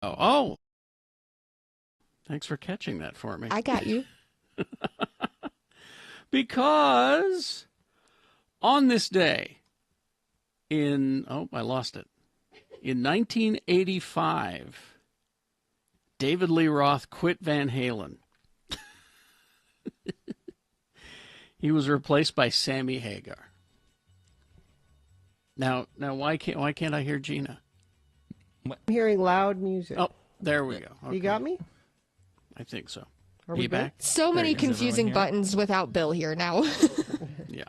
Oh, thanks for catching that for me. I got you. Because on this day I lost it. In 1985, David Lee Roth quit Van Halen. He was replaced by Sammy Hagar. Now, why can't I hear Gina? I'm hearing loud music. Oh, there we go. Okay. You got me? I think so. Are we back? So many confusing buttons without Bill here now. Yeah.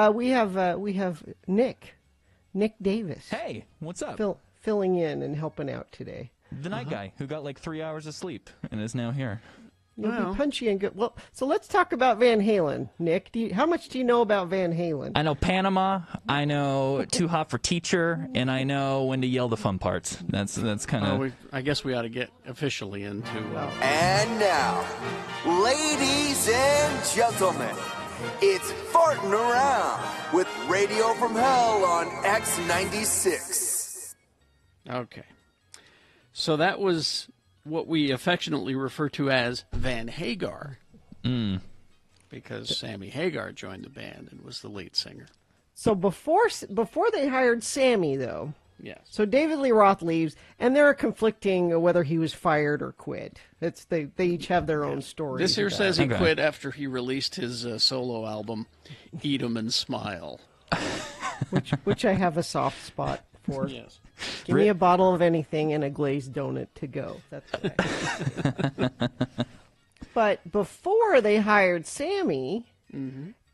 We have Nick Davis. Hey, what's up? Filling in and helping out today. The night guy who got like 3 hours of sleep and is now here. You'll be punchy and good. Well, so let's talk about Van Halen, Nick. How much do you know about Van Halen? I know Panama. I know Too Hot for Teacher, and I know when to yell the fun parts. That's kind of. I guess we ought to get officially into. And now, ladies and gentlemen, it's Farting Around with Radio from Hell on X96. Okay, so that was what we affectionately refer to as Van Hagar, because Sammy Hagar joined the band and was the lead singer. So before they hired Sammy, though, yes. So David Lee Roth leaves, and there are conflicting whether he was fired or quit. They each have their own stories. This here says he quit after he released his solo album, Eat 'Em and Smile, which I have a soft spot for. Yes. Give me a bottle of anything and a glazed donut to go. That's what I But before they hired Sammy,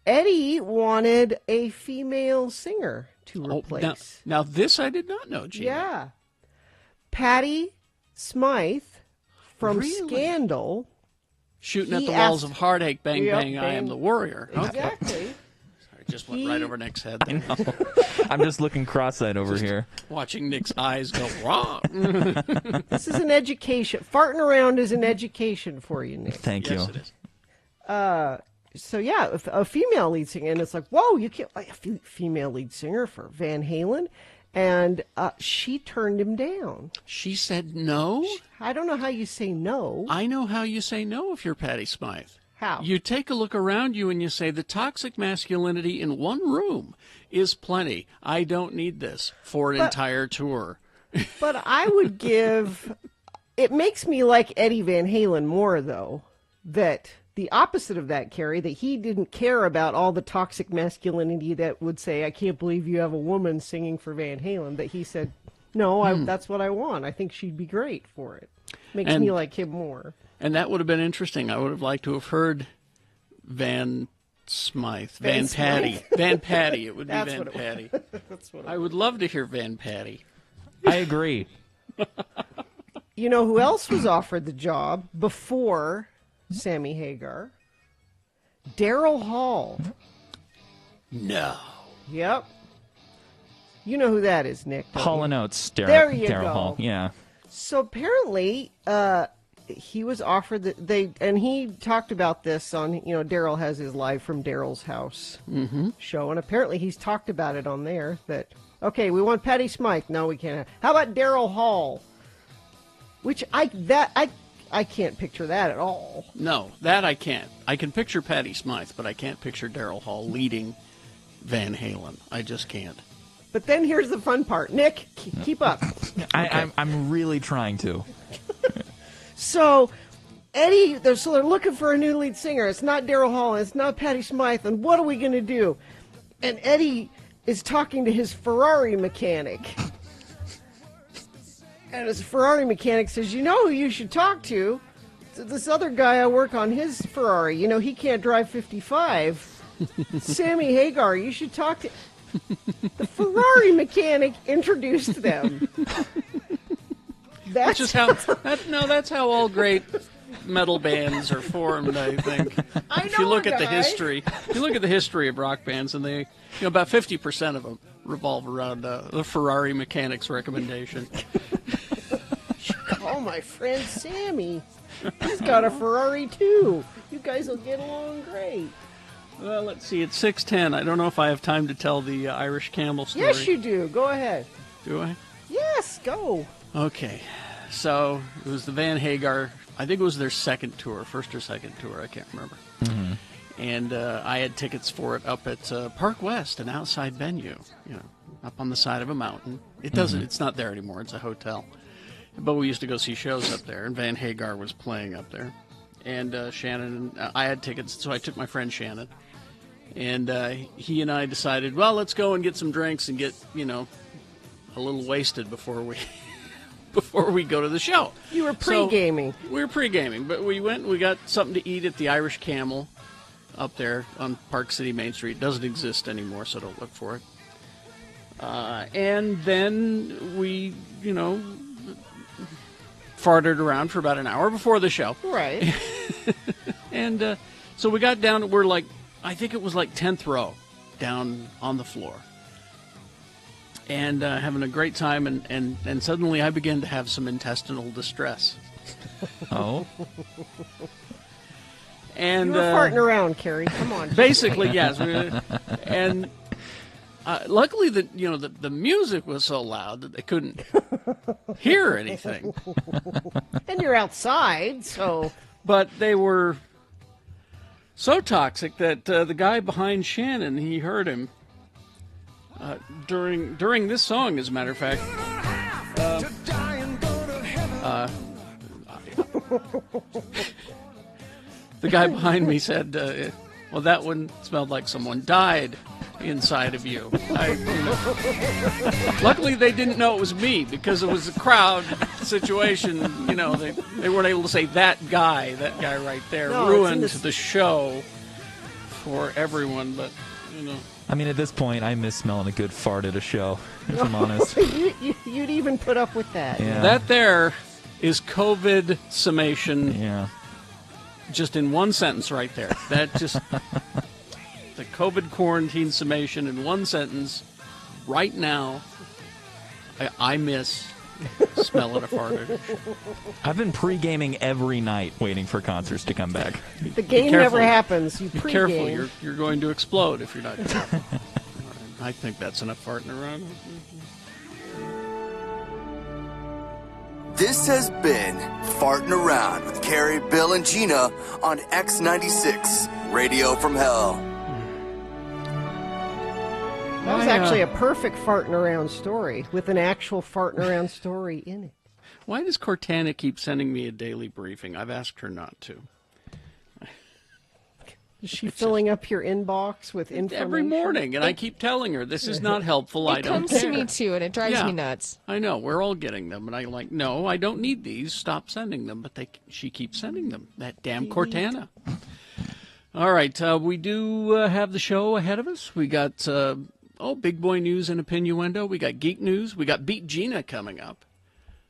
Eddie wanted a female singer to replace. Now this I did not know, Gina. Yeah. Patty Smythe from Really? Scandal. Shooting at the walls of heartache, bang, Yep, bang, I am the warrior. Exactly. Sorry, just went right over Nick's head. I know. I'm just looking cross-eyed over here. Watching Nick's eyes go wrong. This is an education. Farting around is an education for you, Nick. Thank you. Yes, it is. So yeah, a female lead singer, and it's like, whoa, you can't like a female lead singer for Van Halen, and she turned him down. She said no? I don't know how you say no. I know how you say no if you're Patty Smythe. How? You take a look around you and you say, the toxic masculinity in one room is plenty. I don't need this for an entire tour. But I would give. It makes me like Eddie Van Halen more, though, that the opposite of that, Carrie, that he didn't care about all the toxic masculinity that would say, I can't believe you have a woman singing for Van Halen, that he said, no, that's what I want. I think she'd be great for it. Makes me like him more. And that would have been interesting. I would have liked to have heard Van Smythe, Van Patty. Van Patty, it would be Van Patty. I would love to hear Van Patty. I agree. You know who else was offered the job before Sammy Hagar? Daryl Hall. No. Yep. You know who that is, Nick. Hall & Oates, There you Daryl go. Hall. Yeah. So apparently, he was offered and he talked about this on, Daryl has his Live from Daryl's House show, and apparently he's talked about it on there that, okay, we want Patty Smythe. No, we can't. How about Daryl Hall? Which I can't picture that at all. No, that I can't. I can picture Patty Smythe, but I can't picture Daryl Hall leading Van Halen. I just can't. But then here's the fun part. Nick, keep up. I'm really trying to. So, Eddie, they're looking for a new lead singer. It's not Daryl Hall, and it's not Patty Smythe, and what are we going to do? And Eddie is talking to his Ferrari mechanic. And his Ferrari mechanic says, you know who you should talk to? This other guy I work on his Ferrari. He can't drive 55. Sammy Hagar, you should talk to... The Ferrari mechanic introduced them. That's how all great metal bands are formed, I think. If you look at the history of rock bands, and they, about 50% of them revolve around the Ferrari mechanic's recommendation. Call my friend Sammy. He's got a Ferrari too. You guys will get along great. Well, let's see. It's 6:10. I don't know if I have time to tell the Irish Camel story. Yes, you do. Go ahead. Do I? Yes, go. Okay, so it was the Van Hagar. I think it was their second tour, first or second tour. I can't remember. Mm-hmm. And I had tickets for it up at Park West, an outside venue, up on the side of a mountain. It doesn't. It's not there anymore. It's a hotel. But we used to go see shows up there, and Van Hagar was playing up there. And Shannon, I had tickets, so I took my friend Shannon. And he and I decided, well, let's go and get some drinks and get, a little wasted before we go to the show. You were pre-gaming. So, we were pre-gaming, but we went and we got something to eat at the Irish Camel up there on Park City Main Street. It doesn't exist anymore, so don't look for it. And then we, farted around for about an hour before the show. Right. And so we got down, I think it was like 10th row down on the floor. And having a great time, and suddenly I began to have some intestinal distress. Oh? And you were farting around, Carrie. Come on. Basically, yes. And luckily, the music was so loud that they couldn't hear anything. And you're outside, so. But they were so toxic that the guy behind Shannon, he heard him during this song, as a matter of fact. The guy behind me said, well, that one smelled like someone died inside of you. Luckily, they didn't know it was me because it was a crowd situation. They weren't able to say that guy right there ruined the show for everyone. But, I mean, at this point, I miss smelling a good fart at a show, if I'm honest. You'd even put up with that. Yeah. That there is COVID summation. Yeah. Just in one sentence right there. That just, the COVID quarantine summation in one sentence. Right now, I miss smelling a fart. I've been pre-gaming every night waiting for concerts to come back. The game never happens. You be careful. You're going to explode if you're not careful. I think that's enough farting around. This has been Farting Around with Carrie, Bill, and Gina on X96, Radio from Hell. That was actually a perfect farting around story with an actual farting around story in it. Why does Cortana keep sending me a daily briefing? I've asked her not to. Is she filling up your inbox with information? Every morning, and I keep telling her, this is not helpful, I don't care. It comes to me, too, and it drives me nuts. I know, we're all getting them, and I'm like, no, I don't need these, stop sending them, but she keeps sending them, that damn Cortana. All right, we do have the show ahead of us. We got, big boy news and opinioendo. We got geek news. We got Beat Gina coming up.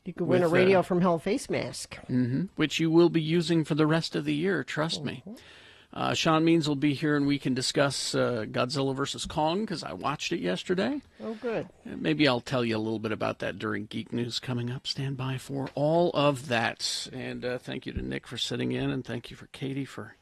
You could win a Radio from Hell face mask. Which you will be using for the rest of the year, trust me. Sean Means will be here, and we can discuss Godzilla vs. Kong, because I watched it yesterday. Oh, good. Maybe I'll tell you a little bit about that during Geek News coming up. Stand by for all of that. And thank you to Nick for sitting in, and thank you for Katie for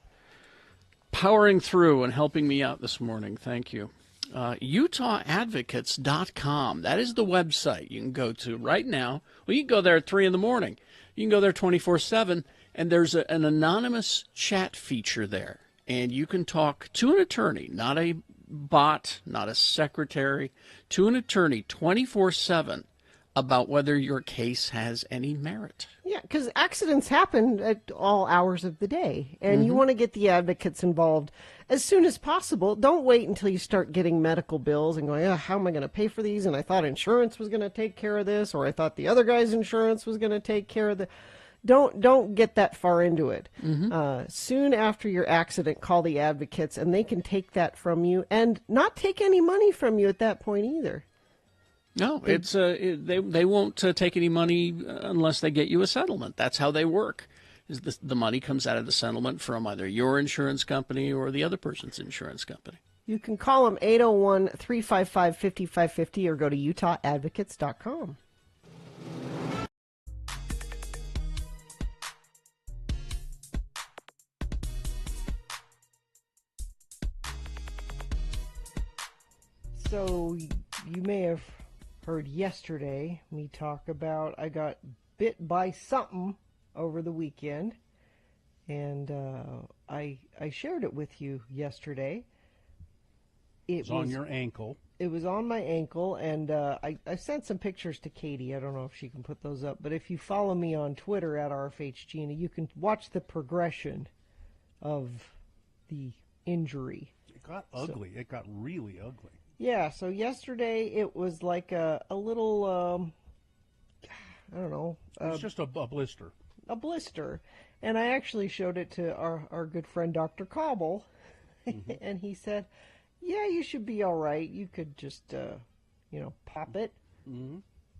powering through and helping me out this morning. Thank you. UtahAdvocates.com. That is the website you can go to right now. Well, you can go there at 3 in the morning. You can go there 24/7, and there's an anonymous chat feature there. And you can talk to an attorney, not a bot, not a secretary, to an attorney 24/7 about whether your case has any merit. Yeah, because accidents happen at all hours of the day, and you want to get the advocates involved as soon as possible. Don't wait until you start getting medical bills and going, how am I going to pay for these? And I thought insurance was going to take care of this, or I thought the other guy's insurance was going to take care of the... Don't get that far into it. Soon after your accident, call the advocates, and they can take that from you and not take any money from you at that point either. No, they won't take any money unless they get you a settlement. That's how they work. Is the money comes out of the settlement from either your insurance company or the other person's insurance company. You can call them 801-355-5550 or go to UtahAdvocates.com. So you may have heard yesterday me talk about I got bit by something over the weekend, and I shared it with you yesterday. It was on your ankle. It was on my ankle, and I sent some pictures to Katie. I don't know if she can put those up, but if you follow me on Twitter at RFHGina, you can watch the progression of the injury. It got ugly. It got really ugly. Yeah, so yesterday it was like a little, I don't know. It was just a blister. A blister. And I actually showed it to our good friend Dr. Cobble, and he said, yeah, you should be all right. You could just, pop it,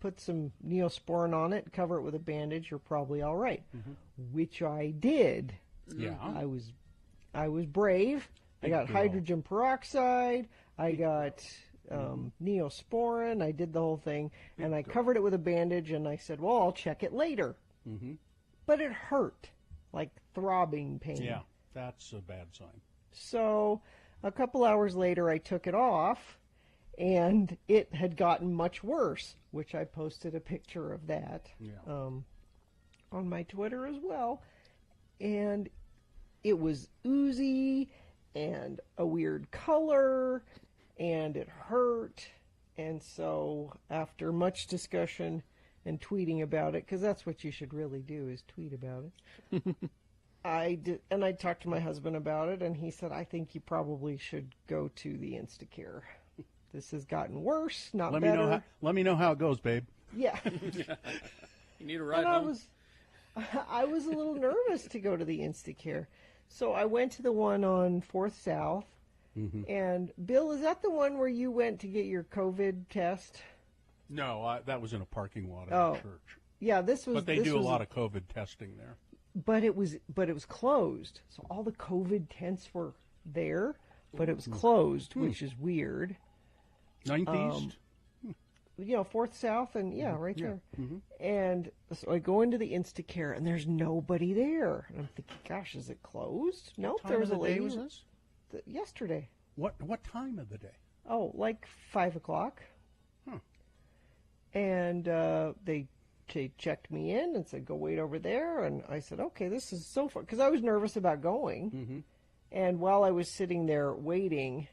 put some Neosporin on it, cover it with a bandage. You're probably all right, which I did. Yeah. I was brave. I got hydrogen peroxide. I got Neosporin. I did the whole thing, and I covered it with a bandage. And I said, "Well, I'll check it later." But it hurt, like throbbing pain. Yeah, that's a bad sign. So a couple hours later, I took it off, and it had gotten much worse, which I posted a picture of that on my Twitter as well. And it was oozy and a weird color, and it hurt. And so after much discussion and tweeting about it, because that's what you should really do, is tweet about it. I talked to my husband about it, and he said, I think you probably should go to the Instacare. This has gotten worse, not better. Let me know how it goes, babe. Yeah. You need a ride home? I was a little nervous to go to the Instacare. So I went to the one on 4th South. And, Bill, is that the one where you went to get your COVID test? No, that was in a parking lot at a church. Yeah, this was. But they do a lot of COVID testing there. But it was closed. So all the COVID tents were there, but it was closed, which is weird. 9th East? 4th South, and right there. And so I go into the Instacare, and there's nobody there. And I'm thinking, gosh, is it closed? Nope, there was a lady. What time of the day was this? Yesterday. What time of the day? Oh, like 5 o'clock. And they checked me in and said, go wait over there. And I said, okay, this is so far. Because I was nervous about going. And while I was sitting there waiting,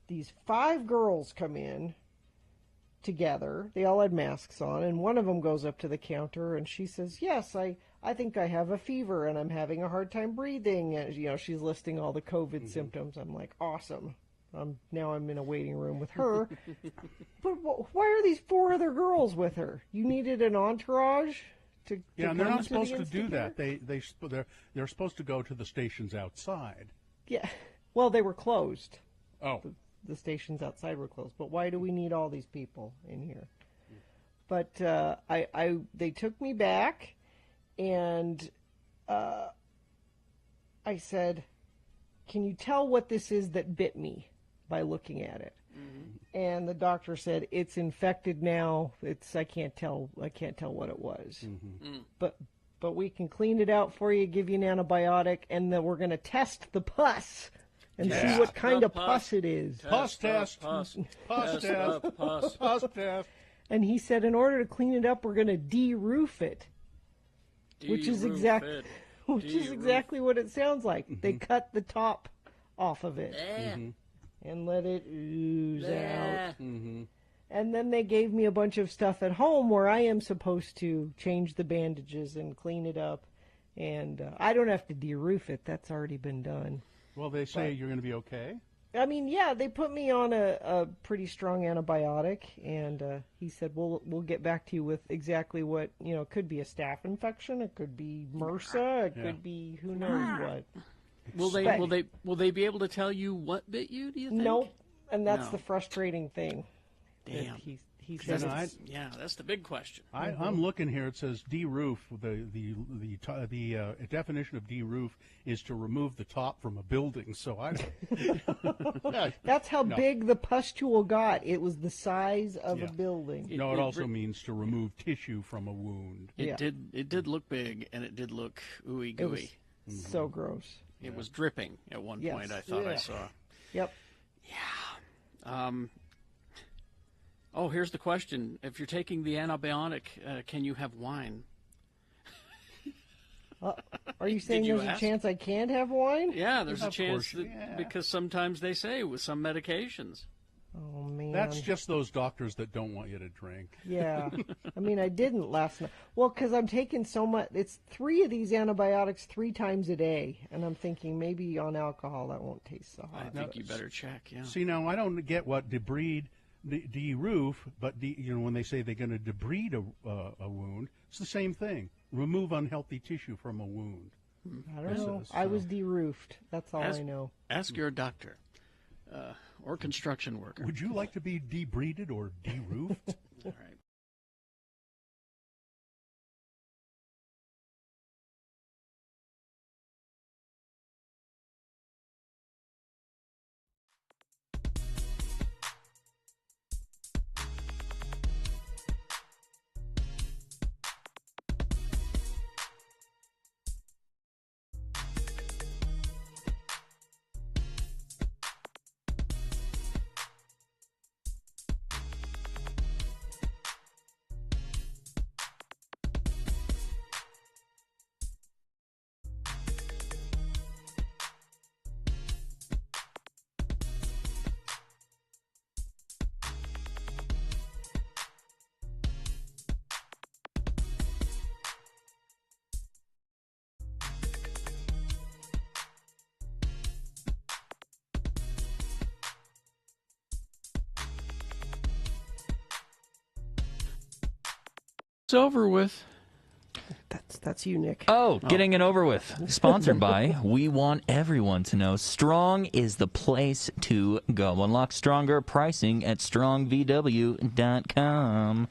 these 5 girls come in together. They all had masks on. And one of them goes up to the counter and she says, yes, I think I have a fever and I'm having a hard time breathing. And, she's listing all the COVID symptoms. I'm like, awesome. Now I'm in a waiting room with her. But why are these 4 other girls with her? You needed an entourage to and they're not supposed to do Instacare? that. They're supposed to go to the stations outside. Yeah. Well, they were closed. Oh. The stations outside were closed. But why do we need all these people in here? But they took me back, and I said, can you tell what this is that bit me? By looking at it. And the doctor said, it's infected now. I can't tell what it was. But we can clean it out for you, give you an antibiotic, and then we're going to test the pus and see what kind of pus it is. Pus test. Pus test. Pus test. And he said, in order to clean it up, we're going to de-roof it. Which is exactly what it sounds like. They cut the top off of it. And let it ooze out. And then they gave me a bunch of stuff at home where I am supposed to change the bandages and clean it up. And I don't have to de-roof it. That's already been done. Well, they say you're going to be okay. I mean, yeah, they put me on a pretty strong antibiotic. And he said, we'll get back to you with exactly what, it could be a staph infection. It could be MRSA. It could be who knows what. Will they be able to tell you what bit you? Do you think? Nope, and that's the frustrating thing. Damn. He said, that's the big question. I'm looking here. It says de-roof. The definition of de-roof is to remove the top from a building. So that's how big the pustule got. It was the size of a building. It also means to remove tissue from a wound. It did look big, and it did look ooey gooey. It was so gross. It was dripping at one point. I thought I saw. Yep. Yeah. Oh, here's the question. If you're taking the antibiotic, can you have wine? Are you saying you there's ask? a chance I can't have wine? Yeah, there's a Of chance course, that, yeah. because sometimes they say with some medications. Oh, man. That's just those doctors that don't want you to drink. Yeah. I mean, I didn't last night. Well, because I'm taking so much. It's 3 of these antibiotics 3 times a day. And I'm thinking maybe on alcohol that won't taste so I hot. think you better check, yeah. See, now I don't get what de-roof, but when they say they're going to debride a wound, it's the same thing. Remove unhealthy tissue from a wound. I don't know. So- I was de-roofed. That's all I know. Ask your doctor or construction worker. Would you like to be debrided or de-roofed? All right. It's over with. That's you, Nick. Oh, getting it over with. Sponsored by We Want Everyone to Know Strong is the place to go. Unlock stronger pricing at strongvw.com.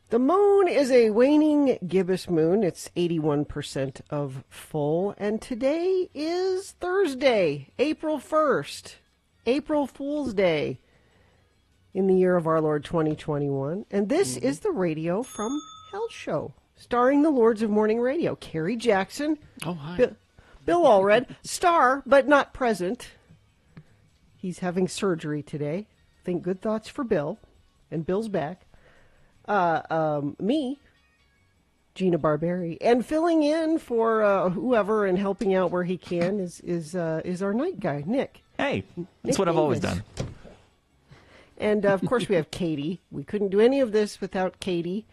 The moon is a waning gibbous moon. It's 81% of full. And today is Thursday, April 1st, April Fool's Day in the year of our Lord 2021. And this is the Radio from Hell show, starring the Lords of Morning Radio, Carrie Jackson, Oh, hi. Bill Allred, star but not present. He's having surgery today. Think good thoughts for Bill, and Bill's back. Me, Gina Barberi, and filling in for whoever and helping out where he can is our night guy, Nick. Hey, Nick that's what I've always Davis. done. And of course we have Katie. We couldn't do any of this without Katie.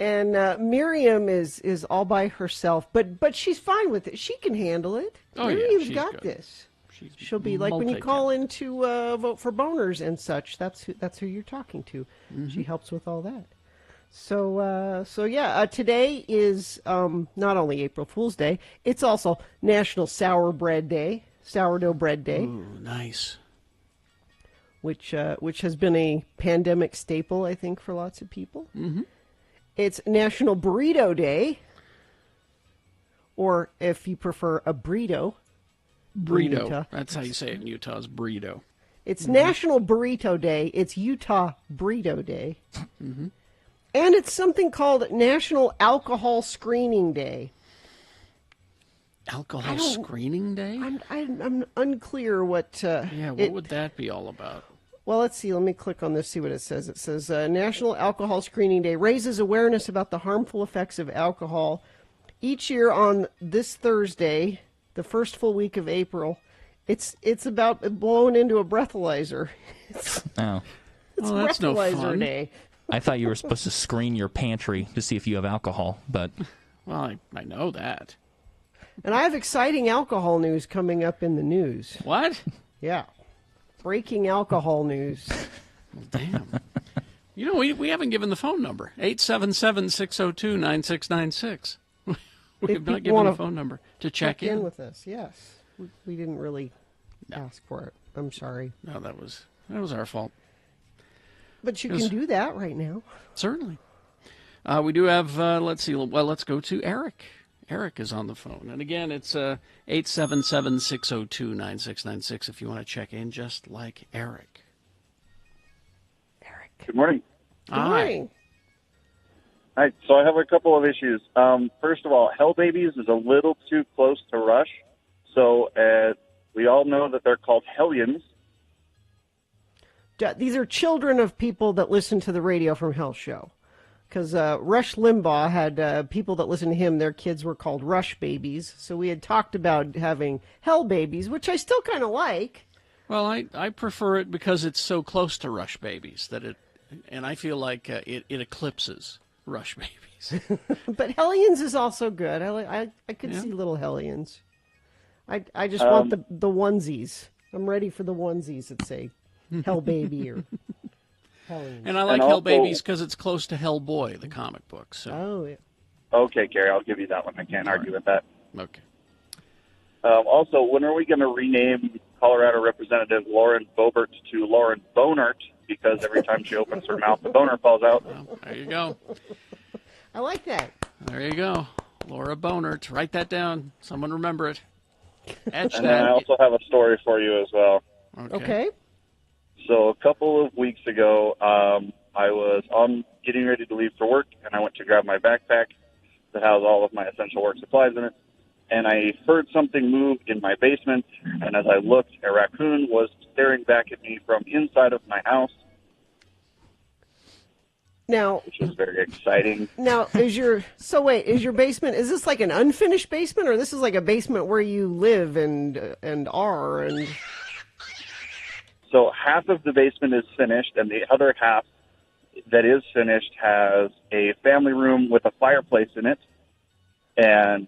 And Miriam is all by herself, but she's fine with it. She can handle it. Oh, yeah, Miriam's she's got good. this. She's She'll be like when you call in to vote for boners and such. That's who you're talking to. She helps with all that. So today is not only April Fool's Day, it's also National Sourdough Bread Day, Ooh, nice. which has been a pandemic staple, I think, for lots of people. Mm-hmm. It's National Burrito Day, or if you prefer, a burrito. Burrito. Utah. That's how you say it in Utah, is burrito. It's National Burrito Day. It's Utah Burrito Day. Mm-hmm. And it's something called National Alcohol Screening Day. Alcohol screening day? I'm unclear what... What would that be all about? Well, let's see. Let me click on this, see what it says. It says National Alcohol Screening Day raises awareness about the harmful effects of alcohol. Each year on this Thursday, the first full week of April, it's about blowing into a breathalyzer. Oh, It's that's no breathalyzer fun. day. I thought you were supposed to screen your pantry to see if you have alcohol, but Well, I know that. And I have exciting alcohol news coming up in the news. What? Yeah. Breaking alcohol news. Damn. You know, we haven't given the phone number. 877-602-9696. We If have not people given wanna the phone number to check in in. with us, yes. We didn't really ask for it. I'm sorry. No, that was our fault. But you Yes. can do that right now. Certainly. We do have, let's see, well, let's go to Eric. Eric is on the phone. And again, it's 877-602-9696 if you want to check in, just like Eric. Eric. Good morning. Good morning. Hi. So I have a couple of issues. First of all, Hell Babies is a little too close to Rush. So we all know that they're called Hellions. these are children of people that listen to the Radio from Hell show. Because Rush Limbaugh had people that listened to him, their kids were called Rush babies. So we had talked about having hell babies, which I still kind of like. Well, I prefer it because it's so close to Rush babies and I feel like it eclipses Rush babies. But Hellions is also good. I could see little Hellions. I just want the onesies. I'm ready for the onesies that say Hell Baby or Hellions. And I like Hell Babies because it's close to Hellboy, the comic book. So. Oh, yeah. Okay, Gary, I'll give you that one. I can't argue with that. Okay. Also, when are we going to rename Colorado Representative Lauren Boebert to Lauren Bonert? Because every time she opens her mouth, the boner falls out. Well, there you go. I like that. There you go. Laura Bonert. Write that down. Someone remember it. Etch And that. then I also have a story for you as well. Okay. So a couple of weeks ago, I was getting ready to leave for work, and I went to grab my backpack that has all of my essential work supplies in it. And I heard something move in my basement, and as I looked, a raccoon was staring back at me from inside of my house, Now, which was very exciting. Now, is your basement, is this like an unfinished basement, or this is like a basement where you live and are? And So half of the basement is finished, and the other half that is finished has a family room with a fireplace in it, and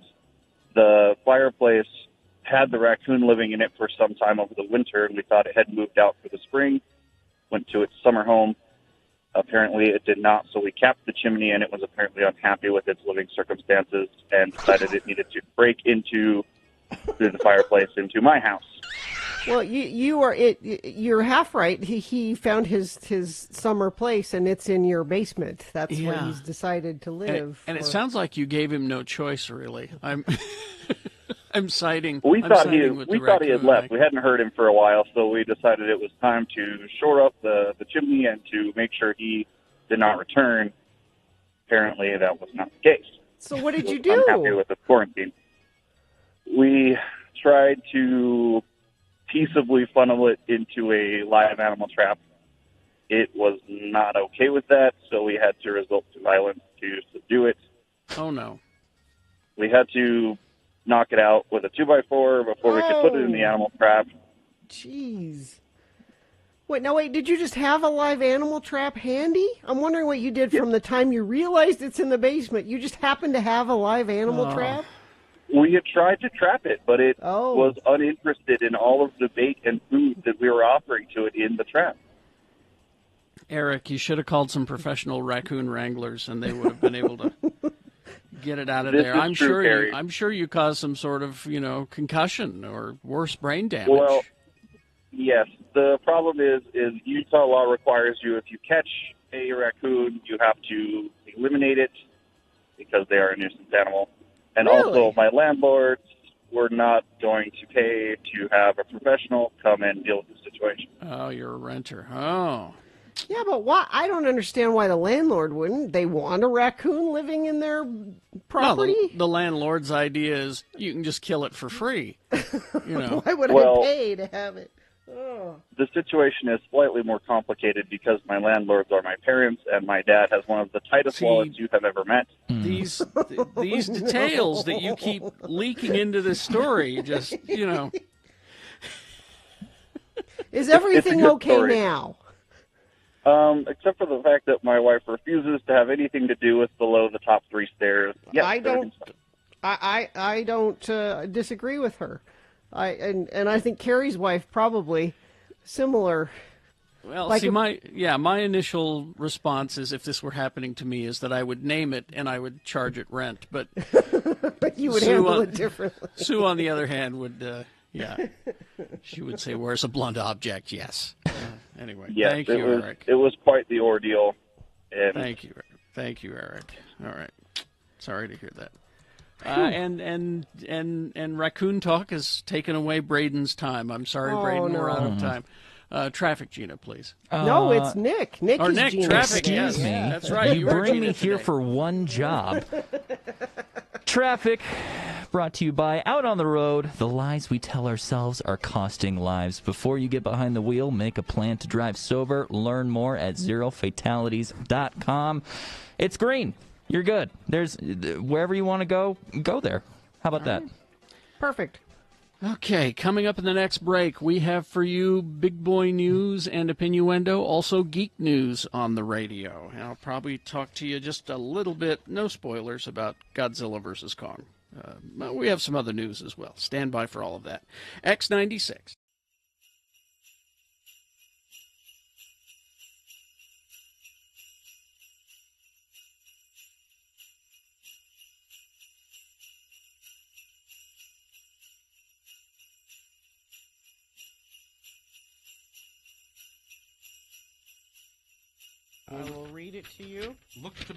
the fireplace had the raccoon living in it for some time over the winter, and we thought it had moved out for the spring, went to its summer home. Apparently it did not, so we capped the chimney, and it was apparently unhappy with its living circumstances and decided it needed to break through the fireplace into my house. well, you're half right. He found his summer place, and it's in your basement. That's where Yeah. he's decided to live. And it sounds like you gave him no choice, really. I'm siding. We I'm thought siding with the he had raccoon. left. We hadn't heard him for a while, so we decided it was time to shore up the chimney and to make sure he did not return. Apparently, that was not the case. So what did you I'm happy do? with the quarantine. We tried to peaceably funnel it into a live animal trap. It was not okay with that, so we had to resort to violence to subdue it. Oh, no. We had to knock it out with a 2x4 before we could put it in the animal trap. Jeez. Wait, did you just have a live animal trap handy? I'm wondering what you did from the time you realized it's in the basement. You just happened to have a live animal trap? We had tried to trap it, but it Oh. was uninterested in all of the bait and food that we were offering to it in the trap. Eric, you should have called some professional raccoon wranglers, and they would have been able to get it out of This there. is true, Gary. I'm sure you caused some sort of, concussion or worse, brain damage. Well, yes. The problem is Utah law requires you, if you catch a raccoon, you have to eliminate it because they are a nuisance animal. And Really? also, my landlords were not going to pay to have a professional come and deal with the situation. Oh, you're a renter. Oh. Yeah, but why? I don't understand why the landlord wouldn't. They want a raccoon living in their property? No, the landlord's idea is you can just kill it for free. Why would Well- I pay to have it? Oh. The situation is slightly more complicated because my landlords are my parents, and my dad has one of the tightest See- wallets you have ever met. These details that you keep leaking into this story, just, Is everything good okay story. now? Except for the fact that my wife refuses to have anything to do with below the top 3 stairs. Yes, I don't- everything's fine. I don't disagree with her. And I think Carrie's wife probably similar. Well, Like see, a- my initial response is if this were happening to me is that I would name it and I would charge it rent. But But you would Sue, handle it differently. Sue, on the other hand, would, she would say, "Where's a blunt object?" Yes. Anyway, Yes, thank you, Eric. it was quite the ordeal. And Thank you, Eric. All right. Sorry to hear that. And raccoon talk has taken away Braden's time. I'm sorry, Oh, Braden, we're no. out of time. Traffic, Gina, please. No, it's Nick. Nick Or is Nick, genius. traffic, yes. Excuse me. That's right. You are bring Gina me here today. for one job. Traffic. brought to you by Out on the Road. The lies we tell ourselves are costing lives. Before you get behind the wheel, make a plan to drive sober. Learn more at zerofatalities.com. It's green. You're good. There's wherever you want to go there. How about that? Perfect. Okay, coming up in the next break, we have for you big boy news and opinioendo, also geek news on the radio. And I'll probably talk to you just a little bit, no spoilers, about Godzilla vs. Kong. But we have some other news as well. Stand by for all of that. X96. I will read it to you. It looks to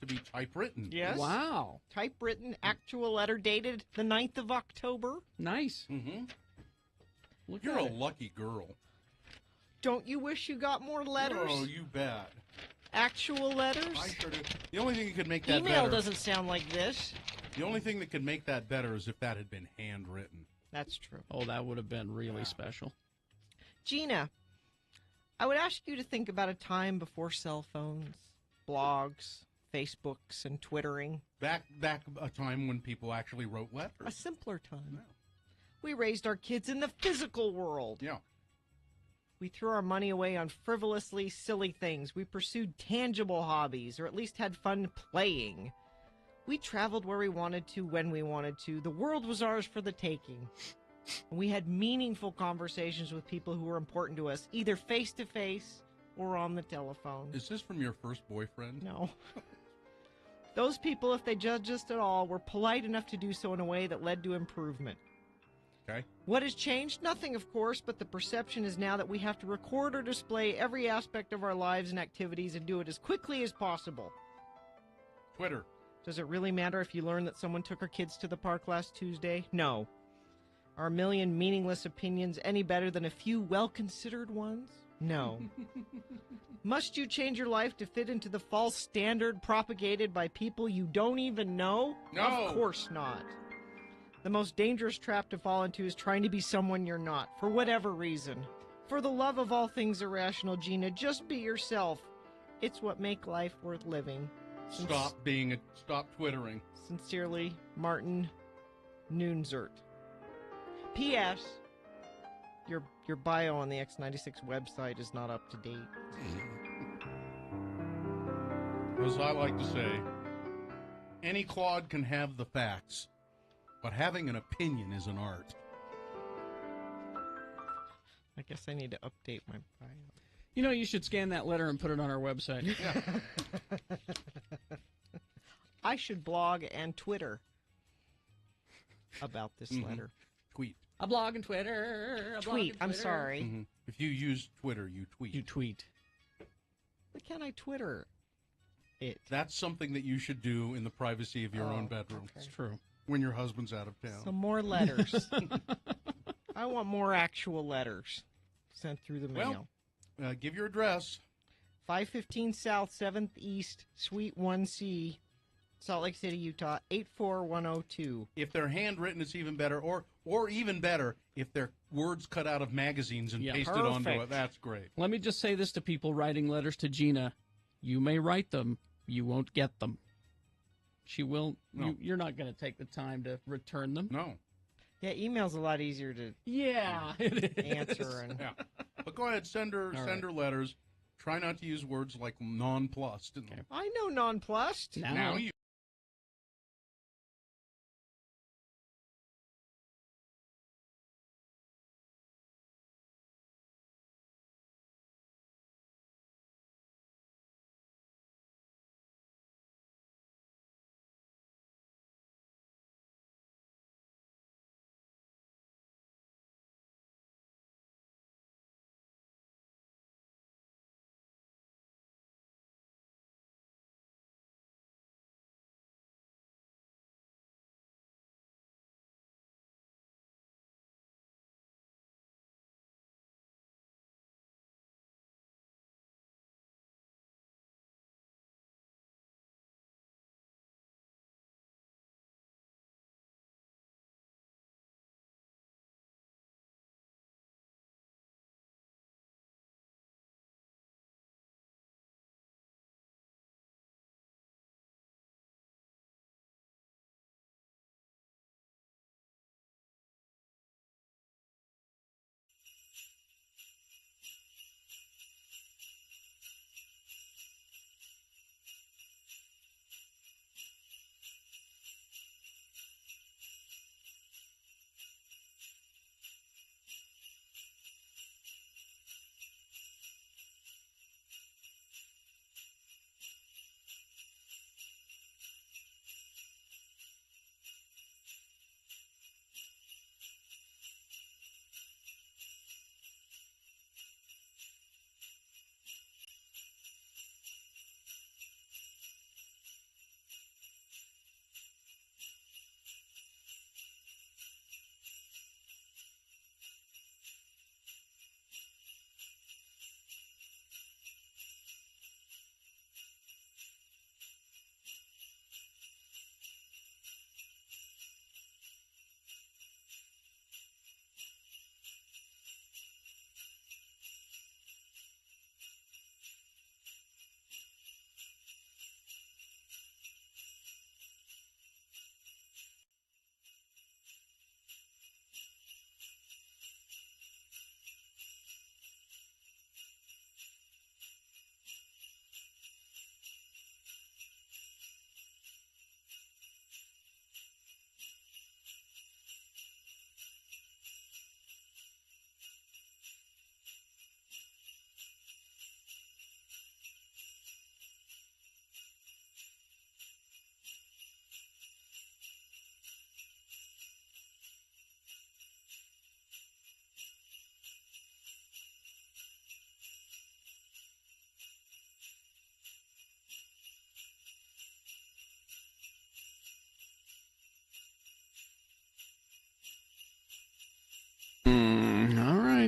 be typewritten. Yes. Wow. Typewritten, actual letter dated the 9th of October. Nice. Mm-hmm. Look You're at a it. lucky girl. Don't you wish you got more letters? Oh, you bet. Actual letters? I sure do. The only thing that could make that Email better. doesn't sound like this. The only thing that could make that better is if that had been handwritten. That's true. Oh, that would have been really special. Gina, I would ask you to think about a time before cell phones, blogs, Facebooks, and Twittering. Back a time when people actually wrote A letters. simpler time. Yeah. We raised our kids in the physical world. Yeah. We threw our money away on frivolously silly things. We pursued tangible hobbies, or at least had fun playing. We traveled where we wanted to, when we wanted to. The world was ours for the taking. And we had meaningful conversations with people who were important to us, either face-to-face or on the telephone. Is this from your first boyfriend? No. Those people, if they judged us at all, were polite enough to do so in a way that led to improvement. Okay. What has changed? Nothing, of course, but the perception is now that we have to record or display every aspect of our lives and activities and do it as quickly as possible. Twitter. Does it really matter if you learn that someone took our kids to the park last Tuesday? No. Are a million meaningless opinions any better than a few well-considered ones? No. Must you change your life to fit into the false standard propagated by people you don't even know? No. Of course not. The most dangerous trap to fall into is trying to be someone you're not, for whatever reason. For the love of all things irrational, Gina, just be yourself. It's what makes life worth living. Stop twittering. Sincerely, Martin Noonzert. P.S. Your bio on the X96 website is not up to date. As I like to say, any clod can have the facts, but having an opinion is an art. I guess I need to update my bio. You know, you should scan that letter and put it on our website. I should blog and Twitter about this letter. Tweet. A blog and Twitter. Tweet. I'm sorry. Mm-hmm. If you use Twitter, you tweet. You tweet. Why can't I Twitter it? That's something that you should do in the privacy of your own bedroom. It's true. When your husband's out of town. Some more letters. I want more actual letters sent through the mail. Well, give your address. 515 South, 7th East, Suite 1C, Salt Lake City, Utah, 84102. If they're handwritten, it's even better. Or even better, if they're words cut out of magazines and Yeah. pasted onto Perfect. it. That's great. Let me just say this to people writing letters to Gina. You may write them. You won't get them. She will. No. You're not going to take the time to return them. No. Yeah, email's a lot easier to Yeah, it is. answer. And Yeah. But go ahead, send her letters. Try not to use words like nonplussed. I know nonplussed. Now you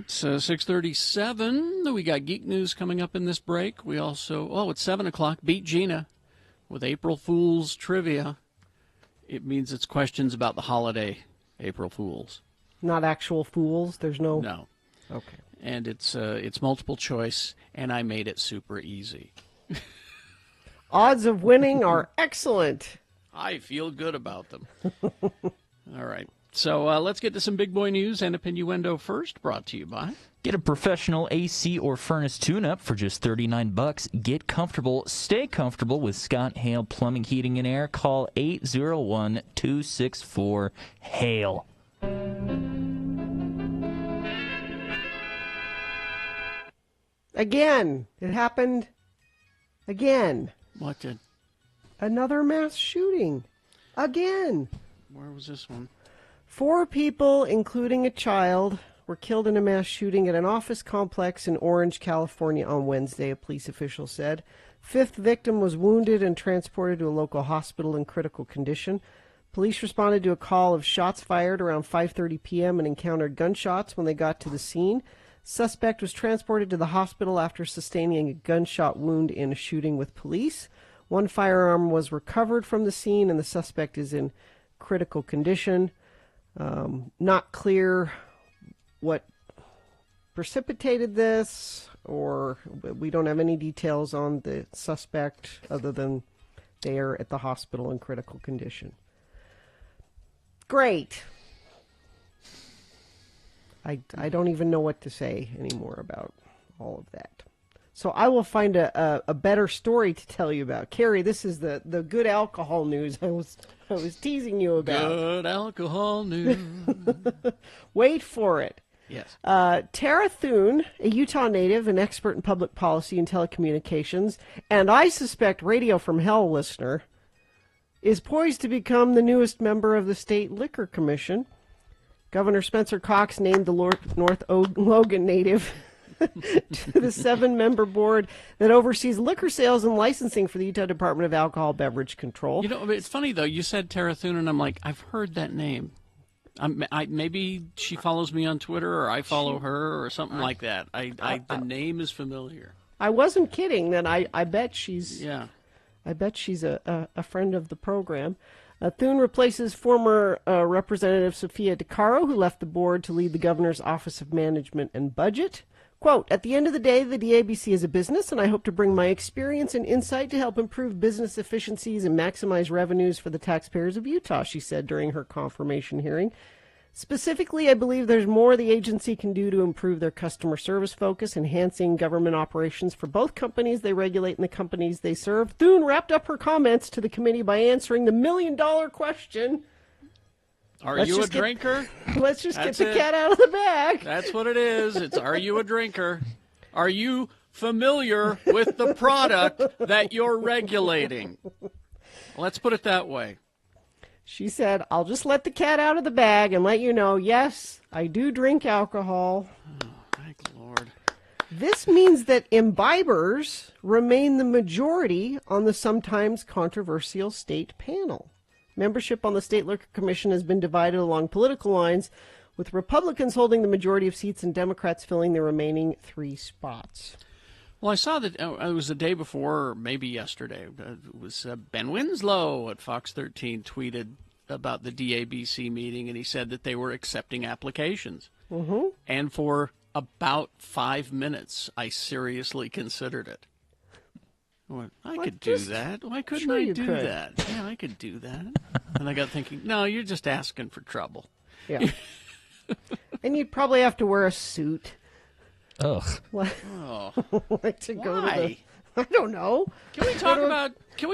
right, so 6:37. We got Geek News coming up in this break. We also, it's 7 o'clock, Beat Gina with April Fool's Trivia. It means it's questions about the holiday April Fools. Not actual fools? There's no... No. Okay. And it's multiple choice, and I made it super easy. Odds of winning are excellent. I feel good about them. All right. So let's get to some big boy news and Opinnuendo first, brought to you by... Get a professional AC or furnace tune-up for just $39. Get comfortable, stay comfortable with Scott Hale Plumbing, Heating, and Air. Call 801-264-HALE. Again. It happened again. What did? Another mass shooting. Again. Where was this one? 4 people, including a child, were killed in a mass shooting at an office complex in Orange, California on Wednesday, a police official said. 5th victim was wounded and transported to a local hospital in critical condition. Police responded to a call of shots fired around 5:30 p.m. and encountered gunshots when they got to the scene. Suspect was transported to the hospital after sustaining a gunshot wound in a shooting with police. 1 firearm was recovered from the scene, and the suspect is in critical condition. Not clear what precipitated this, or we don't have any details on the suspect other than they are at the hospital in critical condition. Great. I don't even know what to say anymore about all of that. So I will find a better story to tell you about. Carrie, this is the good alcohol news I was teasing you about. Good alcohol news. Wait for it. Yes. Tara Thune, a Utah native and expert in public policy and telecommunications, and I suspect Radio from Hell listener, is poised to become the newest member of the State Liquor Commission. Governor Spencer Cox named the North Logan native to the 7-member board that oversees liquor sales and licensing for the Utah Department of Alcohol Beverage Control. You know, it's funny, though. You said Tara Thune, and I'm like, I've heard that name. Maybe she follows me on Twitter, or I follow her, or something like that. The name is familiar. I wasn't kidding. That I bet she's. Yeah. I bet she's a friend of the program. Thune replaces former Representative Sophia DeCaro, who left the board to lead the governor's Office of Management and Budget. Quote, at the end of the day, the DABC is a business, and I hope to bring my experience and insight to help improve business efficiencies and maximize revenues for the taxpayers of Utah, she said during her confirmation hearing. Specifically, I believe there's more the agency can do to improve their customer service focus, enhancing government operations for both companies they regulate and the companies they serve. Thune wrapped up her comments to the committee by answering the million-dollar question. Are you a drinker? Let's just get the cat out of the bag. That's what it is. It's, are you a drinker? Are you familiar with the product that you're regulating? Let's put it that way. She said, I'll just let the cat out of the bag and let you know, yes, I do drink alcohol. Oh, thank Lord. This means that imbibers remain the majority on the sometimes controversial state panel. Membership on the State Liquor Commission has been divided along political lines, with Republicans holding the majority of seats and Democrats filling the remaining 3 spots. Well, I saw that it was the day before, or maybe yesterday. It was Ben Winslow at Fox 13 tweeted about the DABC meeting, and he said that they were accepting applications. Mm-hmm. And for about 5 minutes, I seriously considered it. I could do that. Why couldn't I do that? Yeah, I could do that. And I got thinking, no, you're just asking for trouble. Yeah. And you'd probably have to wear a suit. Ugh. Like to go to Why? I don't know. Can we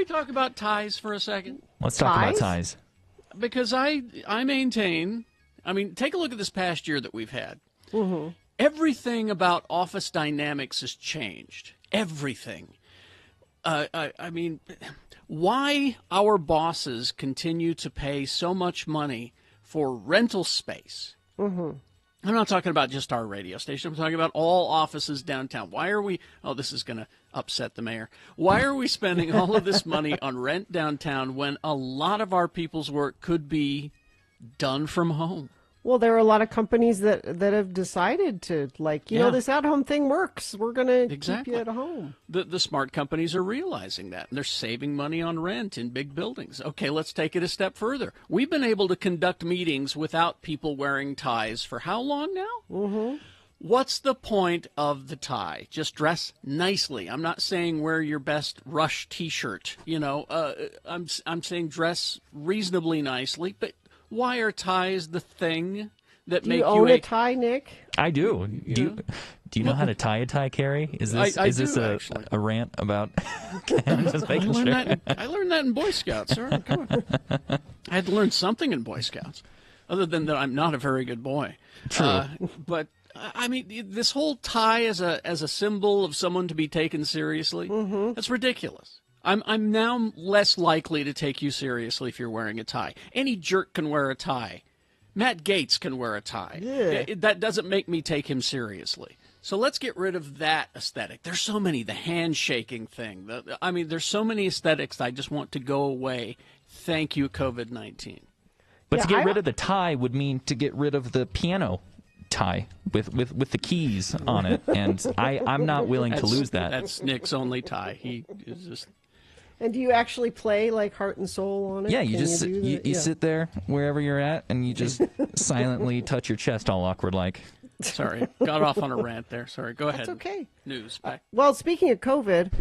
talk about ties for a second? Let's talk about ties. Because I maintain, take a look at this past year that we've had. Mm-hmm. Everything about office dynamics has changed. Everything. Why our bosses continue to pay so much money for rental space. Mm-hmm. I'm not talking about just our radio station. I'm talking about all offices downtown. Why are we – this is going to upset the mayor. Why are we spending all of this money on rent downtown when a lot of our people's work could be done from home? Well, there are a lot of companies that have decided to, like, you know, this at-home thing works. We're going to keep you at home. The smart companies are realizing that, and they're saving money on rent in big buildings. Okay, let's take it a step further. We've been able to conduct meetings without people wearing ties for how long now? Mm-hmm. What's the point of the tie? Just dress nicely. I'm not saying wear your best Rush T-shirt. You know, I'm saying dress reasonably nicely, but why are ties the thing that make you own a tie, Nick? I do. Do you know how to tie a tie, Carrie? Is this a rant about? I'm just making sure. I learned that in Boy Scouts. Sir. Come on. I had to learn something in Boy Scouts, other than that I'm not a very good boy. True, but I mean, this whole tie as a symbol of someone to be taken seriously, that's ridiculous. I'm now less likely to take you seriously if you're wearing a tie. Any jerk can wear a tie. Matt Gaetz can wear a tie. Yeah. That doesn't make me take him seriously. So let's get rid of that aesthetic. There's so many, the handshaking thing. There's so many aesthetics I just want to go away. Thank you, COVID-19. But to get rid of the tie would mean to get rid of the piano tie with the keys on it, and I'm not willing to lose that. That's Nick's only tie. He is just. And do you actually play like heart and soul on it? Yeah, you sit there wherever you're at, and you just silently touch your chest all awkward like. Sorry, got off on a rant there. Sorry, go ahead. That's okay. News. Back. Well, speaking of COVID,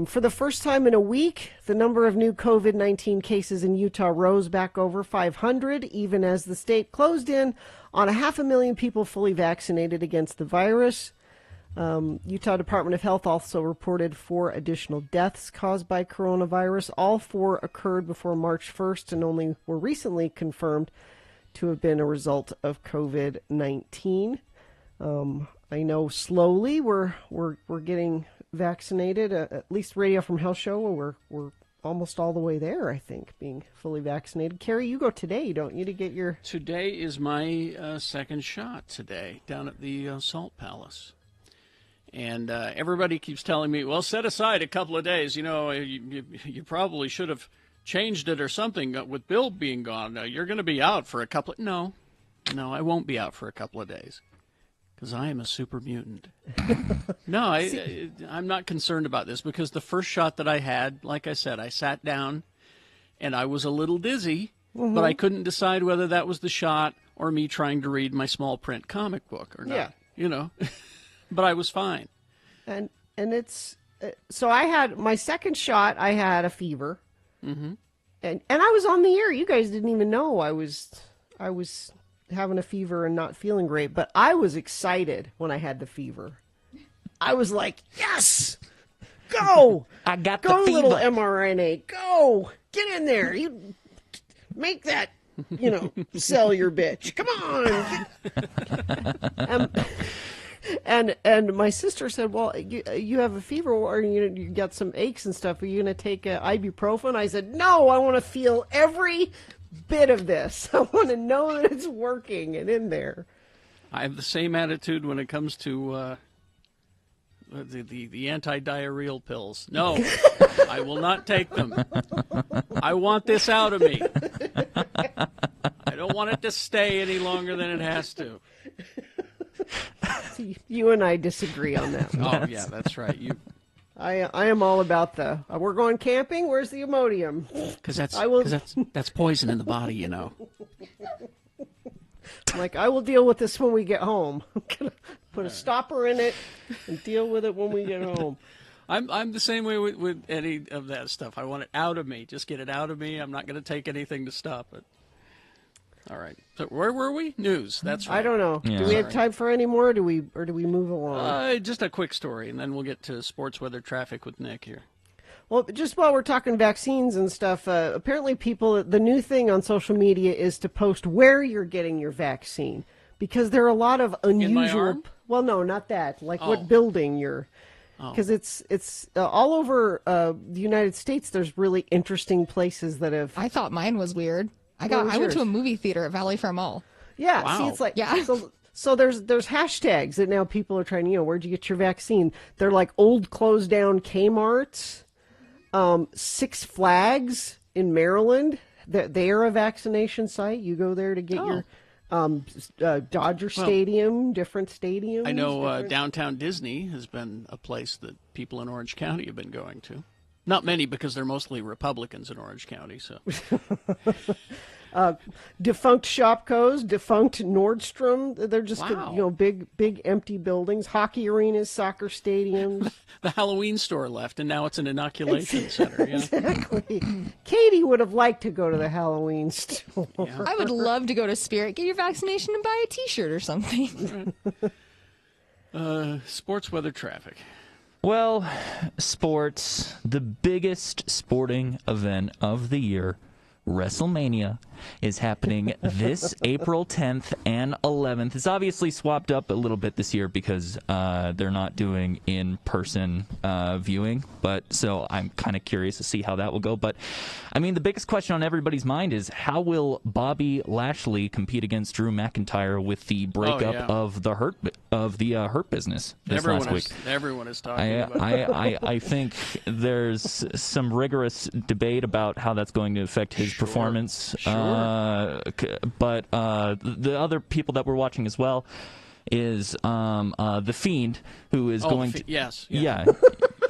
for the first time in a week, the number of new COVID-19 cases in Utah rose back over 500, even as the state closed in on 500,000 people fully vaccinated against the virus. Utah Department of Health also reported 4 additional deaths caused by coronavirus. All 4 occurred before March 1st and only were recently confirmed to have been a result of COVID-19. I know slowly we're getting vaccinated. At least Radio from Hell show, we're almost all the way there, I think, being fully vaccinated. Carrie, you go today, don't you, to get your... Today is my second shot today down at the Salt Palace. And everybody keeps telling me, well, set aside a couple of days. You know, you probably should have changed it or something with Bill being gone. You're going to be out for a couple of... No, I won't be out for a couple of days because I am a super mutant. No, I'm not concerned about this because the first shot that I had, like I said, I sat down and I was a little dizzy, but I couldn't decide whether that was the shot or me trying to read my small print comic book or not. Yeah. You know. But I was fine. And it's so I had my second shot. I had a fever, and I was on the air. You guys didn't even know I was having a fever and not feeling great. But I was excited when I had the fever. I was like, yes, go! I got go, the fever. Little mRNA, go! Get in there! You make that. You know, sell your bitch. Come on. And my sister said, well, you have a fever or you got some aches and stuff. Are you going to take ibuprofen? I said, no, I want to feel every bit of this. I want to know that it's working and in there. I have the same attitude when it comes to the anti-diarrheal pills. No, I will not take them. I want this out of me. I don't want it to stay any longer than it has to. You and I disagree on that. Oh yeah, that's right. I am all about the. We're going camping. Where's the Imodium? Because that's poison in the body, you know. Like, I will deal with this when we get home. I'm gonna put a stopper in it and deal with it when we get home. I'm the same way with any of that stuff. I want it out of me. Just get it out of me. I'm not going to take anything to stop it. All right. So where were we? News. That's right. I don't know. Yeah. Do we have time for any more? Or do we move along? Just a quick story, and then we'll get to sports weather traffic with Nick here. Well, just while we're talking vaccines and stuff, apparently the new thing on social media is to post where you're getting your vaccine, because there are a lot of unusual. In my arm? Well, no, not that. Like what building you're. Because it's all over the United States. There's really interesting places that have. I thought mine was weird. I went to a movie theater at Valley Fair Mall. Yeah, wow. See, it's like So there's hashtags that now people are trying. Where'd you get your vaccine? They're like old closed down Kmart's, Six Flags in Maryland. They're a vaccination site. You go there to get Dodger Stadium, different stadiums. I know downtown Disney has been a place that people in Orange County have been going to. Not many, because they're mostly Republicans in Orange County. So, defunct Shopko's, defunct Nordstrom. They're just Wow. big empty buildings, hockey arenas, soccer stadiums. the Halloween store left, and now it's an inoculation center. Yeah. Exactly. Katie would have liked to go to the Halloween store. I would love to go to Spirit, get your vaccination, and buy a T-shirt or something. Sports weather traffic. Well, sports, the biggest sporting event of the year, WrestleMania, is happening this April 10th and 11th. It's obviously swapped up a little bit this year because they're not doing in-person viewing, but so I'm kind of curious to see how that will go. But, I mean, the biggest question on everybody's mind is how will Bobby Lashley compete against Drew McIntyre with the breakup of the Hurt Business this last week? Everyone is talking about it. I think there's some rigorous debate about how that's going to affect his performance. But the other people that we're watching as well is the Fiend, who is going to... Yes. Yeah.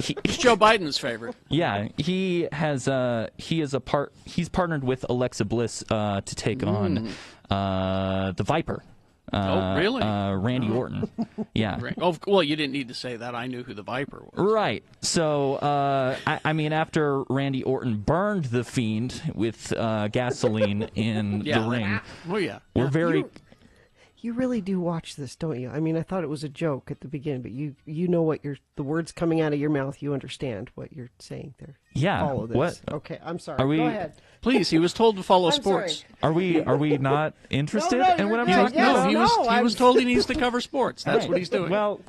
He's Joe Biden's favorite. Yeah, he's partnered with Alexa Bliss to take on the Viper. Really? Randy Orton. Yeah. Oh, well, you didn't need to say that. I knew who the Viper was. Right. So, I mean, after Randy Orton burned the Fiend with gasoline in the ring, we're very... You really do watch this, don't you? I mean, I thought it was a joke at the beginning, but you know what the words coming out of your mouth, you understand what you're saying there. Yeah. Follow this. What? Okay, I'm sorry. Go ahead. Please, he was told to follow I'm sports. sorry. Are we not interested No, in what I'm you're talking good. about? He was told he needs to cover sports. That's what he's doing. Well,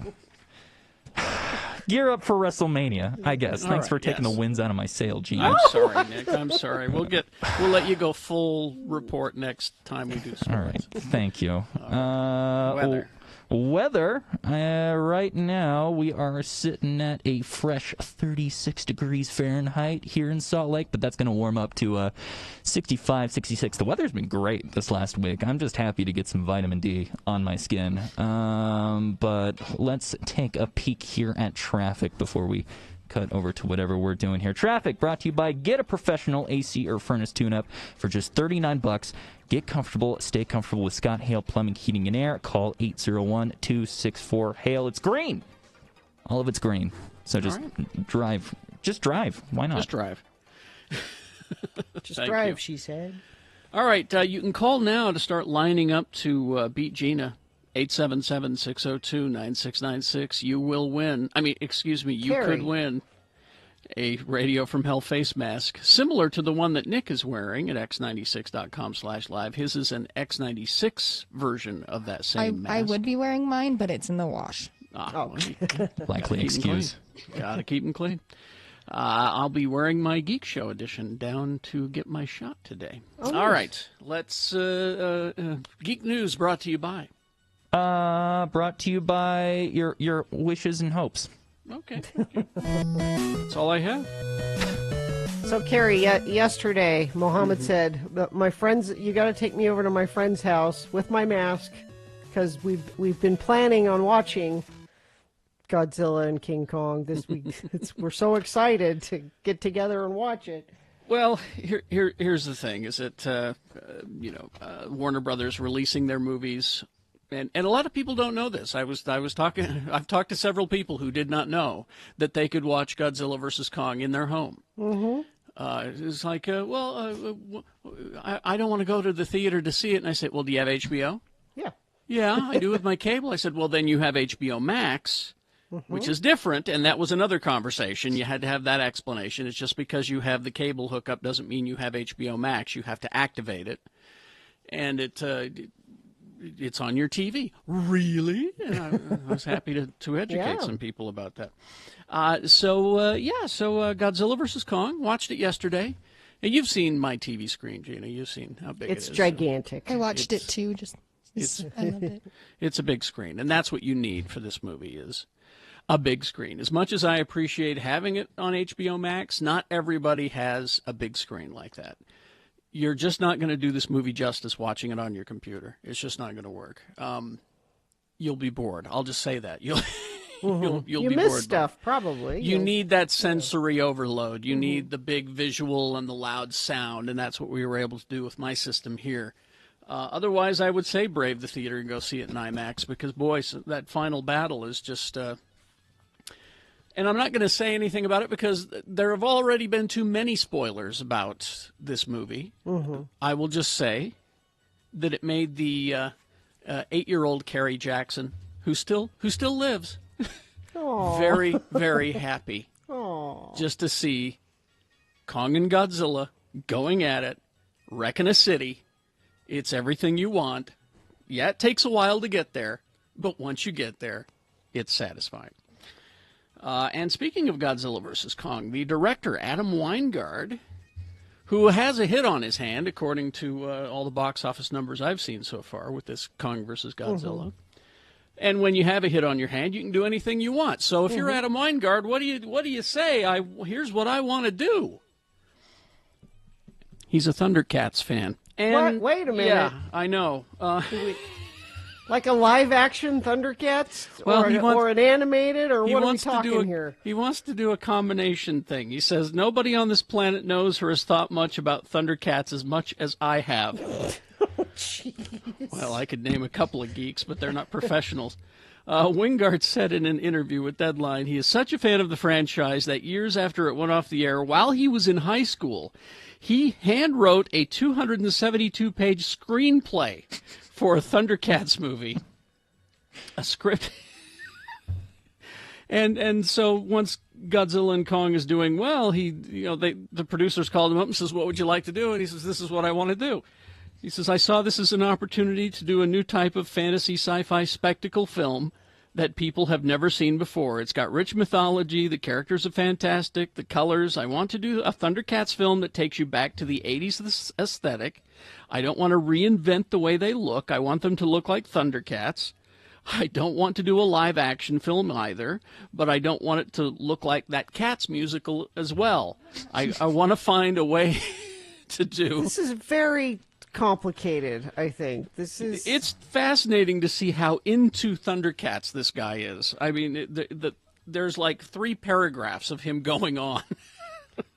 gear up for WrestleMania, I guess. All Thanks right, for taking the winds out of my sail, Gene. I'm sorry, Nick. I'm sorry. We'll let you go full report next time we do sports. All right. Thank you. Weather. Weather. Right now, we are sitting at a fresh 36 degrees Fahrenheit here in Salt Lake, but that's going to warm up to 65, 66. The weather's been great this last week. I'm just happy to get some vitamin D on my skin. But let's take a peek here at traffic before we cut over to whatever we're doing here. Traffic brought to you by Get a Professional AC or Furnace Tune-Up for just $39. Get comfortable, stay comfortable with Scott Hale Plumbing, Heating, and Air. Call 801-264-HALE. It's green. All of it's green. So just drive. Just drive. Why not? Just drive. Just drive, she said. All right. You can call now to start lining up to beat Gina. 877-602-9696. You will win. I mean, excuse me, you could win a Radio from Hell face mask, similar to the one that Nick is wearing at x96.com/live. His is an X96 version of that same mask. I would be wearing mine, but it's in the wash. Likely excuse. Gotta keep them clean. I'll be wearing my Geek Show edition down to get my shot today. All right. Let's Geek News brought to you by... brought to you by your wishes and hopes. Okay. That's all I have. So, Carrie, yesterday, Mohammed said, "My friends, you got to take me over to my friend's house with my mask, because we've been planning on watching Godzilla and King Kong this week. We're so excited to get together and watch it." Well, here's the thing: is that Warner Brothers releasing their movies. And a lot of people don't know this. I've talked to several people who did not know that they could watch Godzilla vs. Kong in their home. Mm-hmm. It's like, I don't want to go to the theater to see it. And I said, well, do you have HBO? Yeah. Yeah, I do with my cable. I said, well, then you have HBO Max, which is different. And that was another conversation. You had to have that explanation. It's just because you have the cable hookup doesn't mean you have HBO Max. You have to activate it. And it's on your TV. Really? And I was happy to educate some people about that. So Godzilla vs. Kong, watched it yesterday. And you've seen my TV screen, Gina. You've seen how big it is. It's gigantic. I watched it too. I loved it. It's a big screen. And that's what you need for this movie is a big screen. As much as I appreciate having it on HBO Max, not everybody has a big screen like that. you're just not going to do this movie justice watching it on your computer. It's just not going to work. You'll be bored. I'll just say that. You'll You be miss bored. stuff, probably. You need that sensory overload. You need the big visual and the loud sound, and that's what we were able to do with my system here. Otherwise, I would say brave the theater and go see it in IMAX because, boy, that final battle is just... and I'm not going to say anything about it because there have already been too many spoilers about this movie. I will just say that it made the 8-year-old Carrie Jackson, who still lives, very, very happy just to see Kong and Godzilla going at it, wrecking a city. It's everything you want. Yeah, it takes a while to get there, but once you get there, it's satisfying. And speaking of Godzilla vs. Kong, the director, Adam Weingard, who has a hit on his hand, according to all the box office numbers I've seen so far with this Kong vs. Godzilla. And when you have a hit on your hand, you can do anything you want. So if you're Adam Weingard, what do you say? Here's what I want to do. He's a Thundercats fan. And, Wait a minute. Yeah, I know. Like a live-action Thundercats? Well, or an animated? Or what are we talking here? He wants to do a combination thing. He says, nobody on this planet knows or has thought much about Thundercats as much as I have. Well, I could name a couple of geeks, but they're not professionals. Wingard said in an interview with Deadline, he is such a fan of the franchise that years after it went off the air, while he was in high school, he hand-wrote a 272-page screenplay for a Thundercats movie. A script. And so once Godzilla and Kong is doing well, the producers called him up and says, what would you like to do? And he says, this is what I want to do. He says, I saw this as an opportunity to do a new type of fantasy sci-fi spectacle film that people have never seen before. It's got rich mythology, the characters are fantastic, the colors. I want to do a Thundercats film that takes you back to the 80s aesthetic. I don't want to reinvent the way they look. I want them to look like Thundercats. I don't want to do a live-action film either, but I don't want it to look like that Cats musical as well. I want to find a way to do... This is very complicated, I think. It's fascinating to see how into Thundercats this guy is. I mean, there's like 3 paragraphs of him going on.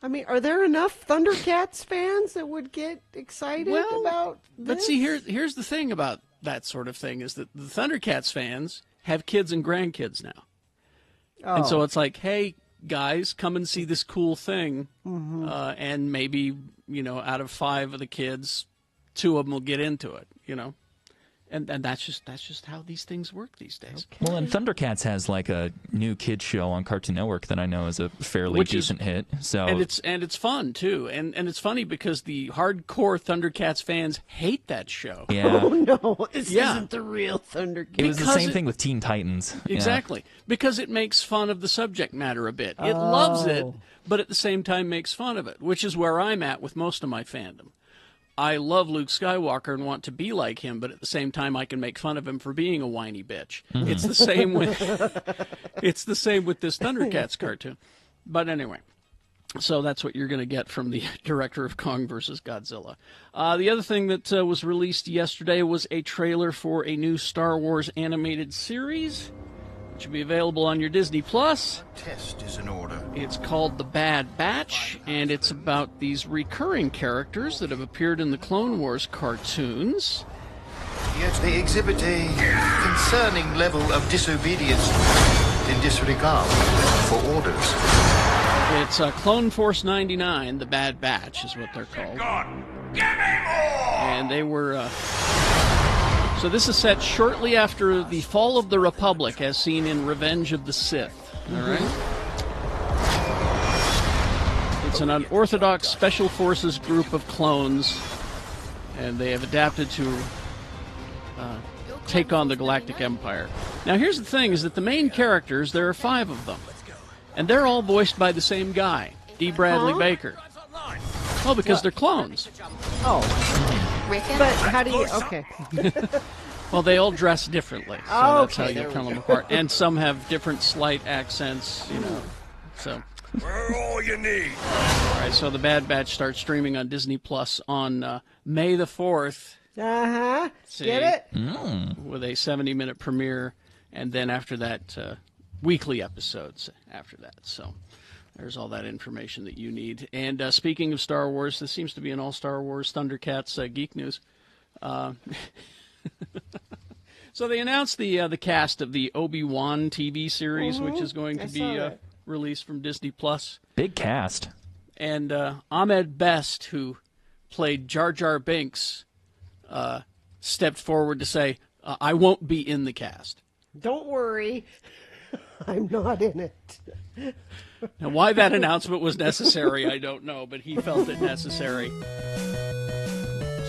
I mean, are there enough Thundercats fans that would get excited about this? But see, here's the thing about that sort of thing is that the Thundercats fans have kids and grandkids now. And so it's like, hey, guys, come and see this cool thing. And maybe, out of 5 of the kids, 2 of them will get into it, And that's just how these things work these days. Well, and Thundercats has like a new kids show on Cartoon Network that I know is a fairly decent hit. So and it's fun too, and it's funny because the hardcore Thundercats fans hate that show. Yeah. Oh no, this isn't the real Thundercats. It was the same thing with Teen Titans. Exactly, because it makes fun of the subject matter a bit. It loves it, but at the same time makes fun of it, which is where I'm at with most of my fandom. I love Luke Skywalker and want to be like him, but at the same time, I can make fun of him for being a whiny bitch. It's the same with this Thundercats cartoon. But anyway, so that's what you're going to get from the director of Kong vs. Godzilla. The other thing that was released yesterday was a trailer for a new Star Wars animated series, which will be available on your Disney Plus. Test is in order. It's called The Bad Batch, and it's about these recurring characters that have appeared in the Clone Wars cartoons. Yet they exhibit a concerning level of disobedience and disregard for orders. It's Clone Force 99, The Bad Batch is what they're called. And they were... So this is set shortly after the fall of the Republic, as seen in Revenge of the Sith. All right? It's an unorthodox special forces group of clones, and they have adapted to take on the Galactic Empire. Now, here's the thing, is that the main characters, there are 5 of them, and they're all voiced by the same guy, D. Bradley Baker. Oh, because they're clones. Oh. But how do you... Okay. Well, they all dress differently, so that's how you tell them apart. And some have different slight accents, So We're all you need. All right, so The Bad Batch starts streaming on Disney Plus on May the 4th. Get it? With a 70-minute premiere, and then after that, weekly episodes after that. So there's all that information that you need. And speaking of Star Wars, this seems to be an all Star Wars Thundercats geek news. So they announced the cast of the Obi-Wan TV series, which is going to be released from Disney Plus. Big cast. And Ahmed Best, who played Jar Jar Binks, stepped forward to say, I won't be in the cast. Don't worry. I'm not in it. Now, why that announcement was necessary, I don't know, but he felt it necessary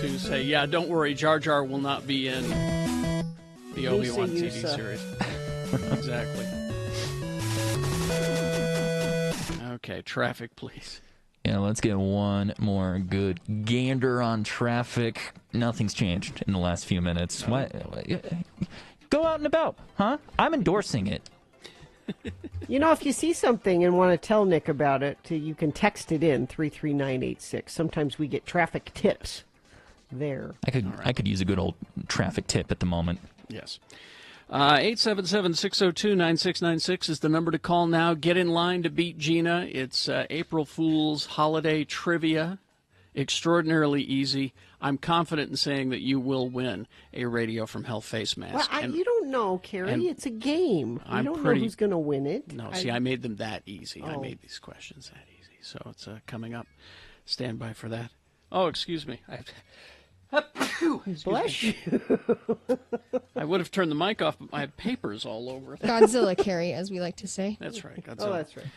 to say, yeah, don't worry, Jar Jar will not be in the Obi-Wan TV series. Exactly. Okay, traffic, please. Yeah, let's get one more good gander on traffic. Nothing's changed in the last few minutes. No. What? Go out and about, huh? I'm endorsing it. You know, if you see something and want to tell Nick about it, you can text it in 33986. Sometimes we get traffic tips there. I could use a good old traffic tip at the moment. Yes. 877-602-9696 is the number to call now. Get in line to beat Gina. It's April Fool's holiday trivia. Extraordinarily easy. I'm confident in saying that you will win a Radio from Hell face mask. Well, you don't know, Carrie. It's a game. You don't know who's going to win it. No, I made them that easy. I made these questions that easy. So it's coming up. Stand by for that. Oh, excuse me. Bless you. I would have turned the mic off, but I have papers all over. Godzilla, Carrie, as we like to say. That's right. Godzilla. Oh, that's right.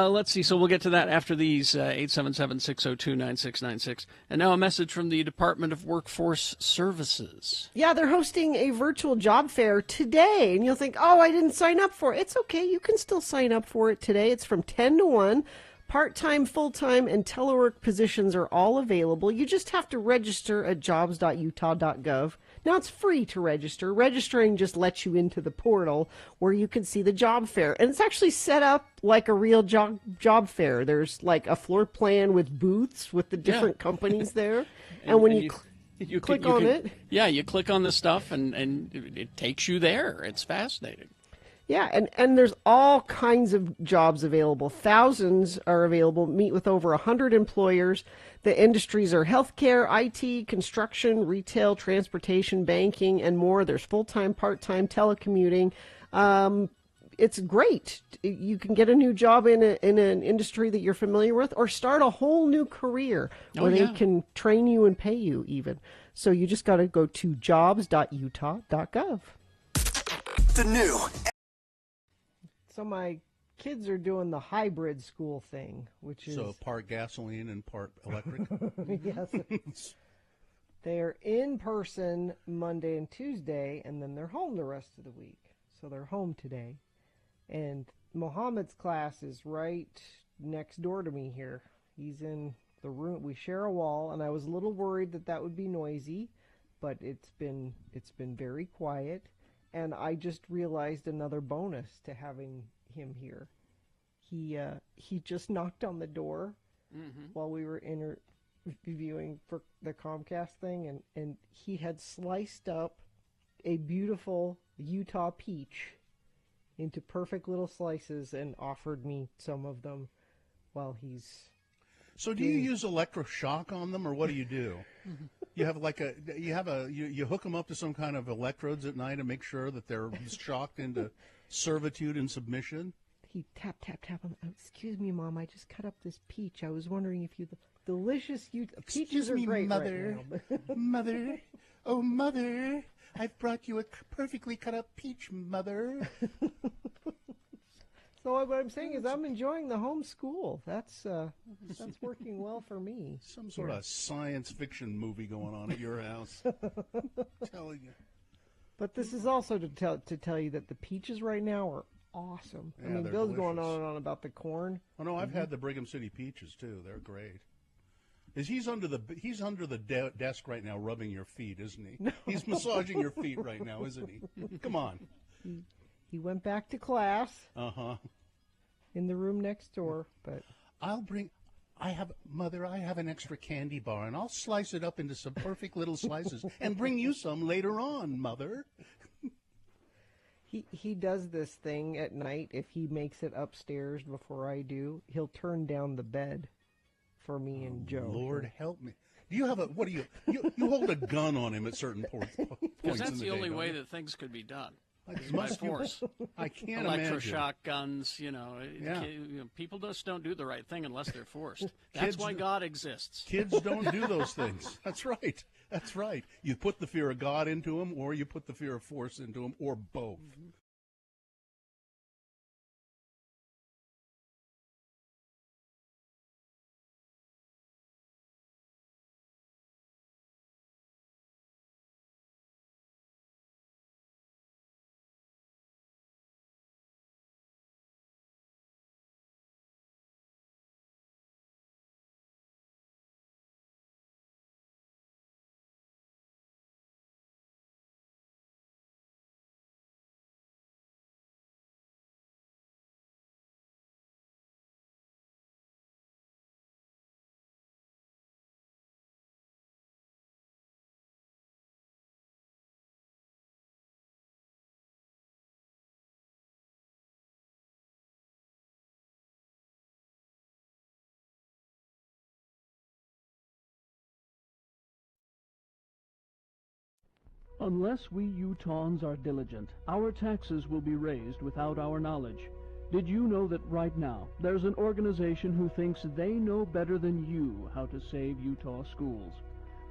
Let's see. So we'll get to that after these 877-602-9696. And now a message from the Department of Workforce Services. Yeah, they're hosting a virtual job fair today. And you'll think, oh, I didn't sign up for it. It's okay. You can still sign up for it today. It's from 10 to 1. Part-time, full-time, and telework positions are all available. You just have to register at jobs.utah.gov. Now, it's free to register. Registering just lets you into the portal where you can see the job fair. And it's actually set up like a real job fair. There's like a floor plan with booths with the different companies there. And when you click on it. Yeah, you click on the stuff and it takes you there. It's fascinating. Yeah, and there's all kinds of jobs available. Thousands are available. Meet with over 100 employers. The industries are healthcare, IT, construction, retail, transportation, banking, and more. There's full-time, part-time, telecommuting. It's great. You can get a new job in an industry that you're familiar with, or start a whole new career where they can train you and pay you even. So you just got to go to jobs.utah.gov. The new. So my kids are doing the hybrid school thing, which is... So part gasoline and part electric? Yes. They're in person Monday and Tuesday, and then they're home the rest of the week. So they're home today. And Mohammed's class is right next door to me here. He's in the room. We share a wall, and I was a little worried that would be noisy, but it's been very quiet. And I just realized another bonus to having him here. He just knocked on the door while we were interviewing for the Comcast thing, and he had sliced up a beautiful Utah peach into perfect little slices and offered me some of them while he's... So do you use electroshock on them, or what do you do? You have you hook them up to some kind of electrodes at night and make sure that they're shocked into servitude and submission? He tap on. Oh, excuse me, Mom. I just cut up this peach. I was wondering if you delicious peaches are great, Mother. Right now. Mother, oh Mother, I've brought you a perfectly cut up peach, Mother. So what I'm saying is I'm enjoying the home school. That's working well for me. Some sort of science fiction movie going on at your house. Telling you. But this is also to tell you that the peaches right now are awesome. Yeah, I mean, they're Bill's delicious. going on and on about the corn. Oh no, I've had the Brigham City peaches too. They're great. He's under the desk right now, rubbing your feet, isn't he? No. He's massaging your feet right now, isn't he? Come on. He went back to class. Uh-huh. in the room next door. But I have an extra candy bar, and I'll slice it up into some perfect little slices and bring you some later on, Mother. He does this thing at night. If he makes it upstairs before I do, he'll turn down the bed for me and Joe. Lord help me. Do you have what do you hold a gun on him at certain points in Because that's the the only day, way don't you? that things could be done. By force. I can't imagine. Electroshock guns, people just don't do the right thing unless they're forced. That's why God exists. Kids don't do those things. That's right. That's right. You put the fear of God into them, or you put the fear of force into them, or both. Mm-hmm. Unless we Utahns are diligent, our taxes will be raised without our knowledge. Did you know that right now there's an organization who thinks they know better than you how to save Utah schools?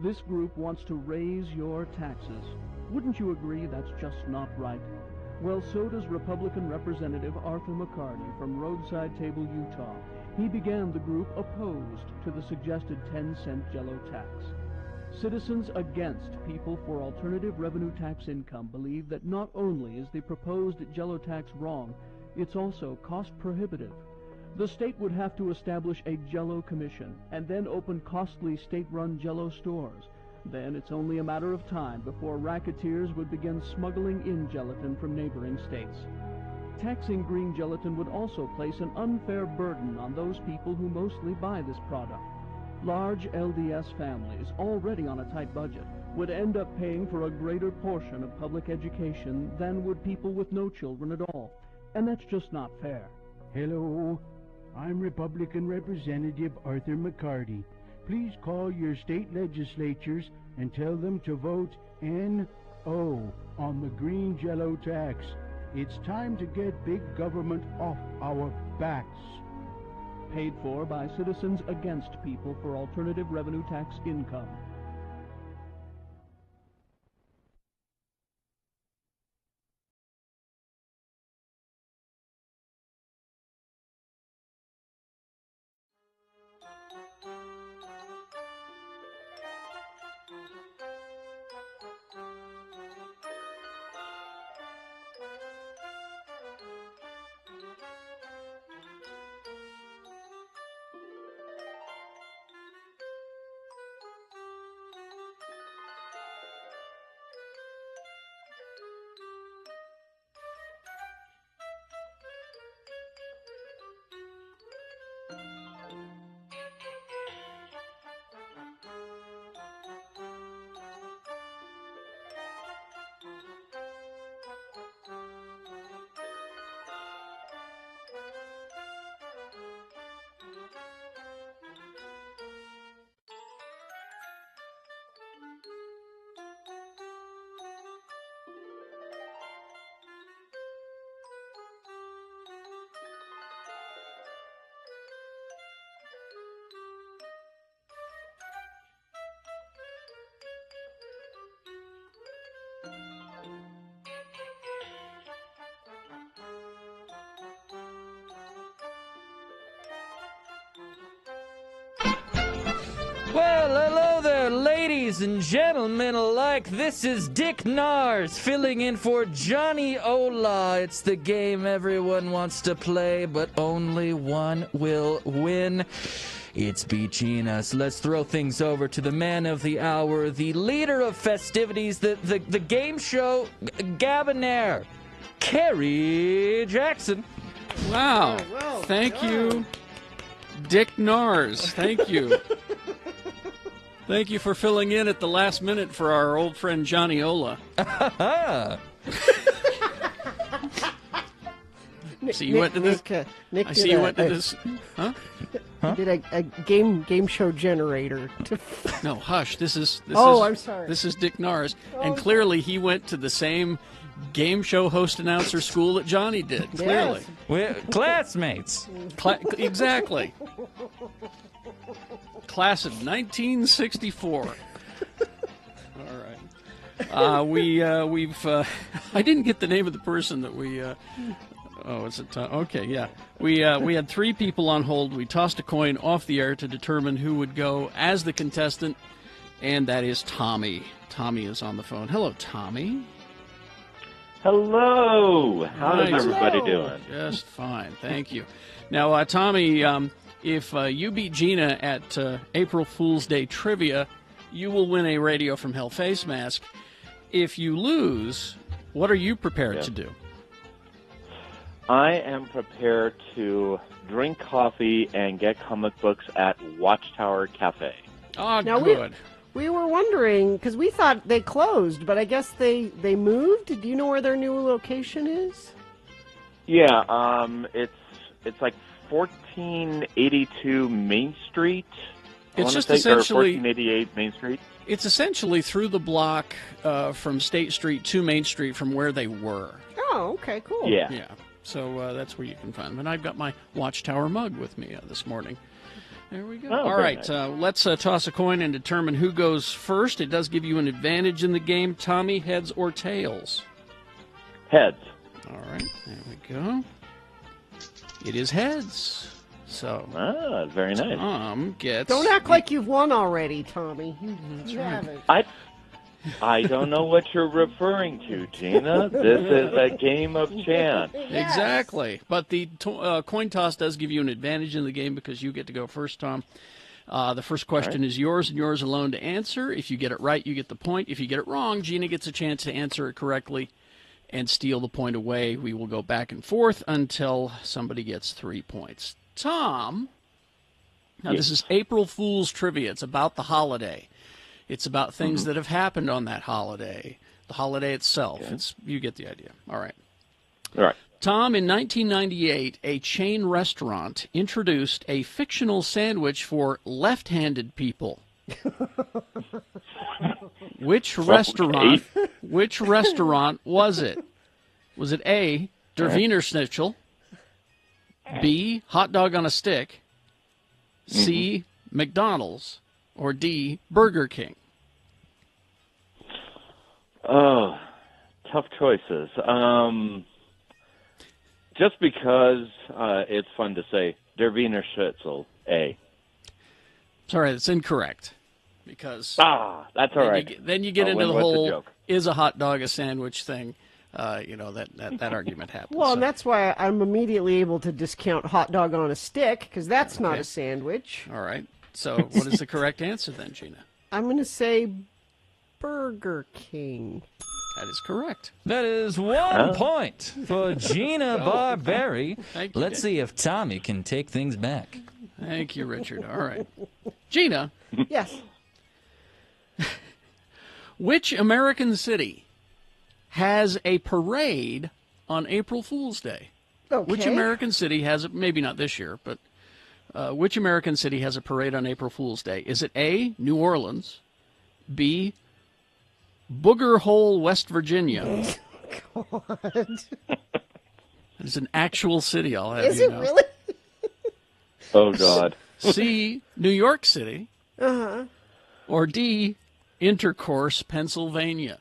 This group wants to raise your taxes. Wouldn't you agree that's just not right? Well, so does Republican Representative Arthur McCarty from Roadside Table, Utah. He began the group opposed to the suggested 10-cent Jello tax. Citizens against People for Alternative Revenue Tax Income believe that not only is the proposed Jello tax wrong, it's also cost prohibitive. The state would have to establish a Jello commission and then open costly state-run Jello stores. Then it's only a matter of time before racketeers would begin smuggling in gelatin from neighboring states. Taxing green gelatin would also place an unfair burden on those people who mostly buy this product. Large LDS families, already on a tight budget, would end up paying for a greater portion of public education than would people with no children at all. And that's just not fair. Hello, I'm Republican Representative Arthur McCarty. Please call your state legislatures and tell them to vote NO on the green Jello tax. It's time to get big government off our backs. Paid for by Citizens Against People for Alternative Revenue Tax Income. Well, hello there, ladies and gentlemen alike. This is Dick Nars filling in for Johnny Ola. It's the game everyone wants to play, but only one will win. It's Beachinas. Let's throw things over to the man of the hour, the leader of festivities, the game show Gabinaire, Kerry Jackson. Wow. Oh, well Thank done. you, Dick Nars. Thank you. Thank you for filling in at the last minute for our old friend Johnny Ola. So you went to this. Nick I see you went to this. Huh? He did a game show generator. No, hush. This is. I'm sorry. This is Dick Nars, and clearly he went to the same game show host announcer school that Johnny did. Clearly, We're classmates. Exactly. Class of 1964. All right. We've. I didn't get the name of the person that we. Oh, is it? Okay, yeah. We had three people on hold. We tossed a coin off the air to determine who would go as the contestant, and that is Tommy. Tommy is on the phone. Hello, Tommy. Hello. How's everybody doing? Just fine, thank you. Now, Tommy, if you beat Gina at April Fool's Day trivia, you will win a Radio from Hell face mask. If you lose, what are you prepared to do? I am prepared to drink coffee and get comic books at Watchtower Cafe. Oh, Now, good. We were wondering, because we thought they closed, but I guess they moved. Do you know where their new location is? Yeah, it's like 1482 Main Street. It's just or essentially 1488 Main Street. It's essentially through the block from State Street to Main Street from where they were. Oh, okay, cool. Yeah. So that's where you can find them. And I've got my Watchtower mug with me this morning. There we go. Oh, all very right, nice. let's toss a coin and determine who goes first. It does give you an advantage in the game. Tommy, heads or tails? Heads. All right, there we go. It is heads. So, very nice. Tom gets... Don't act like you've won already, Tommy. You haven't. I don't know what you're referring to, Gina. This is a game of chance. Exactly. But the coin toss does give you an advantage in the game because you get to go first, Tom. The first question is yours and yours alone to answer. If you get it right, you get the point. If you get it wrong, Gina gets a chance to answer it correctly and steal the point away. We will go back and forth until somebody gets 3 points. Tom, now this is April Fool's Trivia. It's about the holiday. It's about things that have happened on that holiday, the holiday itself. You get the idea. All right. All right. Tom, in 1998, a chain restaurant introduced a fictional sandwich for left-handed people. Which restaurant was it? Was it A, Der Wiener Schnitzel, B, hot dog on a stick, C, McDonald's, or D, Burger King? Oh, tough choices. Just because it's fun to say, Der Wiener Schnitzel, A. Sorry, that's incorrect. Because that's all right. Then you get I'll into the win with the whole joke. is a hot dog a sandwich thing. That argument happens. Well, and that's why I'm immediately able to discount hot dog on a stick, because that's not a sandwich. All right. So what is the correct answer then, Gina? I'm going to say Burger King. That is correct. That is 1 point for Gina Barberi. Thank you, Let's see if Tommy can take things back. Thank you, Richard. All right. Gina. Yes. Which American city has a parade on April Fool's Day? Okay. Which American city has it? Maybe not this year, but which American city has a parade on April Fool's Day? Is it A, New Orleans, B, Booger Hole, West Virginia? God. It's an actual city, I'll have Is you it know. really? Oh, God. C, New York City, Uh-huh. or D, Intercourse, Pennsylvania?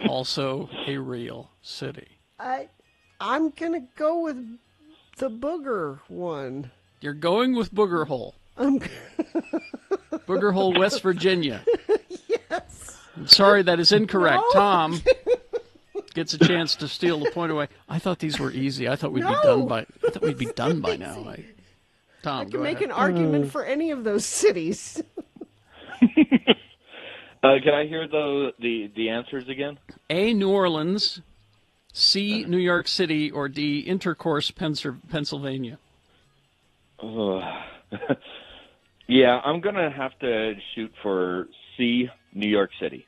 Also a real city. I'm going to go with the Booger one. You're going with Booger Hole. I'm Booger Hole, West Virginia. Yes. I'm sorry, that is incorrect. No. Tom gets a chance to steal the point away. I thought these were easy. I thought we'd be done by now. Tom, I go can make ahead. an argument for any of those cities. Can I hear the answers again? A, New Orleans, C, New York City, or D, Intercourse, Pennsylvania? Yeah, I'm going to have to shoot for C, New York City.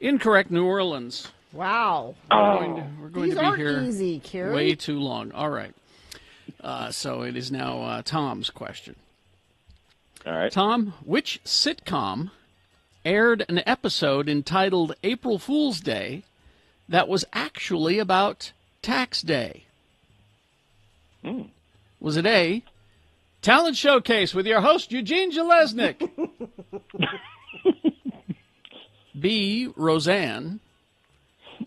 Incorrect, New Orleans. Wow. We're going These to be aren't here easy, Carrie. way too long. All right. So it is now Tom's question. All right. Tom, which sitcom aired an episode entitled April Fool's Day that was actually about tax day? Was it A, Talent Showcase with your host, Eugene Jeleznik? B, Roseanne?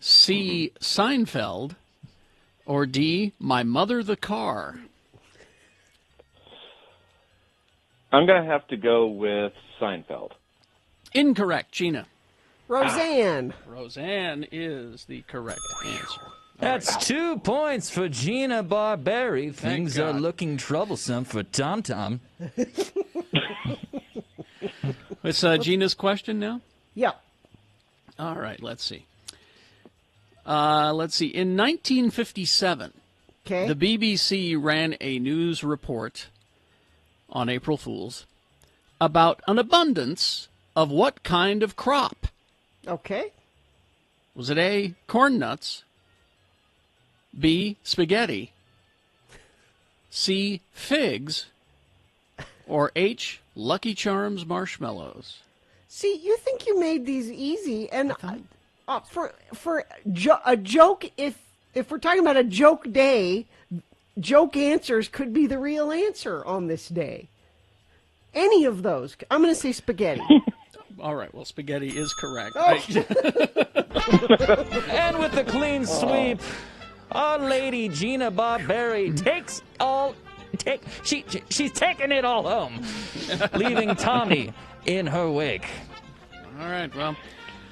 C, Seinfeld? Or D, My Mother the Car? I'm going to have to go with Seinfeld. Incorrect, Gina. Roseanne. Roseanne is the correct answer. That's 2 points for Gina Barberi. Things are God. looking troublesome for Tom Tom. It's Gina's question now? Yeah. All right, let's see. In 1957, Okay. the BBC ran a news report on April Fools about an abundance of what kind of crop? Okay. Was it A, corn nuts, B, spaghetti, C, figs, or H, Lucky Charms marshmallows? See, you think you made these easy, and for a joke, if we're talking about a joke day, joke answers could be the real answer on this day. Any of those. I'm going to say spaghetti. All right, well, spaghetti is correct. Oh. And with the clean sweep, our lady Gina Barberi she's taking it all home, leaving Tommy in her wake. All right, well,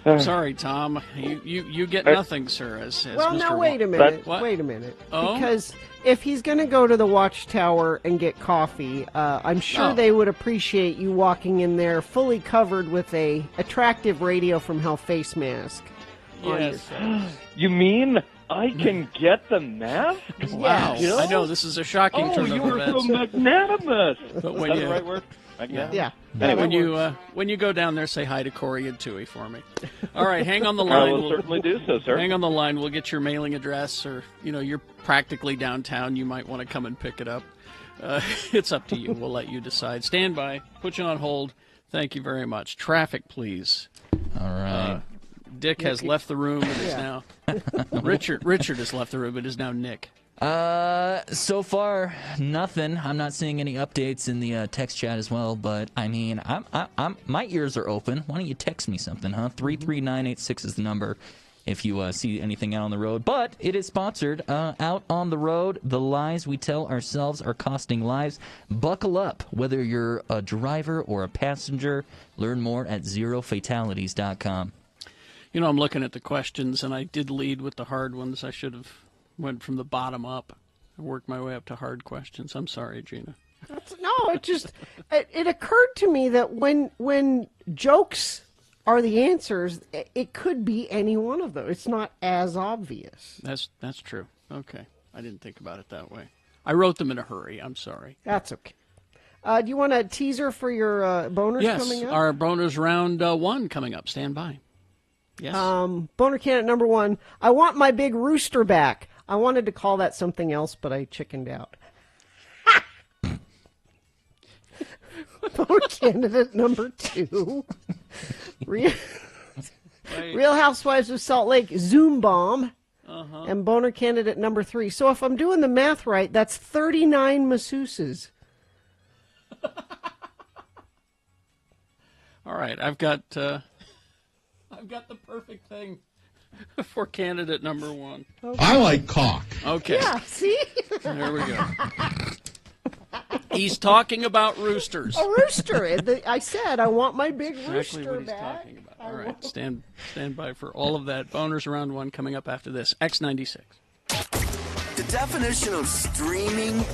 I'm sorry, Tom. You get nothing, sir. As Well, Mr. now wait a minute. What? Wait a minute. Oh? Because if he's going to go to the Watchtower and get coffee, I'm sure Oh. they would appreciate you walking in there fully covered with a attractive Radio from Hell face mask. on Yes. yourself. You mean I can get the mask? Wow. Still? I know, this is a shocking Oh, turn you of were events. so magnanimous. But Is when that you- the right word? Magnanimous? Yeah. Anyway. When you go down there, say hi to Corey and Tui for me. All right, hang on the I line. will certainly do so, sir. Hang on the line. We'll get your mailing address, or you're practically downtown. You might want to come and pick it up. It's up to you. We'll let you decide. Stand by. Put you on hold. Thank you very much. Traffic, please. All right. Dick has left the room. It is now Richard. Richard has left the room. It is now Nick. So far, nothing. I'm not seeing any updates in the text chat as well. But I mean, I'm my ears are open. Why don't you text me something, huh? 33986 is the number if you see anything out on the road. But it is sponsored. Out on the road, the lies we tell ourselves are costing lives. Buckle up, whether you're a driver or a passenger. Learn more at zerofatalities.com. I'm looking at the questions, and I did lead with the hard ones. I should have went from the bottom up. I worked my way up to hard questions. I'm sorry, Gina. It occurred to me that when jokes are the answers, it could be any one of those. It's not as obvious. That's true. Okay. I didn't think about it that way. I wrote them in a hurry. I'm sorry. That's okay. Do you want a teaser for your boners Yes, coming up? our bonus round 1 coming up. Stand by. Yes. Boner candidate number 1. I want my big rooster back. I wanted to call that something else, but I chickened out. Boner candidate number 2. Real Housewives of Salt Lake, Zoom Bomb. And boner candidate number 3. So if I'm doing the math right, that's 39 masseuses. All right. I've got the perfect thing for candidate number 1. Okay. I like cock. Okay. Yeah, see? There we go. He's talking about roosters. A rooster. I said I want my big Exactly rooster what he's back. talking about. All right, stand by for all of that. Boners round 1 coming up after this. X96. The definition of streaming.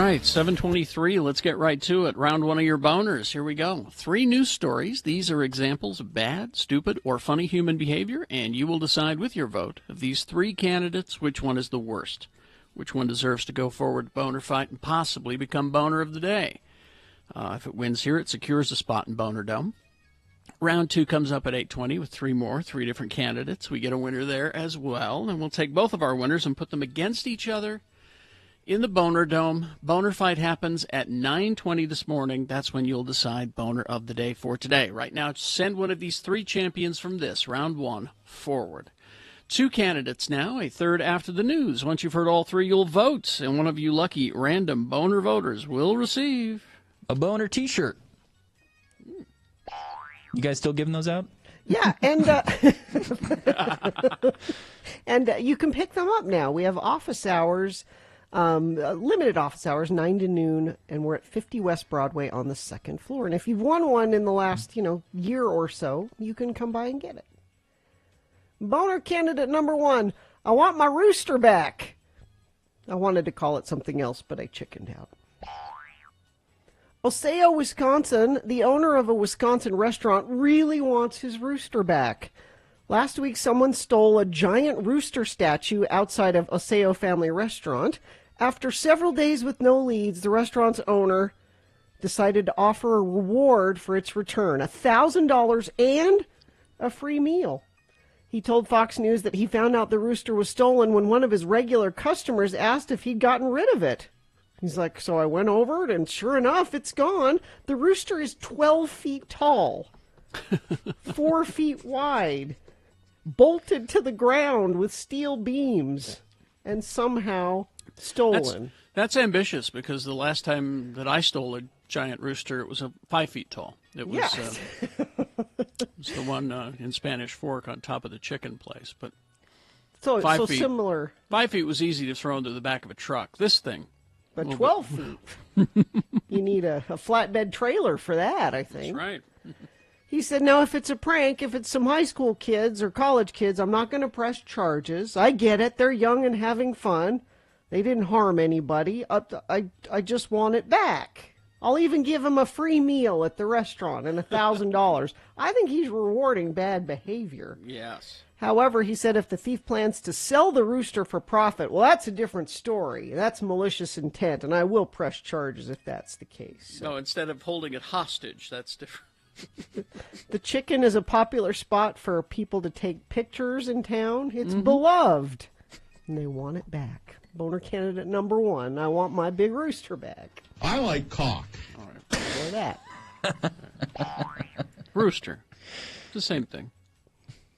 right, 7:23. Let's get right to it. Round one of your boners. Here we go. 3 news stories. These are examples of bad, stupid, or funny human behavior, and you will decide with your vote of these 3 candidates which one is the worst, which one deserves to go forward, boner fight, and possibly become boner of the day. If it wins here, it secures a spot in Boner Dome. Round 2 comes up at 8:20 with 3 different candidates. We get a winner there as well, and we'll take both of our winners and put them against each other in the Boner Dome. Boner fight happens at 9:20 this morning. That's when you'll decide boner of the day for today. Right now, send one of these 3 champions from this, round 1, forward. 2 candidates now, a third after the news. Once you've heard all 3, you'll vote, and one of you lucky random boner voters will receive a boner T-shirt. You guys still giving those out? Yeah, and and you can pick them up now. We have office hours, limited office hours, 9 to noon, and we're at 50 West Broadway on the 2nd floor. And if you've won one in the last, year or so, you can come by and get it. Boner candidate number 1, I want my rooster back. I wanted to call it something else, but I chickened out. Osseo, Wisconsin, the owner of a Wisconsin restaurant really wants his rooster back. Last week, someone stole a giant rooster statue outside of Osseo Family Restaurant. After several days with no leads, the restaurant's owner decided to offer a reward for its return, $1,000 and a free meal. He told Fox News that he found out the rooster was stolen when one of his regular customers asked if he'd gotten rid of it. He's like, so I went over it, and sure enough, it's gone. The rooster is 12 feet tall, 4 feet wide, bolted to the ground with steel beams, and somehow stolen. That's ambitious, because the last time that I stole a giant rooster, it was 5 feet tall. It was, yes. It was the one in Spanish Fork on top of the chicken place. But so 5 feet, similar. 5 feet was easy to throw into the back of a truck. This thing. But 12 feet. You need a flatbed trailer for that, I think. That's right. He said, now, if it's a prank, if it's some high school kids or college kids, I'm not going to press charges. I get it. They're young and having fun. They didn't harm anybody. I just want it back. I'll even give him a free meal at the restaurant and $1,000. I think he's rewarding bad behavior. Yes. However, he said if the thief plans to sell the rooster for profit, well, that's a different story. That's malicious intent, and I will press charges if that's the case. No, instead of holding it hostage, that's different. The chicken is a popular spot for people to take pictures in town. It's beloved, and they want it back. Boner candidate number 1, I want my big rooster back. I like cock. All right. Or that. Rooster. It's the same thing.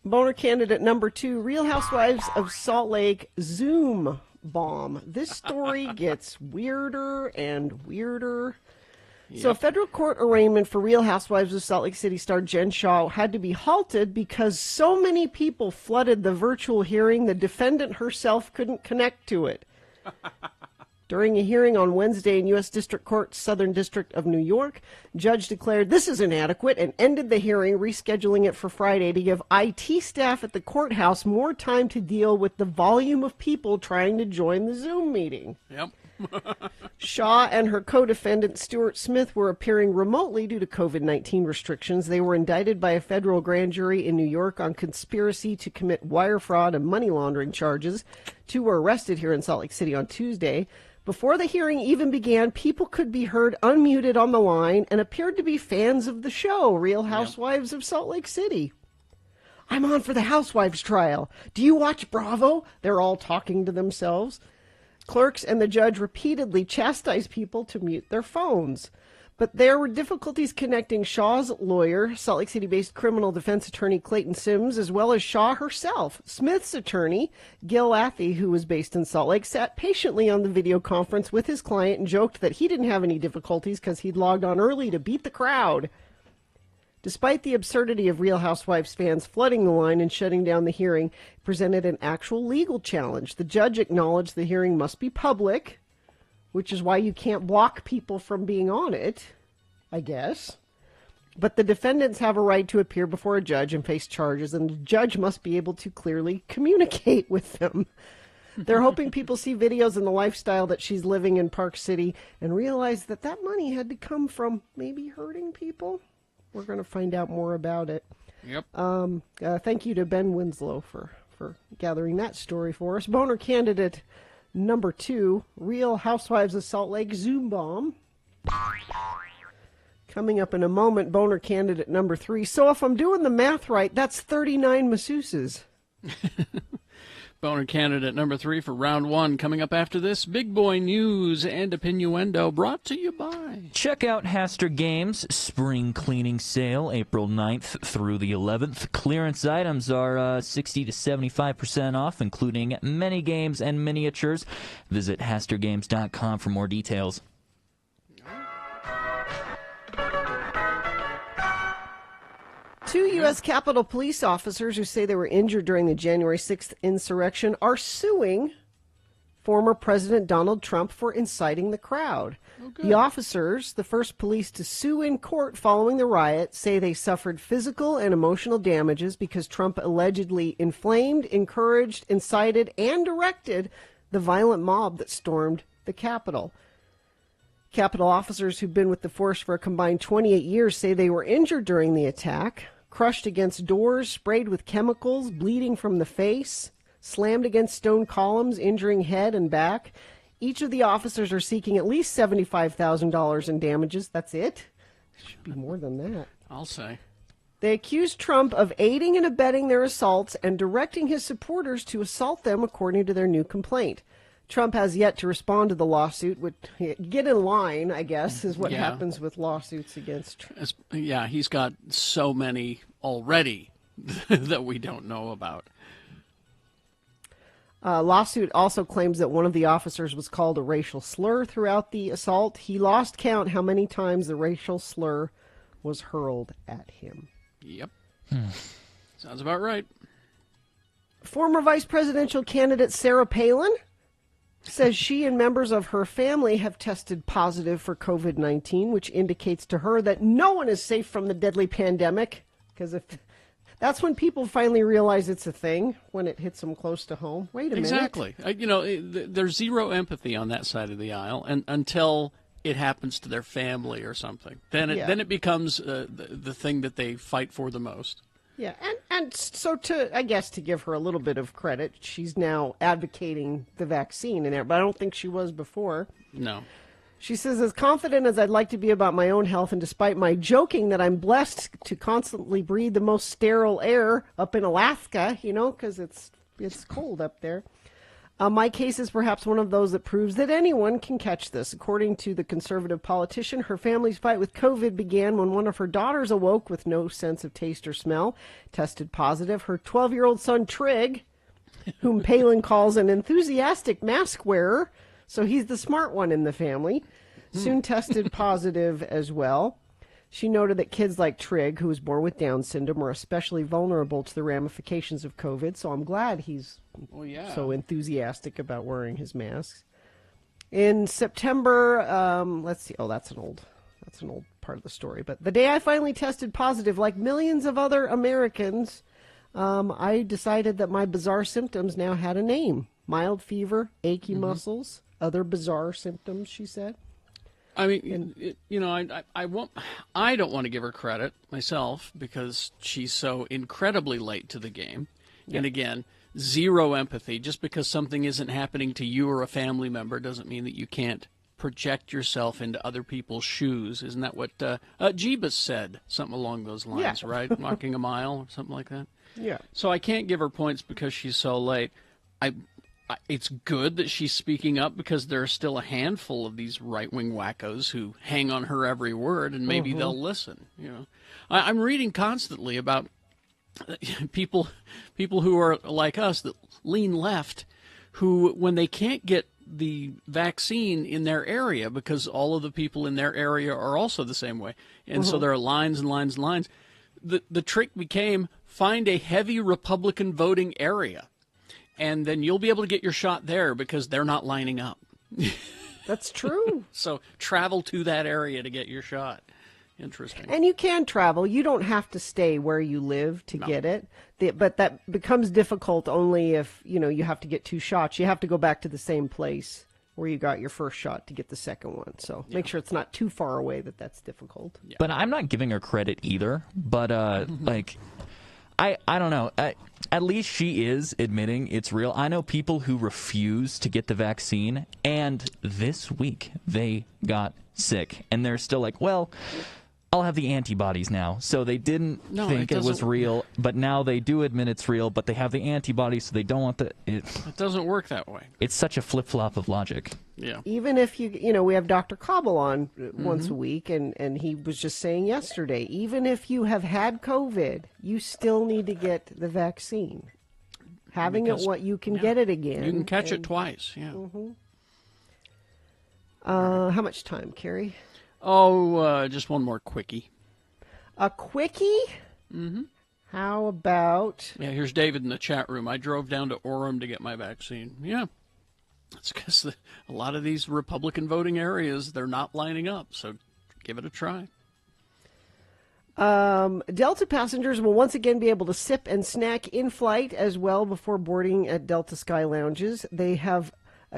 Boner candidate number 2, Real Housewives of Salt Lake Zoom bomb. This story gets weirder and weirder. Yep. So a federal court arraignment for Real Housewives of Salt Lake City star Jen Shaw had to be halted because so many people flooded the virtual hearing the defendant herself couldn't connect to it. During a hearing on Wednesday in U.S. District Court, Southern District of New York, judge declared this is inadequate and ended the hearing, rescheduling it for Friday to give IT staff at the courthouse more time to deal with the volume of people trying to join the Zoom meeting. Yep. Shaw and her co-defendant Stuart Smith were appearing remotely due to COVID-19 restrictions. They were indicted by a federal grand jury in New York on conspiracy to commit wire fraud and money laundering charges. 2 were arrested here in Salt Lake City on Tuesday. Before the hearing even began, people could be heard unmuted on the line and appeared to be fans of the show, Real Housewives of Salt Lake City. I'm on for the Housewives trial. Do you watch Bravo? They're all talking to themselves. Clerks and the judge repeatedly chastised people to mute their phones. But there were difficulties connecting Shaw's lawyer, Salt Lake City-based criminal defense attorney Clayton Sims, as well as Shaw herself. Smith's attorney, Gil Athey, who was based in Salt Lake, sat patiently on the video conference with his client and joked that he didn't have any difficulties because he'd logged on early to beat the crowd. Despite the absurdity of Real Housewives fans flooding the line and shutting down the hearing, it presented an actual legal challenge. The judge acknowledged the hearing must be public, which is why you can't block people from being on it, I guess. But the defendants have a right to appear before a judge and face charges, and the judge must be able to clearly communicate with them. They're hoping people see videos and the lifestyle that she's living in Park City and realize that that money had to come from maybe hurting people. We're going to find out more about it. Yep. Thank you to Ben Winslow for gathering that story for us. Boner candidate number 2, Real Housewives of Salt Lake Zoom Bomb. Coming up in a moment, boner candidate number 3. So if I'm doing the math right, that's 39 masseuses. Boner candidate number 3 for round 1 coming up after this. Big boy news and opinioendo brought to you by. Check out Haster Games Spring Cleaning Sale, April 9th through the 11th. Clearance items are 60 to 75% off, including many games and miniatures. Visit HasterGames.com for more details. Two U.S. Capitol police officers who say they were injured during the January 6th insurrection are suing former President Donald Trump for inciting the crowd. The officers, the first police to sue in court following the riot, say they suffered physical and emotional damages because Trump allegedly inflamed, encouraged, incited, and directed the violent mob that stormed the Capitol. Capitol officers who've been with the force for a combined 28 years say they were injured during the attack. Crushed against doors, sprayed with chemicals, bleeding from the face, slammed against stone columns, injuring head and back. Each of the officers are seeking at least $75,000 in damages. That's it? Should be more than that. I'll say. They accused Trump of aiding and abetting their assaults and directing his supporters to assault them, according to their new complaint. Trump has yet to respond to the lawsuit. Would get in line, I guess, is what happens with lawsuits against Trump. Yeah, he's got so many already that we don't know about. Lawsuit also claims that one of the officers was called a racial slur throughout the assault. He lost count how many times the racial slur was hurled at him. Yep. Sounds about right. Former vice presidential candidate Sarah Palin says she and members of her family have tested positive for COVID-19, which indicates to her that no one is safe from the deadly pandemic. Because if that's when people finally realize it's a thing, when it hits them close to home. Wait a minute. Exactly. There's zero empathy on that side of the aisle, and until it happens to their family or something, then it becomes the thing that they fight for the most. Yeah, and so I guess to give her a little bit of credit, she's now advocating the vaccine and but I don't think she was before. No. She says, as confident as I'd like to be about my own health, and despite my joking that I'm blessed to constantly breathe the most sterile air up in Alaska, because it's cold up there, my case is perhaps one of those that proves that anyone can catch this. According to the conservative politician, her family's fight with COVID began when one of her daughters awoke with no sense of taste or smell, tested positive. Her 12-year-old son, Trig, whom Palin calls an enthusiastic mask wearer, so he's the smart one in the family, soon tested positive as well. She noted that kids like Trig, who was born with Down syndrome, are especially vulnerable to the ramifications of COVID, so I'm glad he's so enthusiastic about wearing his masks. In September, let's see, that's an old part of the story, but the day I finally tested positive, like millions of other Americans, I decided that my bizarre symptoms now had a name. Mild fever, achy muscles, other bizarre symptoms, she said. I mean, I don't want to give her credit myself because she's so incredibly late to the game. Yeah. And again, zero empathy. Just because something isn't happening to you or a family member doesn't mean that you can't project yourself into other people's shoes. Isn't that what Jeebus said? Something along those lines, right? Walking a mile or something like that? Yeah. So I can't give her points because she's so late. It's good that she's speaking up because there are still a handful of these right-wing wackos who hang on her every word, and maybe they'll listen. I'm reading constantly about people who are like us that lean left, who when they can't get the vaccine in their area because all of the people in their area are also the same way, and so there are lines and lines and lines. The trick became find a heavy Republican voting area. And then you'll be able to get your shot there because they're not lining up. That's true. So travel to that area to get your shot. Interesting. And you can travel. You don't have to stay where you live to get it. But that becomes difficult only if, you have to get 2 shots. You have to go back to the same place where you got your first shot to get the second one. So make sure it's not too far away that's difficult. Yeah. But I'm not giving her credit either. But, I don't know. At least she is admitting it's real. I know people who refuse to get the vaccine, and this week they got sick. And they're still like, well, I'll have the antibodies now. So they didn't think it was real, but now they do admit it's real, but they have the antibodies, so they don't want the... It doesn't work that way. It's such a flip-flop of logic. Yeah. Even if we have Dr. Cobble on once a week, and he was just saying yesterday, even if you have had COVID, you still need to get the vaccine. Having it you can get it again. You can catch it twice, yeah. How much time, Carrie? Oh, just one more quickie. A quickie? Mm-hmm. How about... Yeah, here's David in the chat room. I drove down to Orem to get my vaccine. Yeah. That's because a lot of these Republican voting areas, they're not lining up. So give it a try. Delta passengers will once again be able to sip and snack in flight as well before boarding at Delta Sky Lounges. They have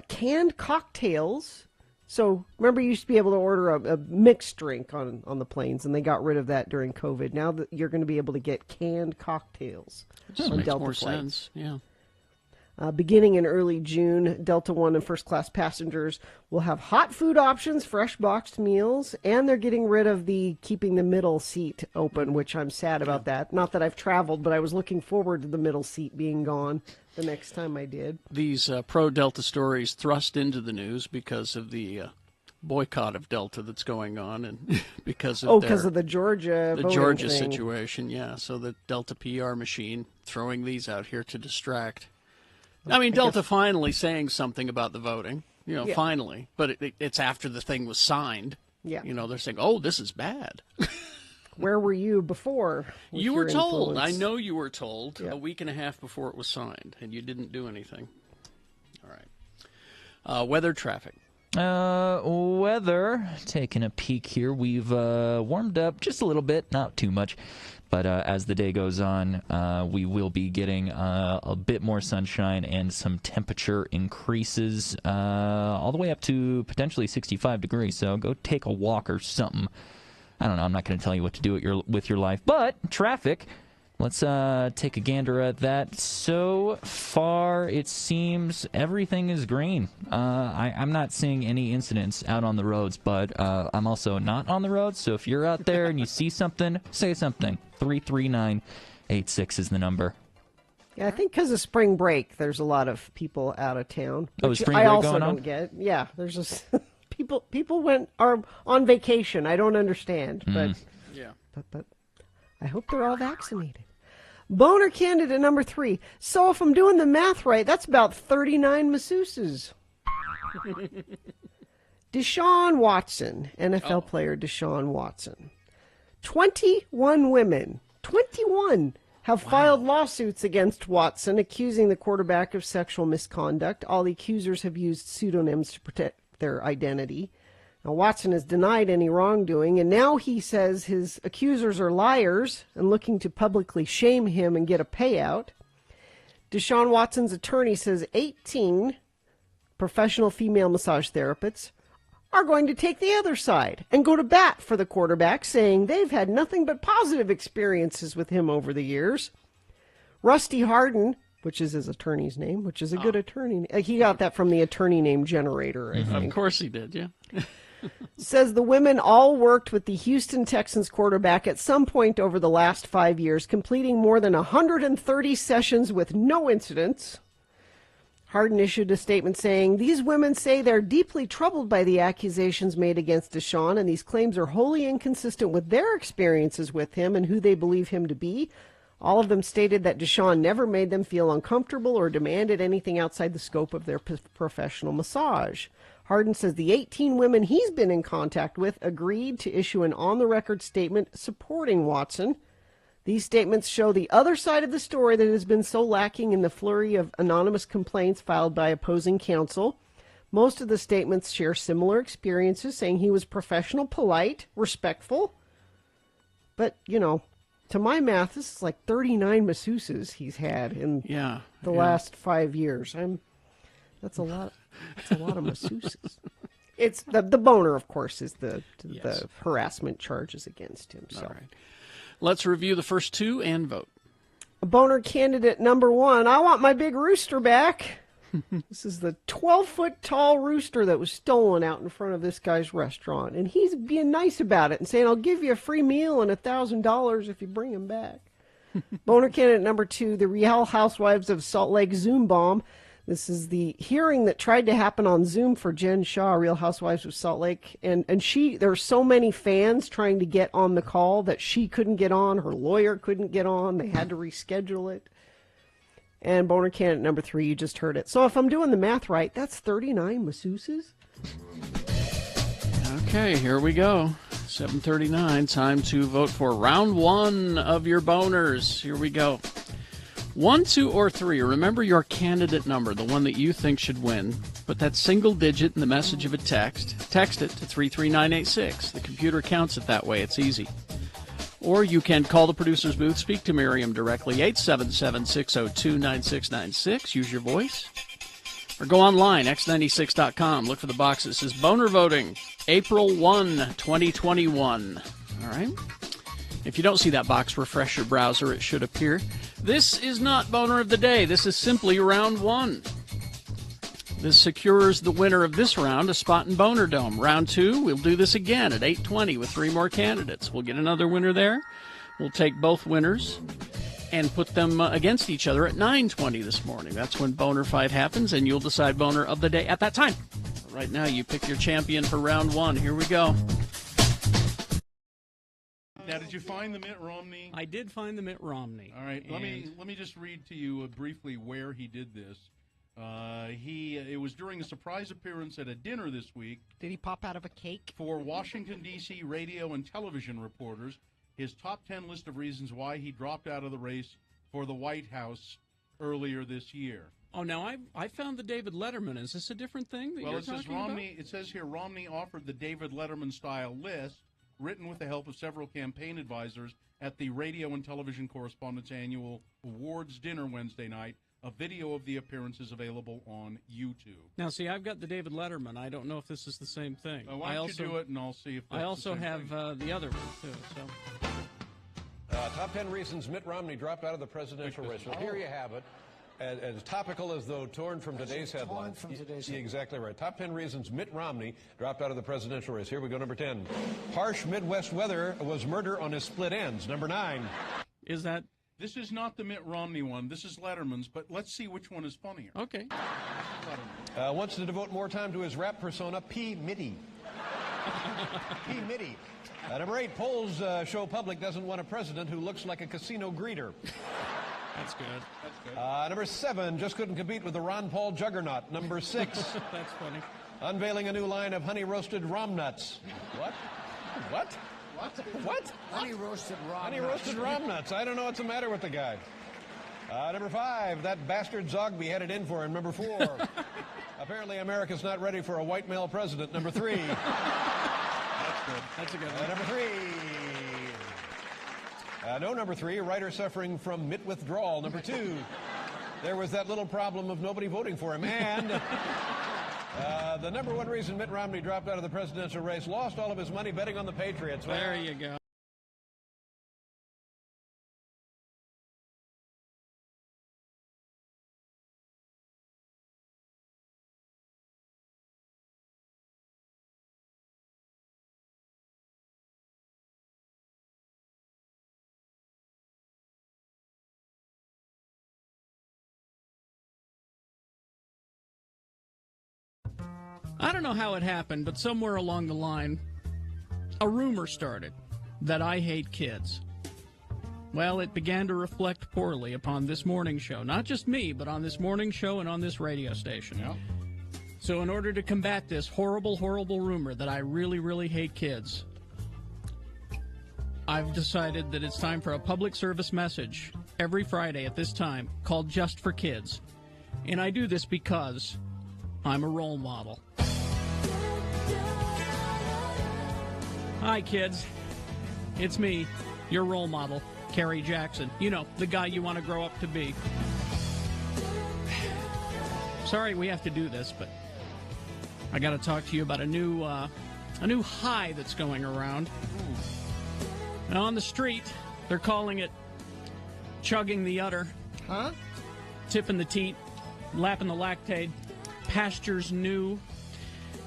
canned cocktails. So remember, you used to be able to order a mixed drink on the planes, and they got rid of that during COVID. Now that you're going to be able to get canned cocktails on makes Delta more flights. sense. Yeah. Beginning in early June, Delta One and first class passengers will have hot food options, fresh boxed meals, and they're getting rid of keeping the middle seat open, which I'm sad about that. Not that I've traveled, but I was looking forward to the middle seat being gone the next time I did. These pro-Delta stories thrust into the news because of the boycott of Delta that's going on, and because of the Georgia Georgia thing. situation. Yeah, so the Delta PR machine throwing these out here to distract. I mean, Delta finally saying something about the voting, finally. But it's after the thing was signed. Yeah. They're saying, oh, this is bad. Where were you before? You were told. I know you were told a week and a half before it was signed, and you didn't do anything. All right. Weather, traffic. Weather, taking a peek here. We've warmed up just a little bit, not too much. But as the day goes on, we will be getting a bit more sunshine and some temperature increases all the way up to potentially 65 degrees. So go take a walk or something. I don't know. I'm not going to tell you what to do with your life. But traffic, let's take a gander at that. So far, it seems everything is green. I'm not seeing any incidents out on the roads, but I'm also not on the roads. So if you're out there and you see something, say something. 33986 is the number. Yeah, I think because of spring break, there's a lot of people out of town. Oh, spring break I also going on? don't get. Yeah, there's just people are on vacation. I don't understand, but I hope they're all vaccinated. Boner candidate number 3. So if I'm doing the math right, that's about 39 masseuses. Deshaun Watson, NFL player Deshaun Watson. 21 women, 21, have filed lawsuits against Watson, accusing the quarterback of sexual misconduct. All the accusers have used pseudonyms to protect their identity. Now, Watson has denied any wrongdoing, and now he says his accusers are liars and looking to publicly shame him and get a payout. Deshaun Watson's attorney says 18 professional female massage therapists are going to take the other side and go to bat for the quarterback, saying they've had nothing but positive experiences with him over the years. Rusty Hardin, which is his attorney's name, which is a good attorney. He got that from the attorney name generator, I think. Of course he did, yeah. Says the women all worked with the Houston Texans quarterback at some point over the last 5 years, completing more than 130 sessions with no incidents. Hardin issued a statement saying, these women say they're deeply troubled by the accusations made against Deshaun, and these claims are wholly inconsistent with their experiences with him and who they believe him to be. All of them stated that Deshaun never made them feel uncomfortable or demanded anything outside the scope of their professional massage. Hardin says the 18 women he's been in contact with agreed to issue an on-the-record statement supporting Watson. These statements show the other side of the story that has been so lacking in the flurry of anonymous complaints filed by opposing counsel. Most of the statements share similar experiences, saying he was professional, polite, respectful, But, to my math, this is like 39 masseuses he's had in the last 5 years. That's a lot. That's a lot of masseuses. It's the boner, of course, is the harassment charges against him. So. All right. Let's review the first two and vote. Boner candidate number 1. I want my big rooster back. This is the 12-foot tall rooster that was stolen out in front of this guy's restaurant. And he's being nice about it and saying, I'll give you a free meal and $1,000 if you bring him back. Boner candidate number 2, the Real Housewives of Salt Lake Zoom bomb. This is the hearing that tried to happen on Zoom for Jen Shaw, Real Housewives of Salt Lake. And there were so many fans trying to get on the call that she couldn't get on. Her lawyer couldn't get on. They had to reschedule it. And boner candidate number 3, you just heard it. So if I'm doing the math right, that's 39 masseuses. Okay, here we go. 7:39, time to vote for round 1 of your boners. Here we go. 1, 2, or 3. Remember your candidate number, the one that you think should win. Put that single digit in the message of a text. Text it to 33986. The computer counts it that way. It's easy. Or you can call the producer's booth, speak to Miriam directly, 877-602-9696. Use your voice. Or go online, x96.com. Look for the box that says Boner Voting, April 1, 2021. All right? If you don't see that box, refresh your browser. It should appear. This is not Boner of the Day. This is simply round 1. This secures the winner of this round a spot in Boner Dome. Round 2, we'll do this again at 8:20 with 3 more candidates. We'll get another winner there. We'll take both winners and put them against each other at 9:20 this morning. That's when Boner Fight happens, and you'll decide Boner of the Day at that time. Right now, you pick your champion for round 1. Here we go. Now, did you find the Mitt Romney? I did find the Mitt Romney. All right, let me just read to you briefly where he did this. It was during a surprise appearance at a dinner this week. Did he pop out of a cake? For Washington, D.C. radio and television reporters, his top 10 list of reasons why he dropped out of the race for the White House earlier this year. Oh, now I found the David Letterman. Is this a different thing that you're talking about? It says here Romney offered the David Letterman-style list, written with the help of several campaign advisors at the Radio and Television Correspondents Annual Awards dinner Wednesday night. A video of the appearance is available on YouTube. Now, see, I've got the David Letterman. I don't know if this is the same thing. Why don't you do it, and I'll see if that's I also have the other one, too. So. Top 10 reasons Mitt Romney dropped out of the presidential race. Well, here you have it. As topical as though torn from today's headline. Exactly right. Top 10 reasons Mitt Romney dropped out of the presidential race. Here we go, number 10. Harsh Midwest weather was murder on his split ends. Number 9. Is that... This is not the Mitt Romney one. This is Letterman's, but let's see which one is funnier. Okay. Wants to devote more time to his rap persona, P. Mitty. P. Mitty. Number 8, polls show public doesn't want a president who looks like a casino greeter. That's good. That's good. Number 7, just couldn't compete with the Ron Paul juggernaut. Number 6. That's funny. Unveiling a new line of honey-roasted Rom Nuts. What? What? What? Honey roasted Rom Honey roasted Rom Nuts. I don't know what's the matter with the guy. Number 5, that bastard Zogby had it in for him. Number 4, apparently America's not ready for a white male president. Number 3. That's good. That's a good one. Number 3. No, number 3, a writer suffering from Mitt withdrawal. Number 2, there was that little problem of nobody voting for him. And the number 1 reason Mitt Romney dropped out of the presidential race, lost all of his money betting on the Patriots. There you go. I don't know how it happened, but somewhere along the line, a rumor started that I hate kids. Well, it began to reflect poorly upon this morning show. Not just me, but on this morning show and on this radio station. Yeah. So in order to combat this horrible, horrible rumor that I really, really hate kids, I've decided that it's time for a public service message every Friday at this time called Just for Kids. And I do this because I'm a role model. Hi, kids. It's me, your role model, Kerry Jackson. You know, the guy you want to grow up to be. Sorry we have to do this, but I got to talk to you about a new high that's going around. And on the street, they're calling it chugging the udder. Huh? Tipping the teat, lapping the lactate, pastures new,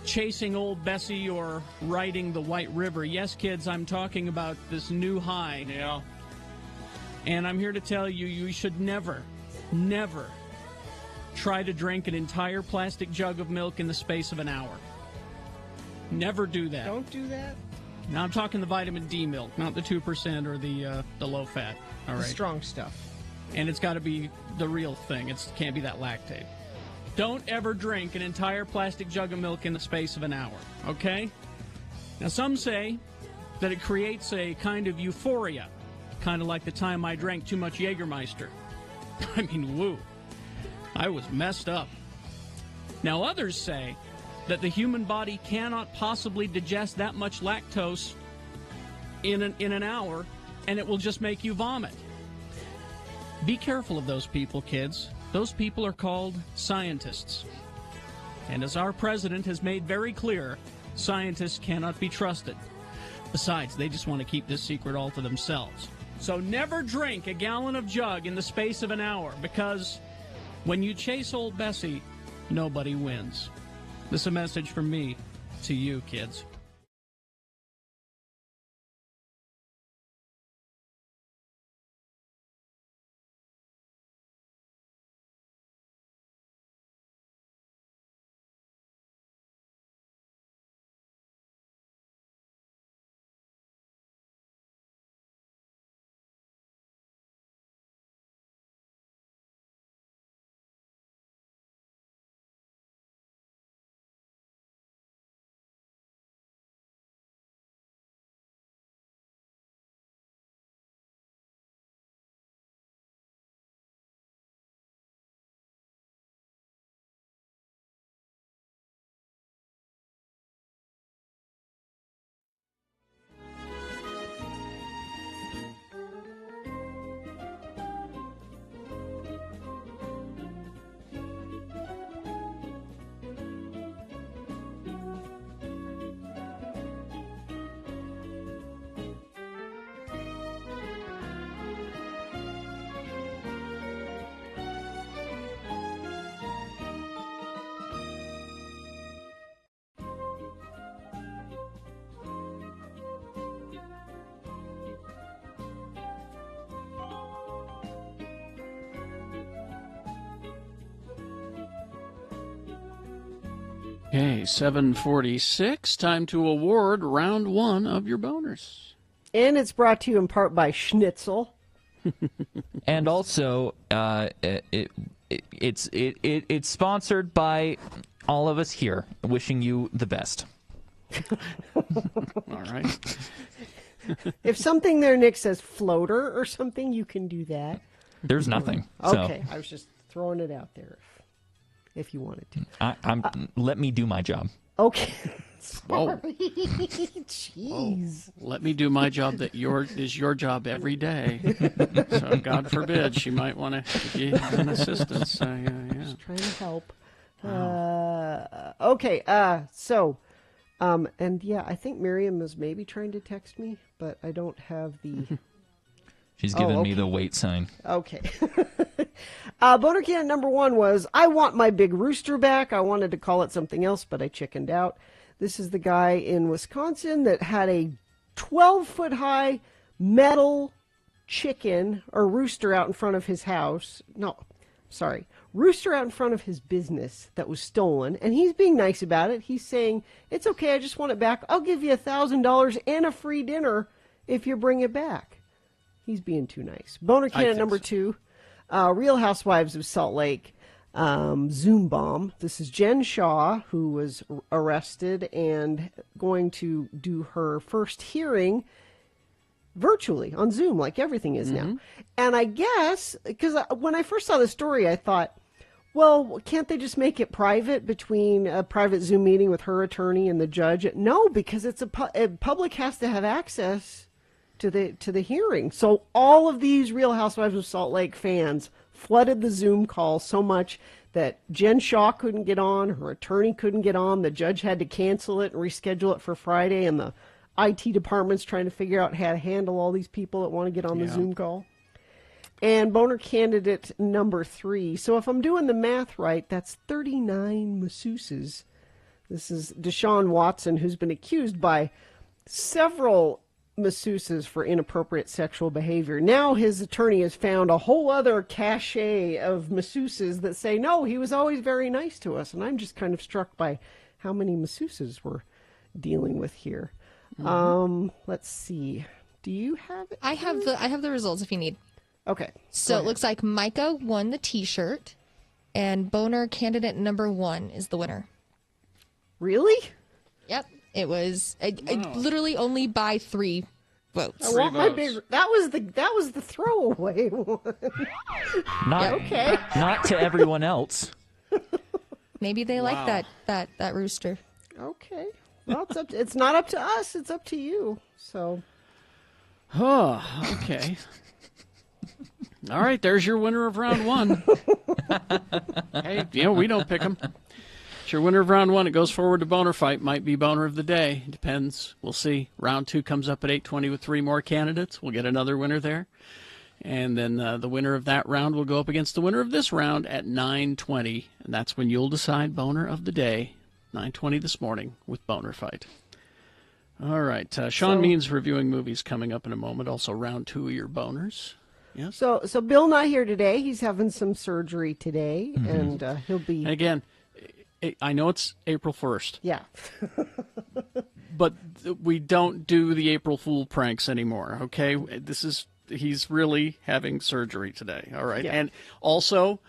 chasing old Bessie, or riding the White River. Yes, kids, I'm talking about this new high. Yeah. And I'm here to tell you, you should never, never try to drink an entire plastic jug of milk in the space of an hour. Never do that. Don't do that. Now I'm talking the vitamin D milk, not the 2% or the low fat. All right. The strong stuff. And it's got to be the real thing. It can't be that lactate. Don't ever drink an entire plastic jug of milk in the space of an hour, okay? Now, some say that it creates a kind of euphoria, kind of like the time I drank too much Jägermeister. I mean, woo. I was messed up. Now, others say that the human body cannot possibly digest that much lactose in an hour, and it will just make you vomit. Be careful of those people, kids. Those people are called scientists. And as our president has made very clear, scientists cannot be trusted. Besides, they just want to keep this secret all to themselves. So never drink a gallon of jug in the space of an hour, because when you chase old Bessie, nobody wins. This is a message from me to you, kids. Okay, 7:46. Time to award round one of your boners. And it's brought to you in part by Schnitzel. And also, it's sponsored by all of us here, wishing you the best. All right. If something there, Nick, says floater or something, you can do that. There's nothing. Okay, I was just throwing it out there if you wanted to. Let me do my job. Okay. Whoa. Jeez. Let me do my job that is your job every day. So God forbid she might want to give you an assistance. Yeah. Just trying to help. Wow. Okay. And yeah, I think Miriam is maybe trying to text me, but I don't have the. She's giving me the wait sign. Okay. Boner can number one was, I want my big rooster back. I wanted to call it something else, but I chickened out. This is the guy in Wisconsin that had a 12-foot high metal chicken or rooster out in front of his house. No, sorry. Rooster out in front of his business that was stolen, and he's being nice about it. He's saying, it's okay, I just want it back. I'll give you $1,000 and a free dinner if you bring it back. He's being too nice. Boner Cannon number two, Real Housewives of Salt Lake, Zoom bomb. This is Jen Shaw, who was arrested and going to do her first hearing virtually on Zoom, like everything is now. And I guess, because when I first saw the story, I thought, well, can't they just make it private between a private Zoom meeting with her attorney and the judge? No, because it's public has to have access to the hearing. So all of these Real Housewives of Salt Lake fans flooded the Zoom call so much that Jen Shaw couldn't get on, her attorney couldn't get on, the judge had to cancel it and reschedule it for Friday, and the IT department's trying to figure out how to handle all these people that want to get on the Zoom call. And boner candidate number 3. So if I'm doing the math right, that's 39 masseuses. This is Deshaun Watson, who's been accused by several masseuses for inappropriate sexual behavior. Now his attorney has found a whole other cachet of masseuses that say, no, he was always very nice to us. And I'm just kind of struck by how many masseuses we're dealing with here. Let's see. Do you have it? I have the results if you need. Okay. So it looks like Micah won the T-shirt, and boner candidate number 1 is the winner. Really? Yep. It was literally only by 3 votes. I want my big. That was the throwaway one. Not to everyone else. Maybe they like that rooster. Okay. Well, it's not up to us. It's up to you. So. Oh, okay. All right, there's your winner of round 1. Hey, we don't pick them. It's your winner of round 1. It goes forward to boner fight. Might be boner of the day. Depends. We'll see. Round 2 comes up at 8:20 with 3 more candidates. We'll get another winner there. And then the winner of that round will go up against the winner of this round at 9:20. And that's when you'll decide boner of the day. 9:20 this morning with boner fight. All right. Sean Means reviewing movies coming up in a moment. Also round 2 of your boners. Yes. So Bill not here today. He's having some surgery today, and he'll be... Again, I know it's April 1st. Yeah. But we don't do the April Fool pranks anymore, okay? He's really having surgery today, all right? Yeah. And also,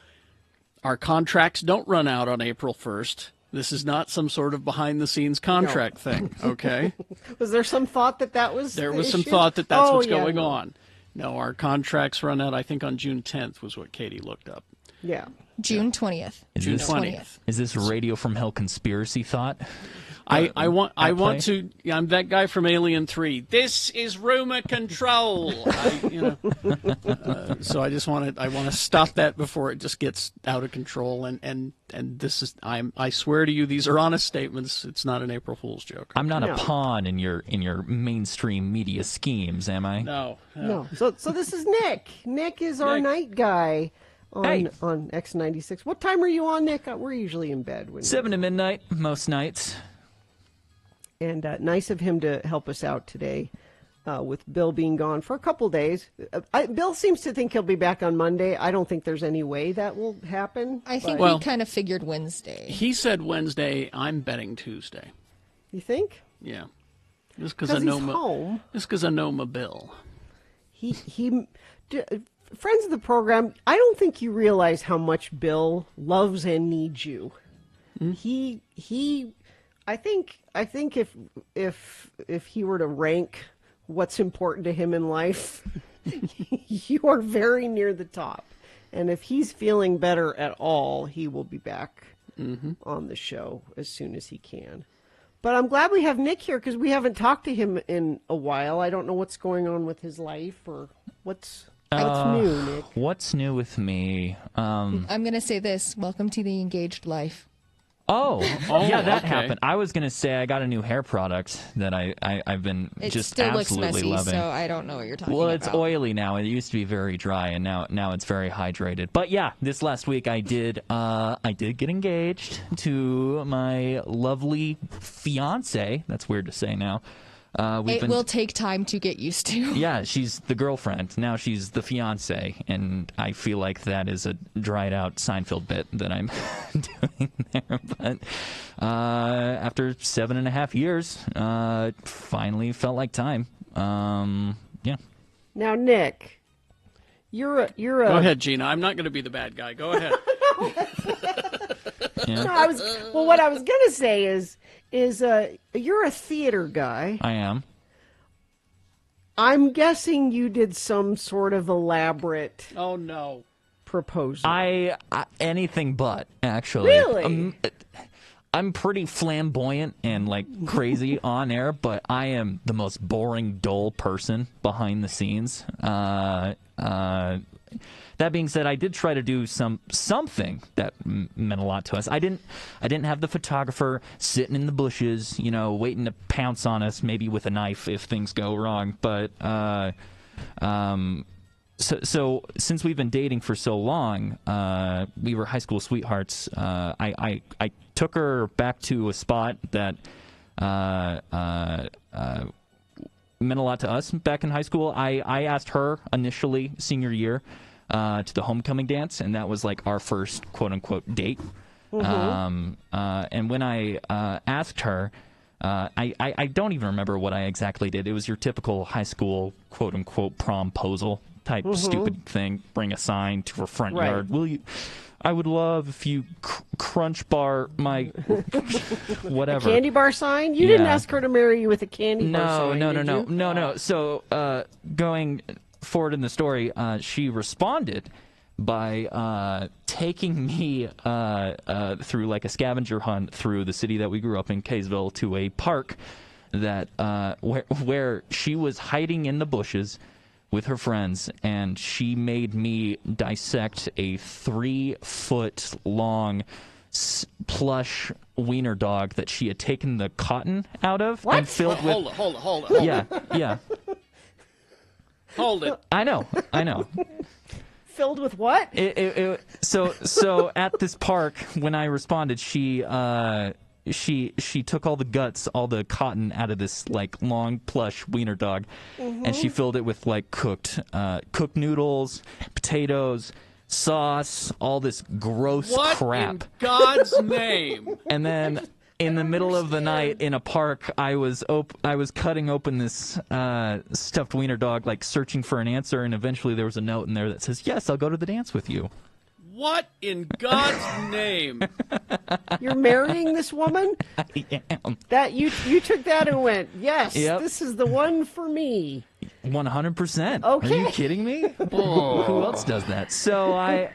our contracts don't run out on April 1st. This is not some sort of behind-the-scenes contract thing, okay? Was there some thought that was There the was some issue? thought that's what's going on. No, our contracts run out, I think, on June 10th was what Katie looked up. Yeah. June 20th. June 20th. Is this Radio from Hell conspiracy thought? I want to. Yeah, I'm that guy from Alien 3. This is rumor control. So I just want to stop that before it just gets out of control. And this is. I swear to you, these are honest statements. It's not an April Fool's joke. I'm not a pawn in your mainstream media schemes, am I? No. So this is Nick. Nick is our night guy on X96. What time are you on, Nick? We're usually in bed. 7 to midnight most nights. And nice of him to help us out today with Bill being gone for a couple days. Bill seems to think he'll be back on Monday. I don't think there's any way that will happen. I think we kind of figured Wednesday. He said Wednesday. I'm betting Tuesday. You think? Yeah. Just because I know he's home. Just because I know my Bill. Friends of the program, I don't think you realize how much Bill loves and needs you. I think if he were to rank what's important to him in life, you are very near the top. And if he's feeling better at all, he will be back on the show as soon as he can. But I'm glad we have Nick here because we haven't talked to him in a while. I don't know what's going on with his life or what's new, Nick. What's new with me? I'm going to say this. Welcome to the engaged life. Oh, yeah, that happened. I was going to say I got a new hair product that I've been just absolutely looks messy, loving. So I don't know what you're talking about. Well, it's oily now. It used to be very dry, and now it's very hydrated. But yeah, this last week I did get engaged to my lovely fiance. That's weird to say now. It will take time to get used to. Yeah, she's the girlfriend. Now she's the fiance, and I feel like that is a dried-out Seinfeld bit that I'm doing there. But after 7.5 years, finally felt like time. Yeah. Now, Nick, you're a. Go ahead, Gina. I'm not going to be the bad guy. Go ahead. Yeah. No, what I was gonna say is you're a theater guy. I am. I'm guessing you did some sort of elaborate. Oh no. Proposal. I anything but, actually. Really? I'm pretty flamboyant and like crazy on air, but I am the most boring, dull person behind the scenes. That being said, I did try to do something that meant a lot to us. I didn't have the photographer sitting in the bushes, waiting to pounce on us, maybe with a knife if things go wrong. But so since we've been dating for so long, we were high school sweethearts. I took her back to a spot that meant a lot to us back in high school. I asked her initially, senior year, to the homecoming dance, and that was like our first quote-unquote date. And when I asked her, I don't even remember what I exactly did. It was your typical high school quote-unquote promposal type stupid thing. Bring a sign to her front yard. Will you? I would love if you crunch bar my whatever. A candy bar sign? You didn't ask her to marry you with a candy bar sign. No. So going forward in the story, she responded by taking me through like a scavenger hunt through the city that we grew up in, Kaysville, to a park that where she was hiding in the bushes with her friends, and she made me dissect a 3-foot-long plush wiener dog that she had taken the cotton out of and filled with. Hold it. Yeah. Hold it. I know. Filled with what? So at this park, when I responded, she took all the guts, all the cotton out of this like long plush wiener dog, and she filled it with like cooked noodles, potatoes, sauce, all this gross crap. What in God's name? And then in the middle of the night in a park, I was cutting open this stuffed wiener dog, like searching for an answer, and eventually there was a note in there that says, "Yes, I'll go to the dance with you." What in God's name? You're marrying this woman? I am. That you took that and went, yes, this is the one for me. 100%. Okay. Are you kidding me? Oh. Who else does that? So I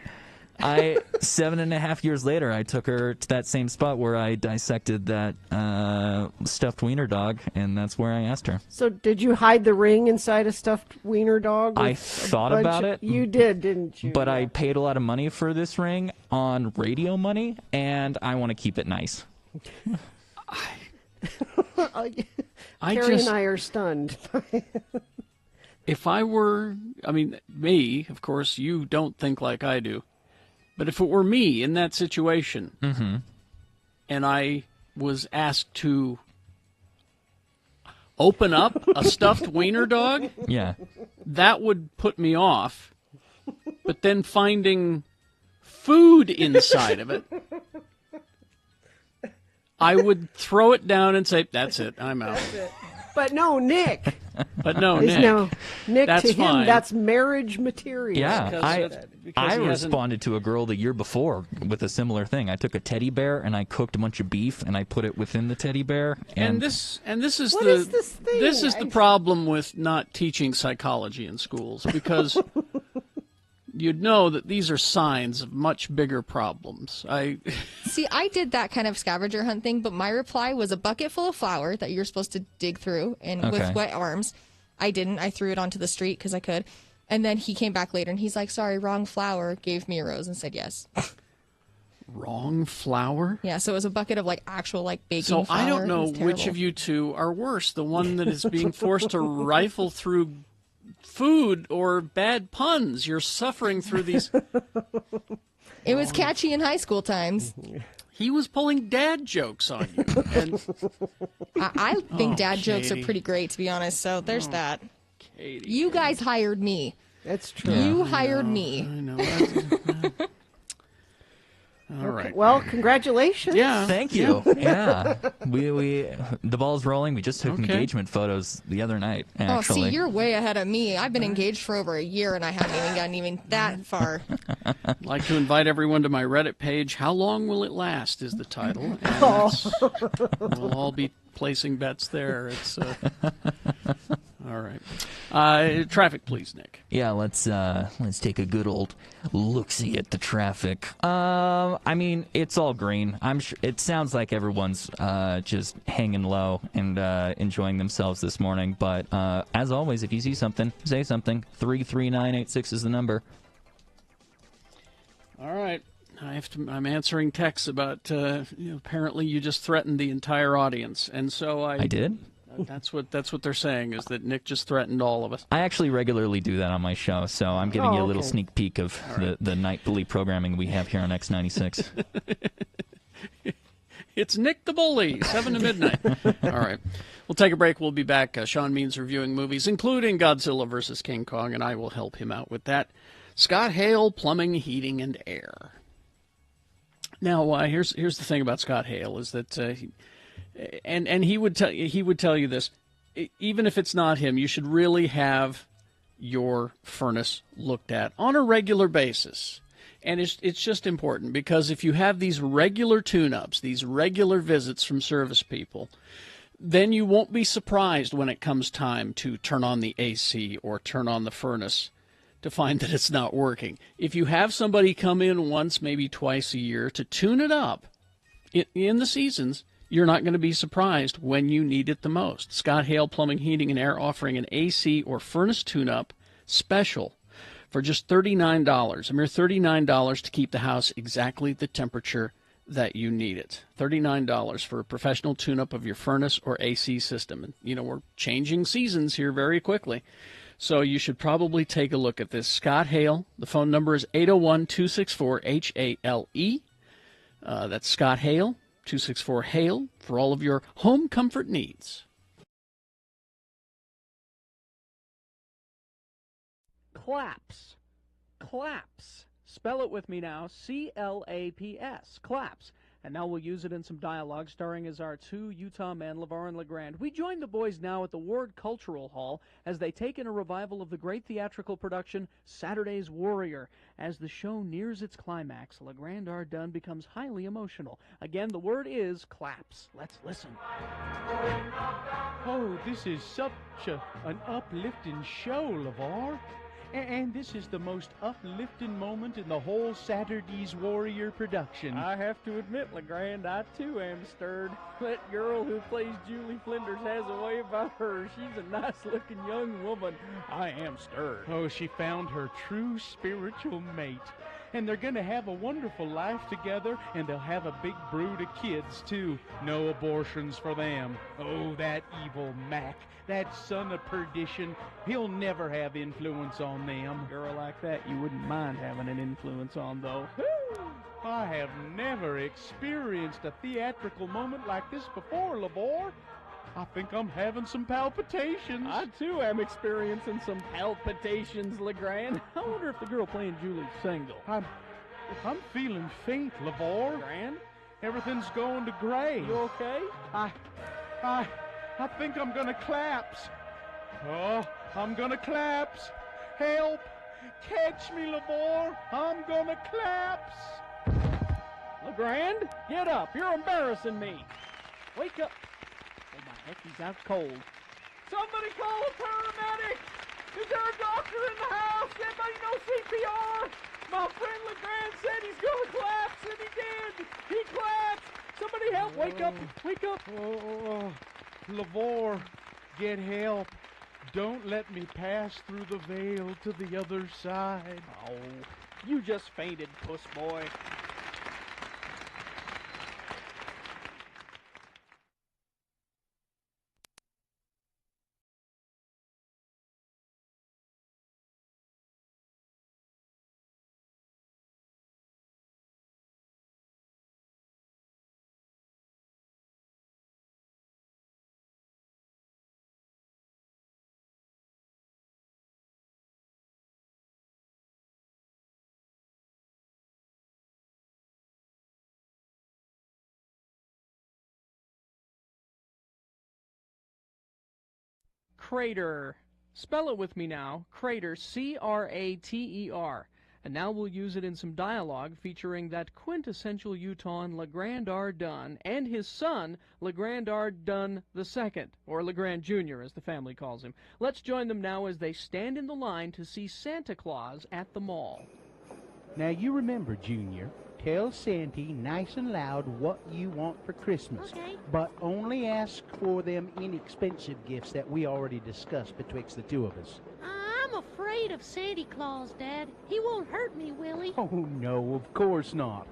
7.5 years later, I took her to that same spot where I dissected that stuffed wiener dog, and that's where I asked her. So did you hide the ring inside a stuffed wiener dog? I thought about it. You did, didn't you? But I paid a lot of money for this ring on radio money, and I want to keep it nice. Carrie and I are stunned. If I were, me, of course, you don't think like I do. But if it were me in that situation, and I was asked to open up a stuffed wiener dog, that would put me off. But then finding food inside of it, I would throw it down and say, "That's it, I'm out." But no, Nick. Nick that's to him, fine. That's marriage material. Yeah, I responded to a girl the year before with a similar thing. I took a teddy bear and I cooked a bunch of beef and I put it within the teddy bear. And this is what is this thing? This is the problem with not teaching psychology in schools, because you'd know that these are signs of much bigger problems. See, I did that kind of scavenger hunt thing, but my reply was a bucket full of flour that you're supposed to dig through and with wet arms. I didn't. I threw it onto the street because I could. And then he came back later and he's like, "Sorry, wrong flour." Gave me a rose and said yes. Wrong flour? Yeah, so it was a bucket of like actual like baking flour. So I don't know which of you two are worse, the one that is being forced to rifle through food or bad puns. You're suffering through these. It was catchy in high school times. He was pulling dad jokes on you. And I think dad jokes are pretty great, to be honest, so there's that. Katie. You guys hired me. That's true. You hired me. I know. All right. Well, congratulations. Yeah. Thank you. Yeah. We the ball's rolling. We just took engagement photos the other night, actually. Oh, see, you're way ahead of me. I've been engaged for over a year, and I haven't even gotten even that far. I'd like to invite everyone to my Reddit page. How Long Will It Last is the title. And we'll all be placing bets there. It's all All right. Traffic, please, Nick. Yeah, let's take a good old look-see at the traffic. I mean, it's all green. I'm sure it sounds like everyone's just hanging low and enjoying themselves this morning. But as always, if you see something, say something. 33986 is the number. All right. I'm answering texts about apparently you just threatened the entire audience, and so I did. That's what they're saying, is that Nick just threatened all of us. I actually regularly do that on my show, so I'm giving you a little sneak peek of the nightly programming we have here on X96. It's Nick the Bully, 7 to midnight. All right. We'll take a break. We'll be back. Sean Means reviewing movies, including Godzilla vs. King Kong, and I will help him out with that. Scott Hale, Plumbing, Heating, and Air. Now, here's the thing about Scott Hale, is that and he would tell you this, even if it's not him, you should really have your furnace looked at on a regular basis. And it's just important, because if you have these regular tune-ups, these regular visits from service people, then you won't be surprised when it comes time to turn on the AC or turn on the furnace to find that it's not working. If you have somebody come in once, maybe twice a year to tune it up in the seasons, you're not going to be surprised when you need it the most. Scott Hale Plumbing, Heating, and Air offering an AC or furnace tune-up special for just $39. A mere $39 to keep the house exactly the temperature that you need it. $39 for a professional tune-up of your furnace or AC system. And, we're changing seasons here very quickly, so you should probably take a look at this. Scott Hale, the phone number is 801-264-HALE. That's Scott Hale, 264-HALE, for all of your home comfort needs. Claps. Claps. Spell it with me now. C-L-A-P-S. Claps. And now we'll use it in some dialogue, starring as our two Utah men, LeVar and LeGrand. We join the boys now at the Ward Cultural Hall as they take in a revival of the great theatrical production Saturday's Warrior. As the show nears its climax, LeGrand R. Dunn becomes highly emotional. Again, the word is claps. Let's listen. Oh, this is such an uplifting show, LeVar. And this is the most uplifting moment in the whole Saturday's Warrior production. I have to admit, LeGrand, I too am stirred. That girl who plays Julie Flinders has a way about her. She's a nice-looking young woman. I am stirred. Oh, she found her true spiritual mate. And they're going to have a wonderful life together, and they'll have a big brood of kids, too. No abortions for them. Oh, that evil Mac, that son of perdition, he'll never have influence on them. A girl like that you wouldn't mind having an influence on, though. I have never experienced a theatrical moment like this before, LeVar. I think I'm having some palpitations. I, too, am experiencing some palpitations, LeGrand. I wonder if the girl playing Julie's single. I'm feeling faint, LeVar. LeGrand? Everything's going to gray. You okay? I think I'm gonna collapse. Oh, I'm gonna collapse. Help! Catch me, LeVar. I'm gonna collapse. LeGrand, get up. You're embarrassing me. Wake up. Oh, my heck, he's out cold. Somebody call a paramedic. Is there a doctor in the house? Anybody know CPR? My friend LeGrand said he's going to collapse, and he did. He collapsed. Somebody help. Wake up. Wake up. Oh, LeVar, get help. Don't let me pass through the veil to the other side. Oh, you just fainted, puss boy. Crater. Spell it with me now. Crater, C-R-A-T-E-R. And now we'll use it in some dialogue featuring that quintessential Utahn LeGrand R. Dunn and his son, LeGrand R. Dunn II, or LeGrand Jr., as the family calls him. Let's join them now as they stand in the line to see Santa Claus at the mall. Now you remember, Junior, tell Santy nice and loud what you want for Christmas. Okay. But only ask for them inexpensive gifts that we already discussed betwixt the two of us. I'm afraid of Santa Claus, Dad. He won't hurt me, will he? Oh, no, of course not.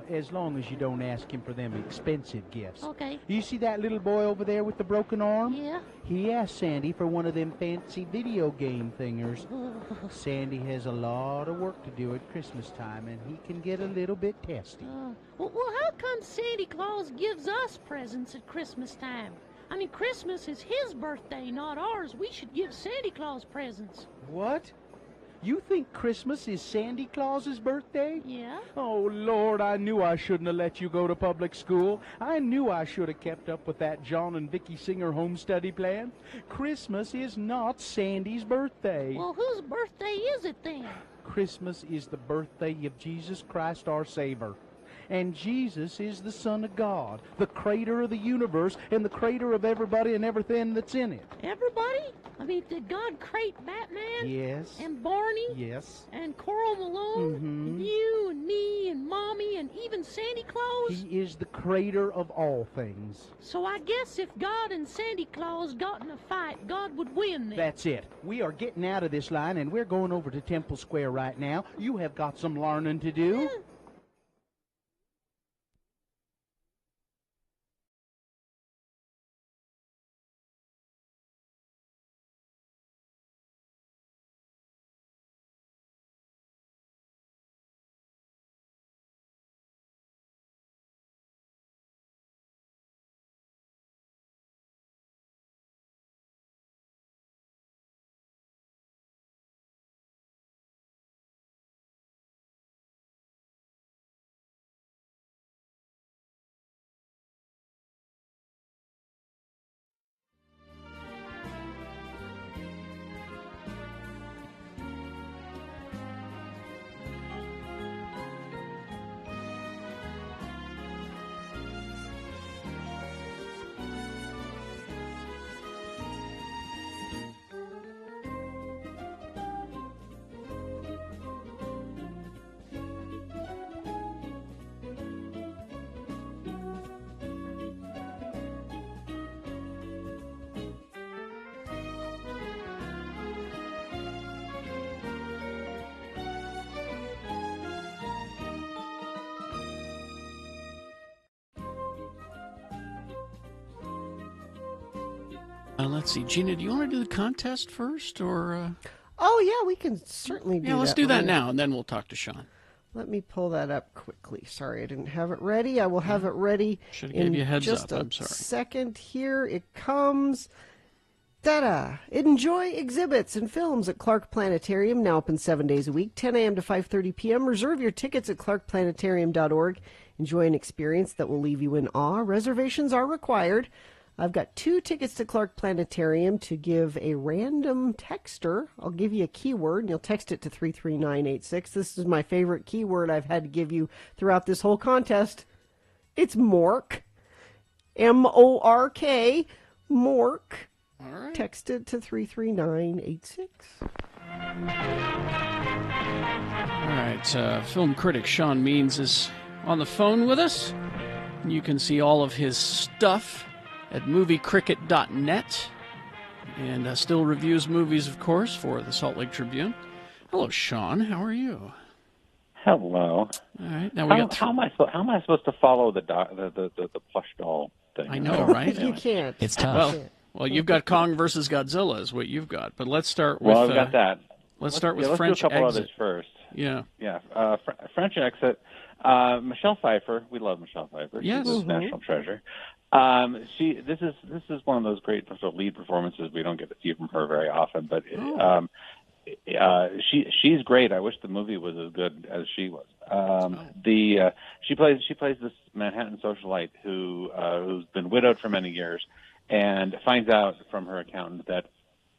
As long as you don't ask him for them expensive gifts. Okay. You see that little boy over there with the broken arm? Yeah. He asked Sandy for one of them fancy video game thingers. Sandy has a lot of work to do at Christmas time, and he can get a little bit testy. Well, how come Santa Claus gives us presents at Christmas time? I mean, Christmas is his birthday, not ours. We should give Santa Claus presents. What? You think Christmas is Sandy Claus's birthday? Yeah. Oh, Lord, I knew I shouldn't have let you go to public school. I knew I should have kept up with that John and Vicky Singer home study plan. Christmas is not Sandy's birthday. Well, whose birthday is it then? Christmas is the birthday of Jesus Christ our Savior. And Jesus is the Son of God, the creator of the universe and the creator of everybody and everything that's in it. Everybody? I mean, did God create Batman? Yes. And Barney? Yes. And Coral Malone? And you and me and Mommy and even Santa Claus? He is the creator of all things. So I guess if God and Santa Claus got in a fight, God would win then. That's it. We are getting out of this line and we're going over to Temple Square right now. You have got some learning to do. Yeah. Let's see, Gina, do you want to do the contest first, or? Oh yeah, we can certainly do that. Yeah, let's do that now, and then we'll talk to Sean. Let me pull that up quickly. Sorry, I didn't have it ready. I will have it ready in gave you a heads just up. a I'm sorry. second. Here it comes. Ta-da! Enjoy exhibits and films at Clark Planetarium, now open 7 days a week, 10 a.m. to 5:30 p.m. Reserve your tickets at clarkplanetarium.org. Enjoy an experience that will leave you in awe. Reservations are required. I've got 2 tickets to Clark Planetarium to give a random texter. I'll give you a keyword, and you'll text it to 33986. This is my favorite keyword I've had to give you throughout this whole contest. It's Mork. M-O-R-K. Mork. All right. Text it to 33986. All right. Film critic Sean Means is on the phone with us. You can see all of his stuff at moviecricket.net, and still reviews movies, of course, for the Salt Lake Tribune. Hello, Sean. How are you? Hello. All right. Now we got. How am I supposed to follow the plush doll thing? I know, right? You can't. It's tough. Well, you've got Kong versus Godzilla is what you've got. But let's start with. Well, I've got that. Let's start with let's French do a couple Exit others first. Yeah. Yeah. French Exit. Michelle Pfeiffer. We love Michelle Pfeiffer. Yes. She's a national treasure. This is one of those great sort of lead performances we don't get to see from her very often, but she's great. I wish the movie was as good as she was. She plays this Manhattan socialite who's been widowed for many years and finds out from her accountant that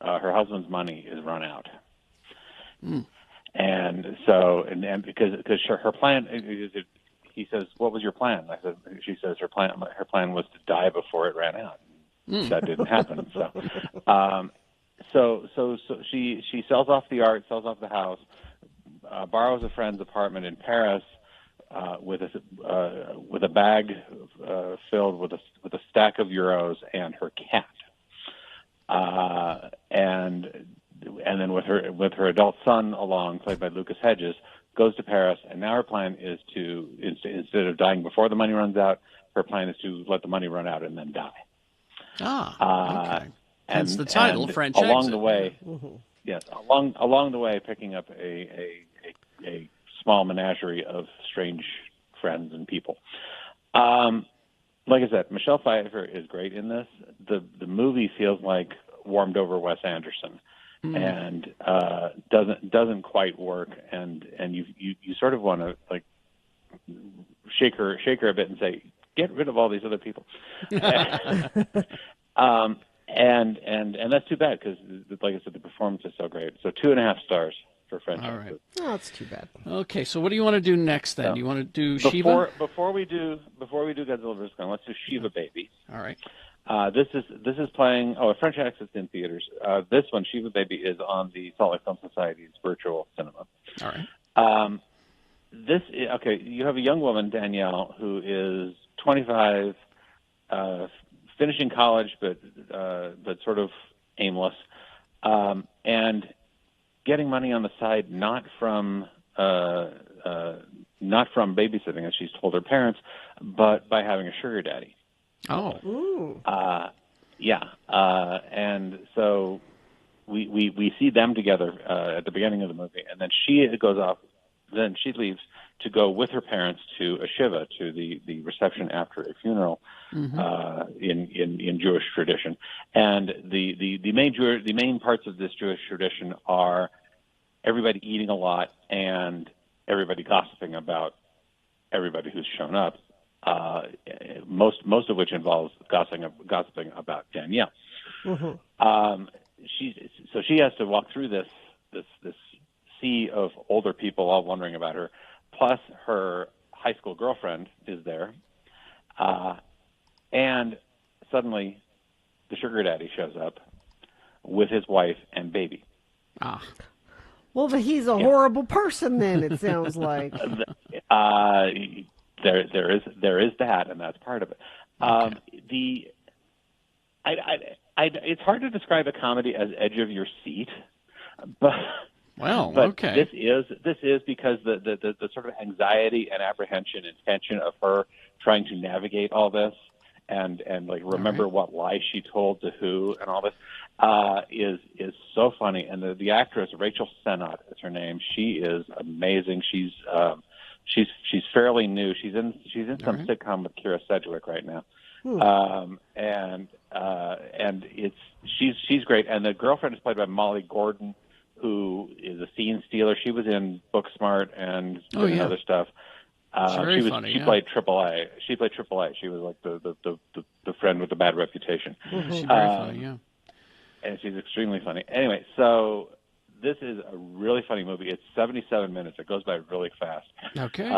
her husband's money is run out. And so, and because her plan, he says, "What was your plan?" She says her plan was to die before it ran out. That didn't happen. So she sells off the art, sells off the house, borrows a friend's apartment in Paris with a bag filled with a stack of euros and her cat, and then with her adult son along, played by Lucas Hedges, goes to Paris. And now her plan is to, instead of dying before the money runs out, her plan is to let the money run out and then die. Okay. Hence the title, French along Exit. the way, yes, along the way, picking up a small menagerie of strange friends and people. Like I said, Michelle Pfeiffer is great in this. The movie feels like warmed over Wes Anderson, and doesn't quite work. And you sort of want to like shake her a bit and say, get rid of all these other people. And that's too bad because, like I said, the performance is so great. So 2.5 stars for French. All right. Oh, that's too bad. Okay, so what do you want to do next then? You want to do Shiva? Before we do Godzilla vs. Kong, let's do Shiva Baby. All right. This is playing. A French Exit's in theaters. This one, Shiva Baby, is on the Salt Lake Film Society's virtual cinema. All right. You have a young woman, Danielle, who is 25, finishing college, but sort of aimless, and getting money on the side, not from babysitting, as she's told her parents, but by having a sugar daddy. Oh. And so we see them together at the beginning of the movie, and then she goes off. Then she leaves to go with her parents to a shiva, to the reception after a funeral, in Jewish tradition. And the main parts of this Jewish tradition are everybody eating a lot and everybody gossiping about everybody who's shown up. Most of which involves gossiping about Danielle. She has to walk through this sea of older people all wondering about her. Plus, her high school girlfriend is there, and suddenly, the sugar daddy shows up with his wife and baby. Well, he's a horrible person. Then it sounds like. There is that, and that's part of it. It's hard to describe a comedy as edge of your seat, but. Well, but okay. This is because the sort of anxiety and apprehension and tension of her trying to navigate all this and like remember what lie she told to who and all this is so funny. And the actress Rachel Sennott is her name. She is amazing. She's fairly new. She's in some sitcom with Kira Sedgwick right now. And she's great. And the girlfriend is played by Molly Gordon, who is a scene stealer. She was in Booksmart and other stuff. Very funny. She played AAA. She played AAA. She was like the friend with the bad reputation. She's very funny, yeah. And she's extremely funny. Anyway, so this is a really funny movie. It's 77 minutes. It goes by really fast. Okay.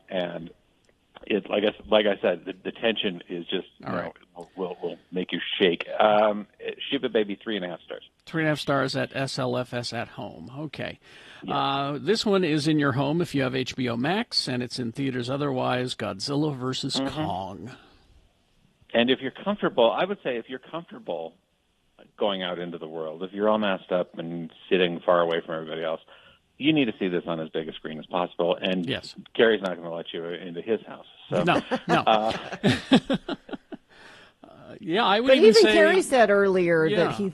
And it's like I said, the tension is just will make you shake. Shiva Baby, 3.5 stars. 3.5 stars at SLFS at home. Okay. This one is in your home if you have HBO Max, and it's in theaters otherwise. Godzilla vs. Kong. And if you're comfortable, I would say if you're comfortable going out into the world, if you're all masked up and sitting far away from everybody else, you need to see this on as big a screen as possible. And yes, Gary's not going to let you into his house. So, no. Yeah, I would but even say. Gary said earlier that he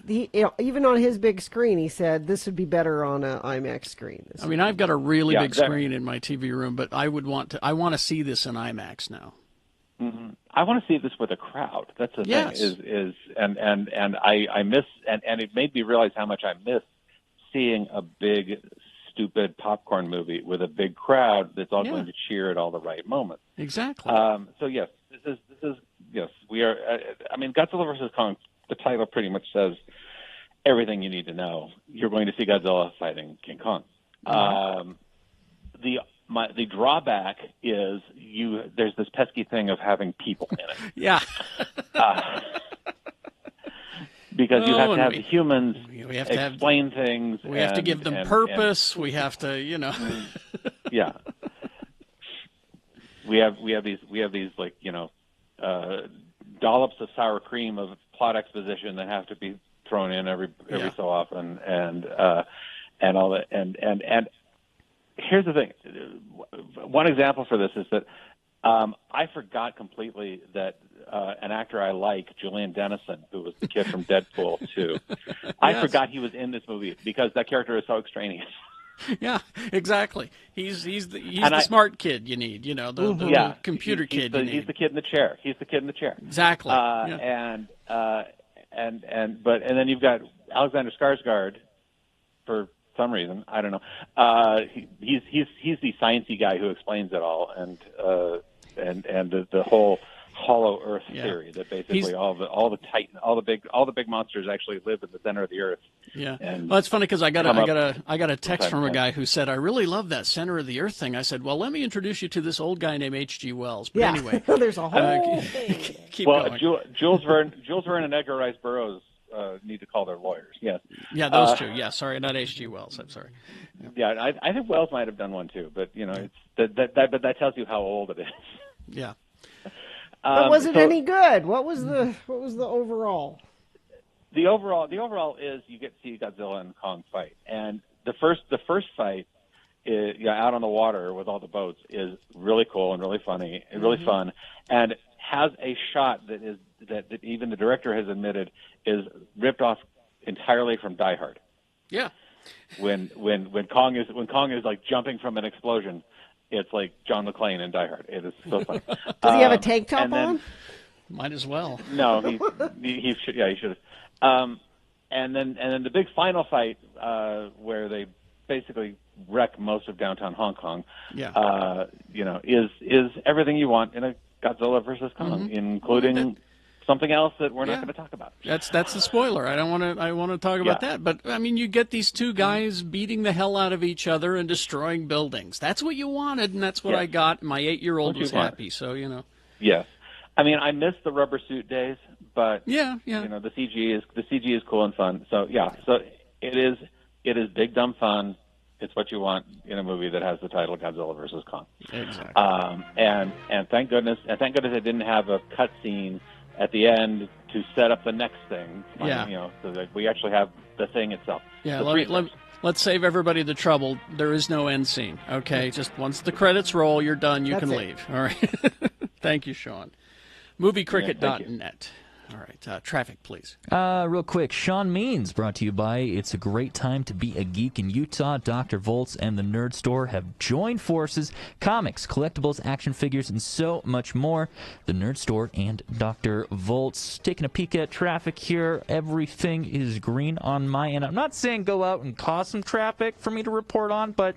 even on his big screen, he said this would be better on an IMAX screen. I mean, I've got a really big screen in my TV room, but I want to see this in IMAX now. Mm-hmm. I want to see this with a crowd. That's the thing. And I miss and it made me realize how much I miss seeing a big, stupid popcorn movie with a big crowd that's all going to cheer at all the right moments. Exactly. So yes, this is yes, we are. I mean, Godzilla vs. Kong. The title pretty much says everything you need to know. You're going to see Godzilla fighting King Kong. The drawback is there's this pesky thing of having people in it. Yeah. Because you have to have the humans have to explain things. We have to give them purpose. We have to, Yeah. We have these like, dollops of sour cream of plot exposition that have to be thrown in every so often, and all that. And here's the thing. One example for this is that I forgot completely that an actor I like, Julian Dennison, who was the kid from Deadpool 2, I forgot he was in this movie because that character is so extraneous. Yeah, exactly. He's the smart kid you need, the computer kid you need. He's the kid in the chair. He's the kid in the chair. Exactly. And then you've got Alexander Skarsgård for some reason, I don't know. He's the sciencey guy who explains it all, and the whole hollow Earth theory that basically all the big monsters actually live in the center of the Earth. Yeah, well, it's funny because I got a text from a guy who said, "I really love that center of the Earth thing." I said, "Well, let me introduce you to this old guy named H.G. Wells." But anyway, there's a whole thing. Keep going. Jules Verne and Edgar Rice Burroughs need to call their lawyers. Yes. Yeah, those two. Yeah, sorry, not H.G. Wells. I'm sorry. Yeah, I think Wells might have done one too, but it's but that tells you how old it is. Yeah. But was it any good? What was the overall? The overall is you get to see Godzilla and Kong fight, and the first fight is, out on the water with all the boats is really cool and really funny and really fun, and has a shot that even the director has admitted is ripped off entirely from Die Hard. Yeah. When Kong is like jumping from an explosion, it's like John McClane in Die Hard. It is so funny. Does he have a tank top on? Might as well. No, he should. Yeah, he should have. And then the big final fight where they basically wreck most of downtown Hong Kong. Yeah. Is everything you want in a Godzilla versus Kong, including something else that we're not going to talk about. That's the spoiler. I want to talk about that. But I mean, you get these two guys beating the hell out of each other and destroying buildings. That's what you wanted, and that's what I got. My 8-year-old was happy. So Yes. I mean, I miss the rubber suit days, but the CG is cool and fun. So so it is big dumb fun. It's what you want in a movie that has the title Godzilla versus Kong. Exactly. And thank goodness it didn't have a cut scene at the end to set up the next thing. So that we actually have the thing itself. Yeah. Let's save everybody the trouble. There is no end scene. Okay. Just once the credits roll, you're done. You can leave. All right. Thank you, Sean. MovieCricket.net. All right, traffic, please. Real quick, Sean Means brought to you by It's a Great Time to Be a Geek in Utah. Dr. Volts and the Nerd Store have joined forces. Comics, collectibles, action figures, and so much more. The Nerd Store and Dr. Volts. Taking a peek at traffic here. Everything is green on my end. I'm not saying go out and cause some traffic for me to report on, but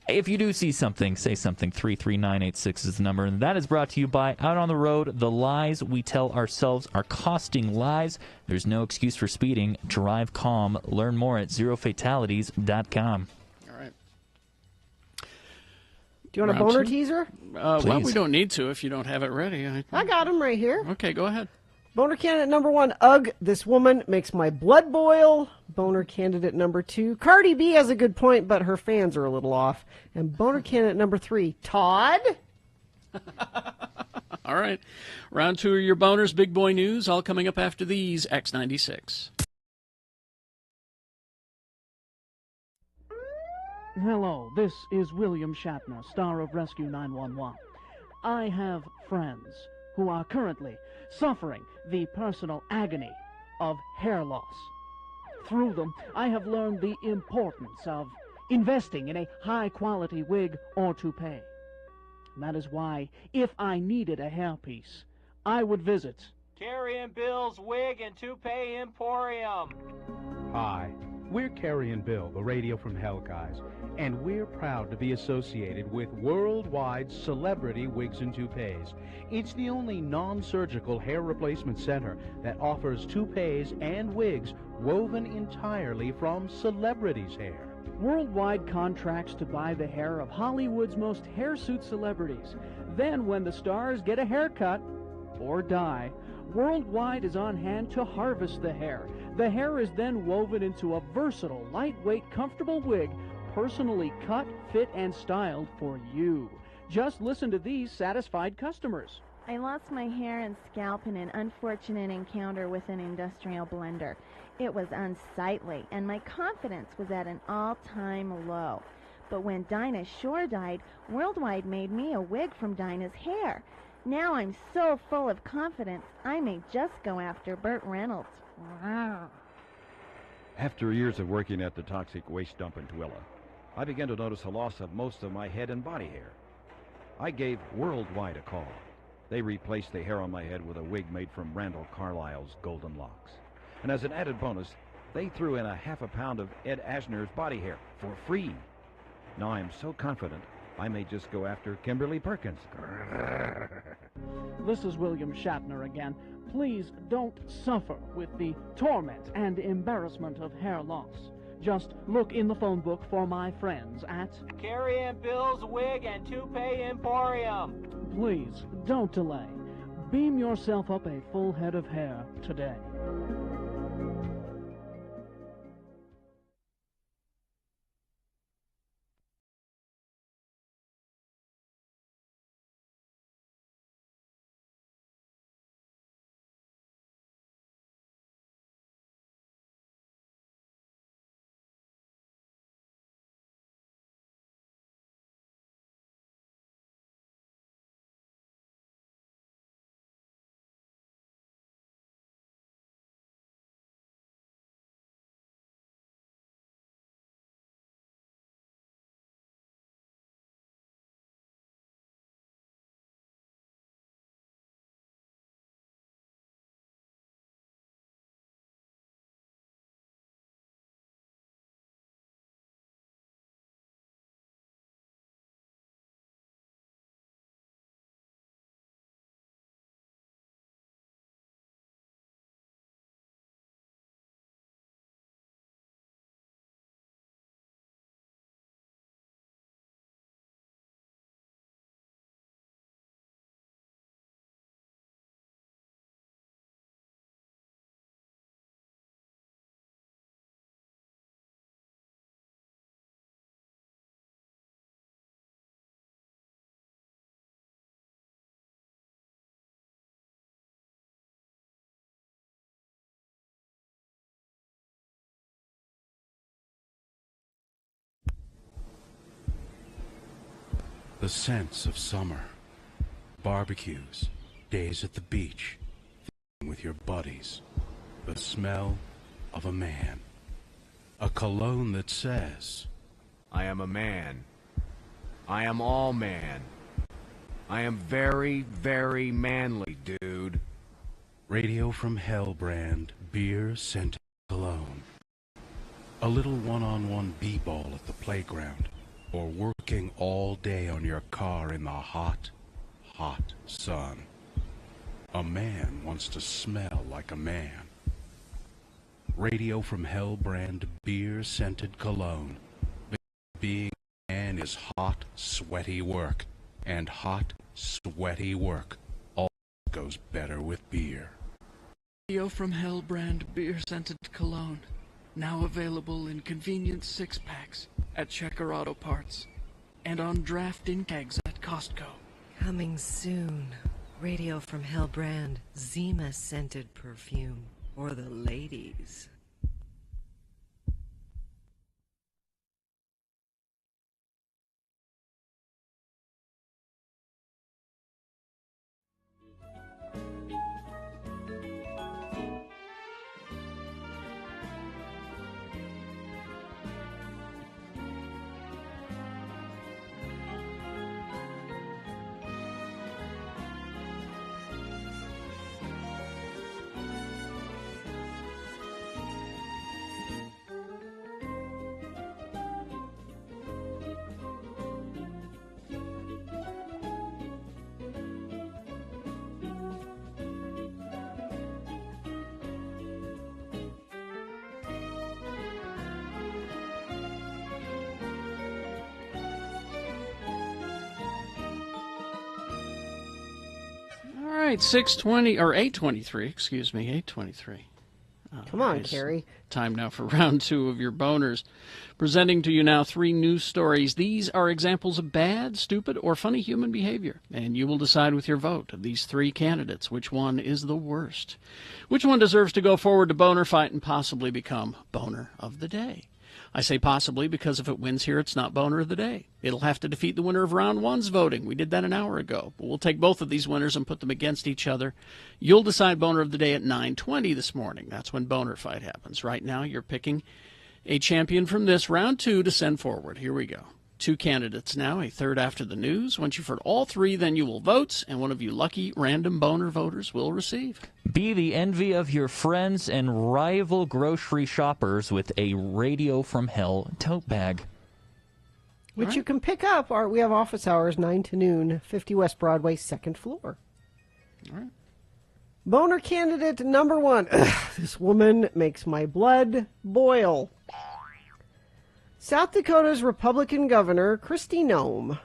if you do see something, say something. 33986 is the number. And that is brought to you by Out on the Road. The lies we tell ourselves are costing lives. There's no excuse for speeding. Drive calm. Learn more at zerofatalities.com. All right. Do you want a boner teaser? Well, we don't need to if you don't have it ready. I got him right here. Okay, go ahead. Boner candidate number 1, ugh, this woman makes my blood boil. Boner candidate number 2, Cardi B has a good point, but her fans are a little off. And boner candidate number 3, Todd. All right. Round 2 of your boners, big boy news, all coming up after these. X96. Hello, this is William Shatner, star of Rescue 911. I have friends who are currently suffering the personal agony of hair loss. Through them, I have learned the importance of investing in a high-quality wig or toupee. That is why, if I needed a hairpiece, I would visit Carrie and Bill's Wig and Toupee Emporium. Hi, we're Carrie and Bill, the Radio from Hell guys, and we're proud to be associated with worldwide celebrity wigs and toupees. It's the only non-surgical hair replacement center that offers toupees and wigs woven entirely from celebrities' hair. Worldwide contracts to buy the hair of Hollywood's most hirsute celebrities. Then, when the stars get a haircut or die, Worldwide is on hand to harvest the hair. The hair is then woven into a versatile, lightweight, comfortable wig, personally cut, fit, and styled for you. Just listen to these satisfied customers. I lost my hair and scalp in an unfortunate encounter with an industrial blender. It was unsightly, and my confidence was at an all-time low. But when Dinah Shore died, Worldwide made me a wig from Dinah's hair. Now I'm so full of confidence, I may just go after Burt Reynolds. Wow. After years of working at the toxic waste dump in Tooele, I began to notice a loss of most of my head and body hair. I gave Worldwide a call. They replaced the hair on my head with a wig made from Randall Carlisle's Golden Locks. And as an added bonus, they threw in a half a pound of Ed Asner's body hair for free. Now I am so confident I may just go after Kimberly Perkins. This is William Shatner again. Please don't suffer with the torment and embarrassment of hair loss. Just look in the phone book for my friends at Carrie Ann Bill's Wig and Toupee Emporium. Please don't delay. Beam yourself up a full head of hair today. The sense of summer, barbecues, days at the beach, with your buddies, the smell of a man, a cologne that says, I am a man. I am all man. I am very, very manly, dude. Radio from Hell brand beer scented cologne. A little one-on-one b-ball at the playground, or working all day on your car in the hot, hot sun. A man wants to smell like a man. Radio from Hell brand beer scented cologne. Being a man is hot, sweaty work, and hot, sweaty work all goes better with beer. Radio from Hell brand beer scented cologne. Now available in convenient 6-packs at Checker Auto Parts and on draft in kegs at Costco. Coming soon. Radio from Hell brand Zima scented perfume for the ladies. right, 6:20 or 8:23, excuse me, 8:23. Come on, Carrie. Time now for round 2 of your boners. Presenting to you now 3 news stories. These are examples of bad, stupid, or funny human behavior, and you will decide with your vote of these 3 candidates which one is the worst. Which one deserves to go forward to Boner Fight and possibly become Boner of the Day? I say possibly because if it wins here, it's not Boner of the Day. It'll have to defeat the winner of round 1's voting. We did that an hour ago. But we'll take both of these winners and put them against each other. You'll decide Boner of the Day at 9:20 this morning. That's when Boner Fight happens. Right now, you're picking a champion from this round 2 to send forward. Here we go. 2 candidates now, a third after the news. Once you've heard all 3, then you will vote, and one of you lucky random Boner voters will receive. Be the envy of your friends and rival grocery shoppers with a Radio from Hell tote bag. Which you can pick up. We have office hours 9 to noon, 50 West Broadway, 2nd floor. All right. Boner candidate number 1. This woman makes my blood boil. South Dakota's Republican Governor, Kristi Noem,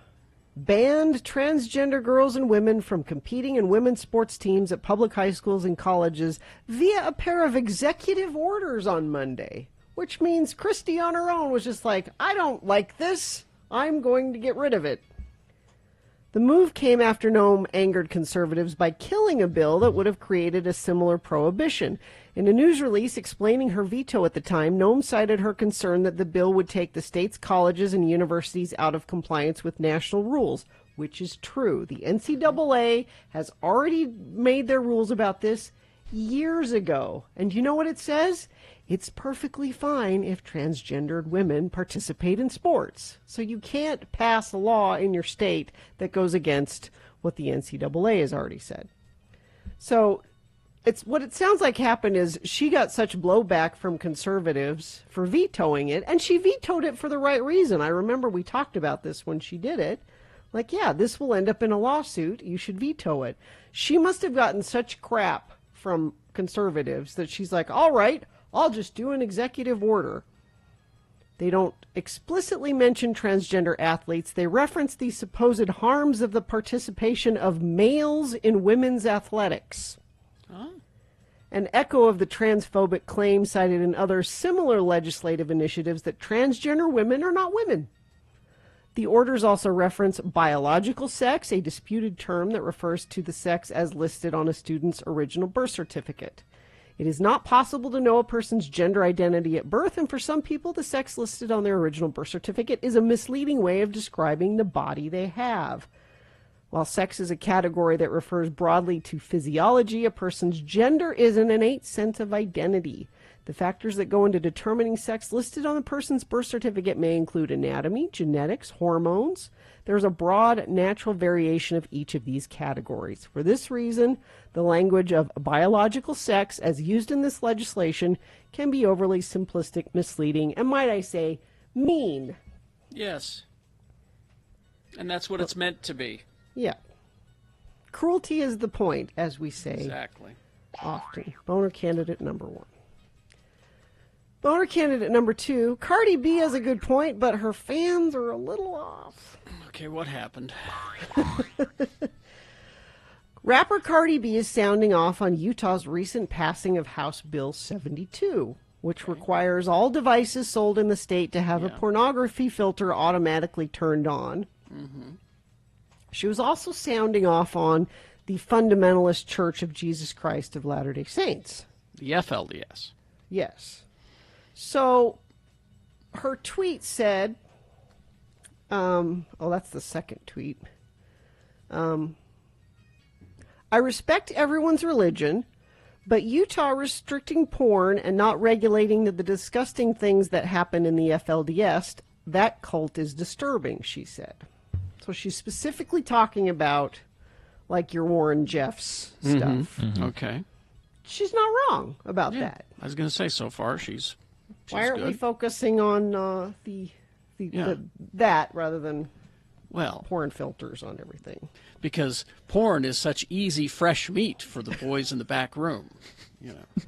banned transgender girls and women from competing in women's sports teams at public high schools and colleges via a pair of executive orders on Monday, which means Kristi on her own was just like, I don't like this. I'm going to get rid of it. The move came after Noem angered conservatives by killing a bill that would have created a similar prohibition. In a news release explaining her veto at the time, Noem cited her concern that the bill would take the state's colleges and universities out of compliance with national rules, which is true. The NCAA has already made their rules about this years ago. And you know what it says? It's perfectly fine if transgendered women participate in sports. So you can't pass a law in your state that goes against what the NCAA has already said. So it's what it sounds like happened is she got such blowback from conservatives for vetoing it, and she vetoed it for the right reason. I remember we talked about this when she did it. Like, yeah, this will end up in a lawsuit. You should veto it. She must have gotten such crap from conservatives that she's like, all right, I'll just do an executive order. They don't explicitly mention transgender athletes. They reference the supposed harms of the participation of males in women's athletics. Oh. An echo of the transphobic claim cited in other similar legislative initiatives that transgender women are not women. The orders also reference biological sex, a disputed term that refers to the sex as listed on a student's original birth certificate. It is not possible to know a person's gender identity at birth, and for some people, the sex listed on their original birth certificate is a misleading way of describing the body they have. While sex is a category that refers broadly to physiology, a person's gender is an innate sense of identity. The factors that go into determining sex listed on a person's birth certificate may include anatomy, genetics, hormones. There's a broad natural variation of each of these categories. For this reason, the language of biological sex as used in this legislation can be overly simplistic, misleading, and might I say, mean. Yes. And that's what it's meant to be. Yeah. Cruelty is the point, as we say. Exactly. Often. Boner candidate number 1. Boner candidate number 2. Cardi B has a good point, but her fans are a little off. Okay, what happened? Rapper Cardi B is sounding off on Utah's recent passing of House Bill 72, which requires all devices sold in the state to have a pornography filter automatically turned on. Mm-hmm. She was also sounding off on the Fundamentalist Church of Jesus Christ of Latter-day Saints. The FLDS. Yes. So her tweet said, that's the second tweet. I respect everyone's religion, but Utah restricting porn and not regulating the disgusting things that happen in the FLDS, that cult is disturbing, she said. So she's specifically talking about, like, your Warren Jeffs stuff. Mm-hmm. Mm-hmm. Okay. She's not wrong about that. I was going to say, so far, she's Why aren't good. we focusing on that rather than porn filters on everything? Because porn is such easy, fresh meat for the boys in the back room. You know.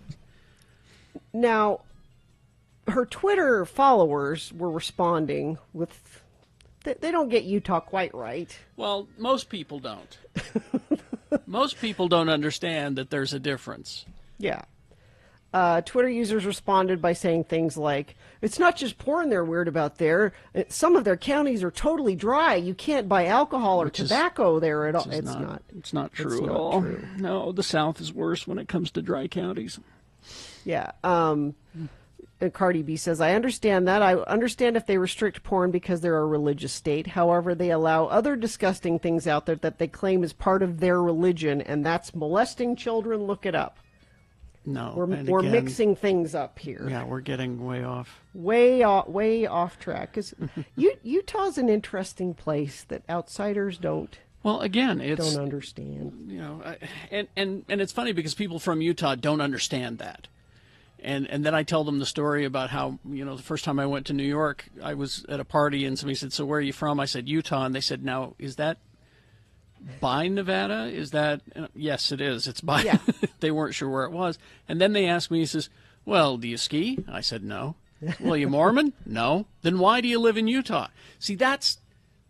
Now, her Twitter followers were responding with, they don't get Utah quite right. Well, most people don't. Most people don't understand that there's a difference. Yeah. Twitter users responded by saying things like, it's not just porn they're weird about there. Some of their counties are totally dry. You can't buy alcohol or tobacco there at all. It's not true at all. True. No, the South is worse when it comes to dry counties. Yeah. And Cardi B says, I understand that. I understand if they restrict porn because they're a religious state. However, they allow other disgusting things out there that they claim is part of their religion, and that's molesting children. Look it up. No, we're mixing things up here. Yeah, we're getting way off. Way off track. Because Utah's an interesting place that outsiders don't. Well, again, don't understand. You know, and it's funny because people from Utah don't understand that. And then I tell them the story about how, you know, the first time I went to New York, I was at a party and somebody said, so where are you from? I said, Utah. And they said, now, is that by Nevada? Is that? Yes, it is. It's by. Yeah. They weren't sure where it was. And then they asked me, he says, well, do you ski? I said, no. Well, you Mormon? No. Then why do you live in Utah? See, that's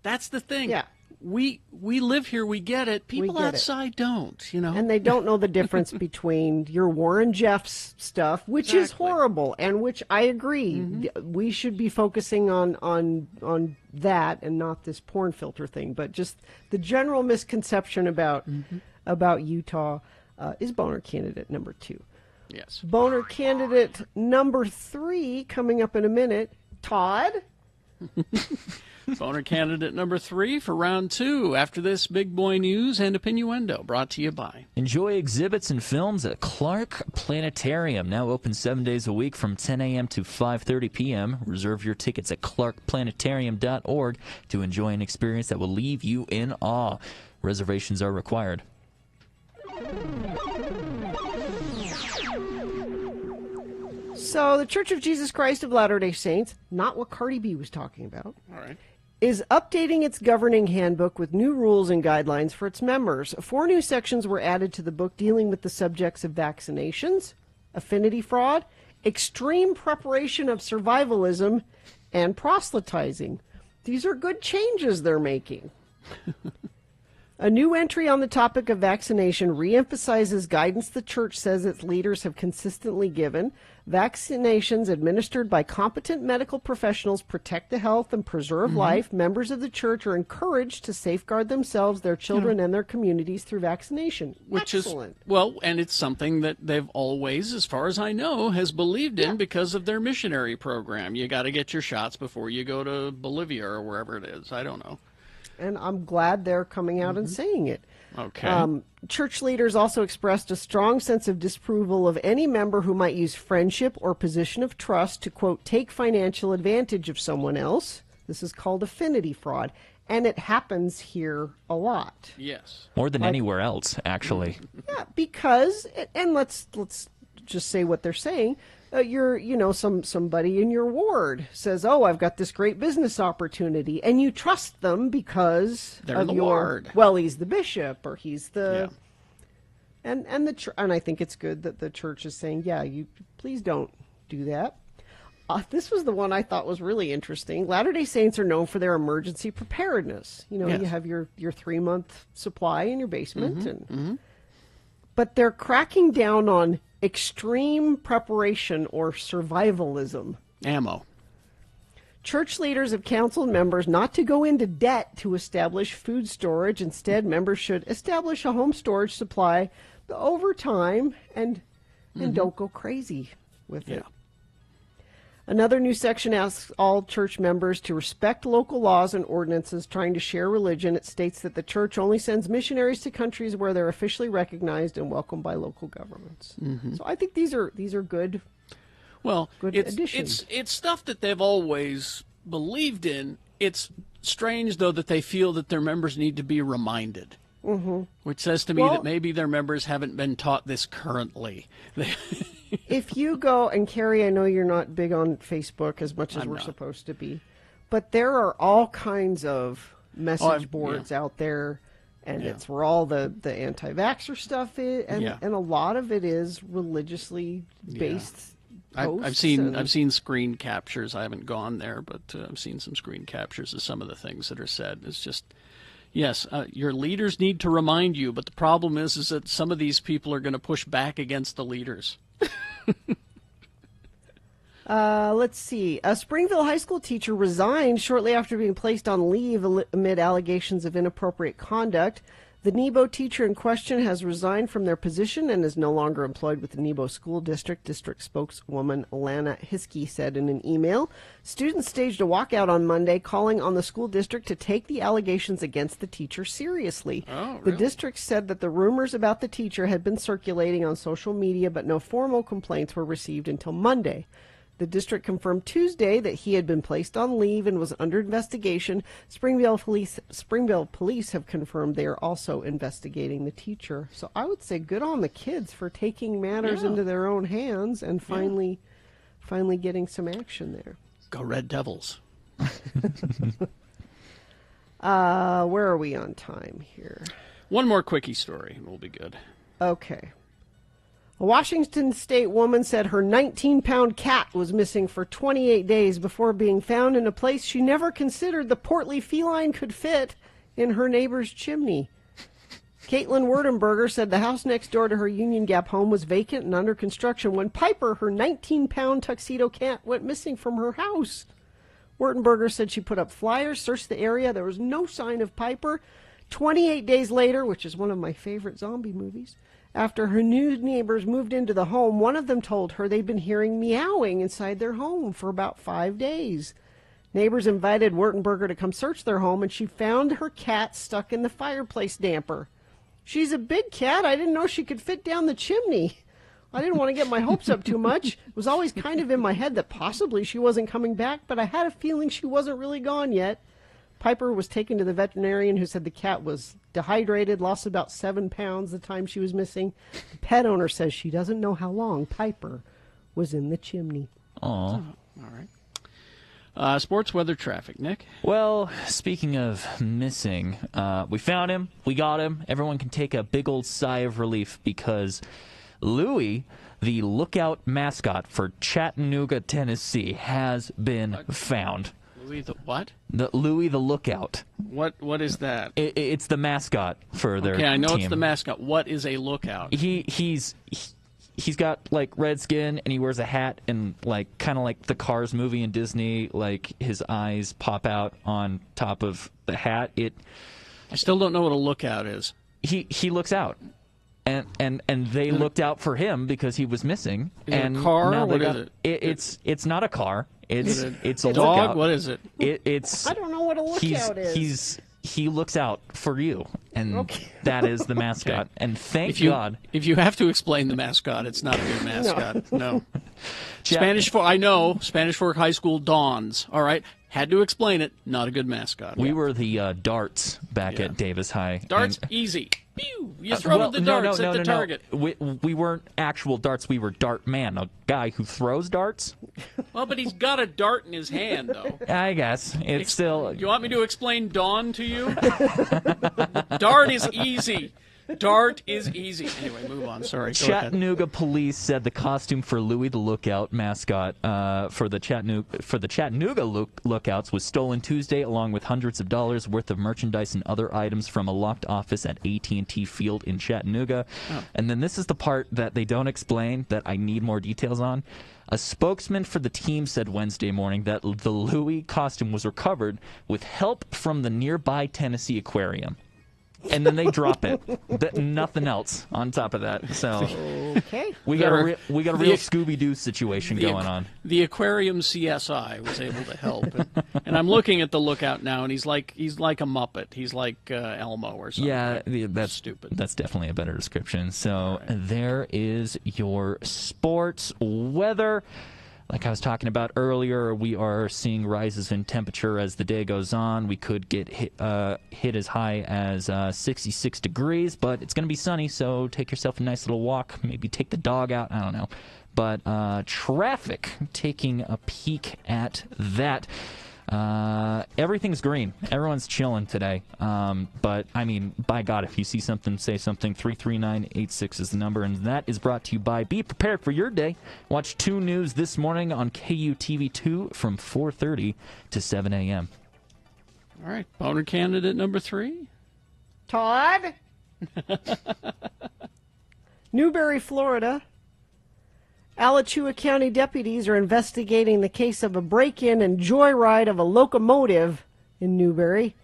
the thing. Yeah. We live here, we get it. People outside don't, you know. And they don't know the difference between your Warren Jeffs stuff, which is horrible, and which I agree. Mm-hmm. We should be focusing on that and not this porn filter thing. But just the general misconception about Utah is boner candidate number 2. Yes. Boner candidate number 3 coming up in a minute. Todd? Boner candidate number 3 for round 2 after this big boy news and opinioendo brought to you by. Enjoy exhibits and films at Clark Planetarium, now open 7 days a week from 10 a.m. to 5:30 p.m. Reserve your tickets at clarkplanetarium.org to enjoy an experience that will leave you in awe. Reservations are required. So the Church of Jesus Christ of Latter-day Saints, not what Cardi B was talking about, all right, is updating its governing handbook with new rules and guidelines for its members. 4 new sections were added to the book dealing with the subjects of vaccinations, affinity fraud, extreme preparation of survivalism, and proselytizing. These are good changes they're making. A new entry on the topic of vaccination reemphasizes guidance the church says its leaders have consistently given. Vaccinations administered by competent medical professionals protect the health and preserve life. Members of the church are encouraged to safeguard themselves, their children, and their communities through vaccination. Which Excellent. is, well, and it's something that they've always, as far as I know, has believed in because of their missionary program. You got to get your shots before you go to Bolivia or wherever it is. I don't know. And I'm glad they're coming out and saying it. Okay. Church leaders also expressed a strong sense of disapproval of any member who might use friendship or position of trust to, quote, take financial advantage of someone else. This is called affinity fraud. And it happens here a lot. Yes. More than anywhere else, actually. Yeah, because, and let's just say what they're saying. Somebody in your ward says, "Oh, I've got this great business opportunity," and you trust them because they're of the your ward. Well, he's the bishop or he's the, and I think it's good that the church is saying, "Yeah, you please don't do that." This was the one I thought was really interesting. Latter-day Saints are known for their emergency preparedness. You know, you have your 3-month supply in your basement, but they're cracking down on extreme preparation or survivalism. Ammo. Church leaders have counseled members not to go into debt to establish food storage. Instead, members should establish a home storage supply over time and don't go crazy with it. Another new section asks all church members to respect local laws and ordinances trying to share religion. It states that the church only sends missionaries to countries where they're officially recognized and welcomed by local governments. So I think these are good. Well, good additions. It's stuff that they've always believed in. It's strange, though, that they feel that their members need to be reminded. Which says to me that maybe their members haven't been taught this currently. If you go, and Carrie, I know you're not big on Facebook as much as we're supposed to be, but there are all kinds of message boards out there, and it's where all the anti-vaxxer stuff is, and a lot of it is religiously based. I've seen screen captures. I haven't gone there, but I've seen some screen captures of some of the things that are said. It's just, Yes, your leaders need to remind you, but the problem is that some of these people are going to push back against the leaders. Let's see. A Springville high school teacher resigned shortly after being placed on leave amid allegations of inappropriate conduct. The Nebo teacher in question has resigned from their position and is no longer employed with the Nebo School District. District spokeswoman Alana Hiskey said in an email. Students staged a walkout on Monday, calling on the school district to take the allegations against the teacher seriously. Oh, really? The district said that the rumors about the teacher had been circulating on social media, but no formal complaints were received until Monday. The district confirmed Tuesday that he had been placed on leave and was under investigation. Springville police have confirmed they are also investigating the teacher. So I would say good on the kids for taking matters into their own hands and finally getting some action there. Go Red Devils. Where are we on time here? One more quickie story and we'll be good. Okay. A Washington State woman said her 19-pound cat was missing for 28 days before being found in a place she never considered the portly feline could fit, in her neighbor's chimney. Caitlin Werdenberger said the house next door to her Union Gap home was vacant and under construction when Piper, her 19-pound tuxedo cat, went missing from her house. Werdenberger said she put up flyers, searched the area. There was no sign of Piper. 28 days later, which is one of my favorite zombie movies, after her new neighbors moved into the home, one of them told her they'd been hearing meowing inside their home for about 5 days. Neighbors invited Wertenberger to come search their home, and she found her cat stuck in the fireplace damper. She's a big cat. I didn't know she could fit down the chimney. I didn't want to get my hopes up too much. It was always kind of in my head that possibly she wasn't coming back, but I had a feeling she wasn't really gone yet. Piper was taken to the veterinarian, who said the cat was dehydrated, lost about 7 pounds the time she was missing. The pet owner says she doesn't know how long Piper was in the chimney. Aw. All right. Sports, weather, traffic. Nick? Well, speaking of missing, we found him. We got him. Everyone can take a big old sigh of relief because Louie, the lookout mascot for Chattanooga, Tennessee, has been found. Louie the what? Louie the Lookout. What is that? It's the mascot for their team. Okay, I know it's the mascot. What is a lookout? He's got like red skin and he wears a hat and like kind of like the Cars movie in Disney, like his eyes pop out on top of the hat. I still don't know what a lookout is. He looks out. And they looked out for him because he was missing. Is it a car? Now What is it? It's not a car. It's a dog. lookout. What is it? It's. I don't know what a lookout is. He looks out for you, and that is the mascot. Okay. And thank if you, God. If you have to explain the mascot, it's not a good mascot. No. Spanish Fork High School Dons. All right. Had to explain it. Not a good mascot. We were the darts back at Davis High. Darts, easy. Pew! You throw the darts at the target. We weren't actual darts. We were Dart Man, a guy who throws darts. Well, but he's got a dart in his hand, though. I guess. It's still... You want me to explain Dawn to you? Dart is easy. Dart is easy. Anyway, move on. Sorry. Chattanooga police said the costume for Louie the Lookout mascot for the Chattanooga Lookouts was stolen Tuesday, along with hundreds of dollars worth of merchandise and other items from a locked office at AT&T Field in Chattanooga. Oh. And then this is the part that they don't explain that I need more details on. A spokesman for the team said Wednesday morning that the Louie costume was recovered with help from the nearby Tennessee Aquarium. And then they drop it. Nothing else on top of that. So we got a real Scooby-Doo situation going on. The Aquarium CSI was able to help, and I'm looking at the lookout now, and he's like a Muppet. He's like Elmo or something. Yeah, that's stupid. That's definitely a better description. So there is your sports weather. Like I was talking about earlier, we are seeing rises in temperature as the day goes on. We could get hit as high as 66 degrees, but it's going to be sunny, so take yourself a nice little walk. Maybe take the dog out. I don't know. But traffic, taking a peek at that. Everything's green. Everyone's chilling today. But, I mean, by God, if you see something, say something. 33986 is the number, and that is brought to you by Be Prepared for Your Day. Watch 2 News this morning on KUTV2 from 4:30 to 7 a.m. All right. Boner candidate number 3? Todd? Newberry, Florida. Alachua County deputies are investigating the case of a break-in and joyride of a locomotive in Newberry.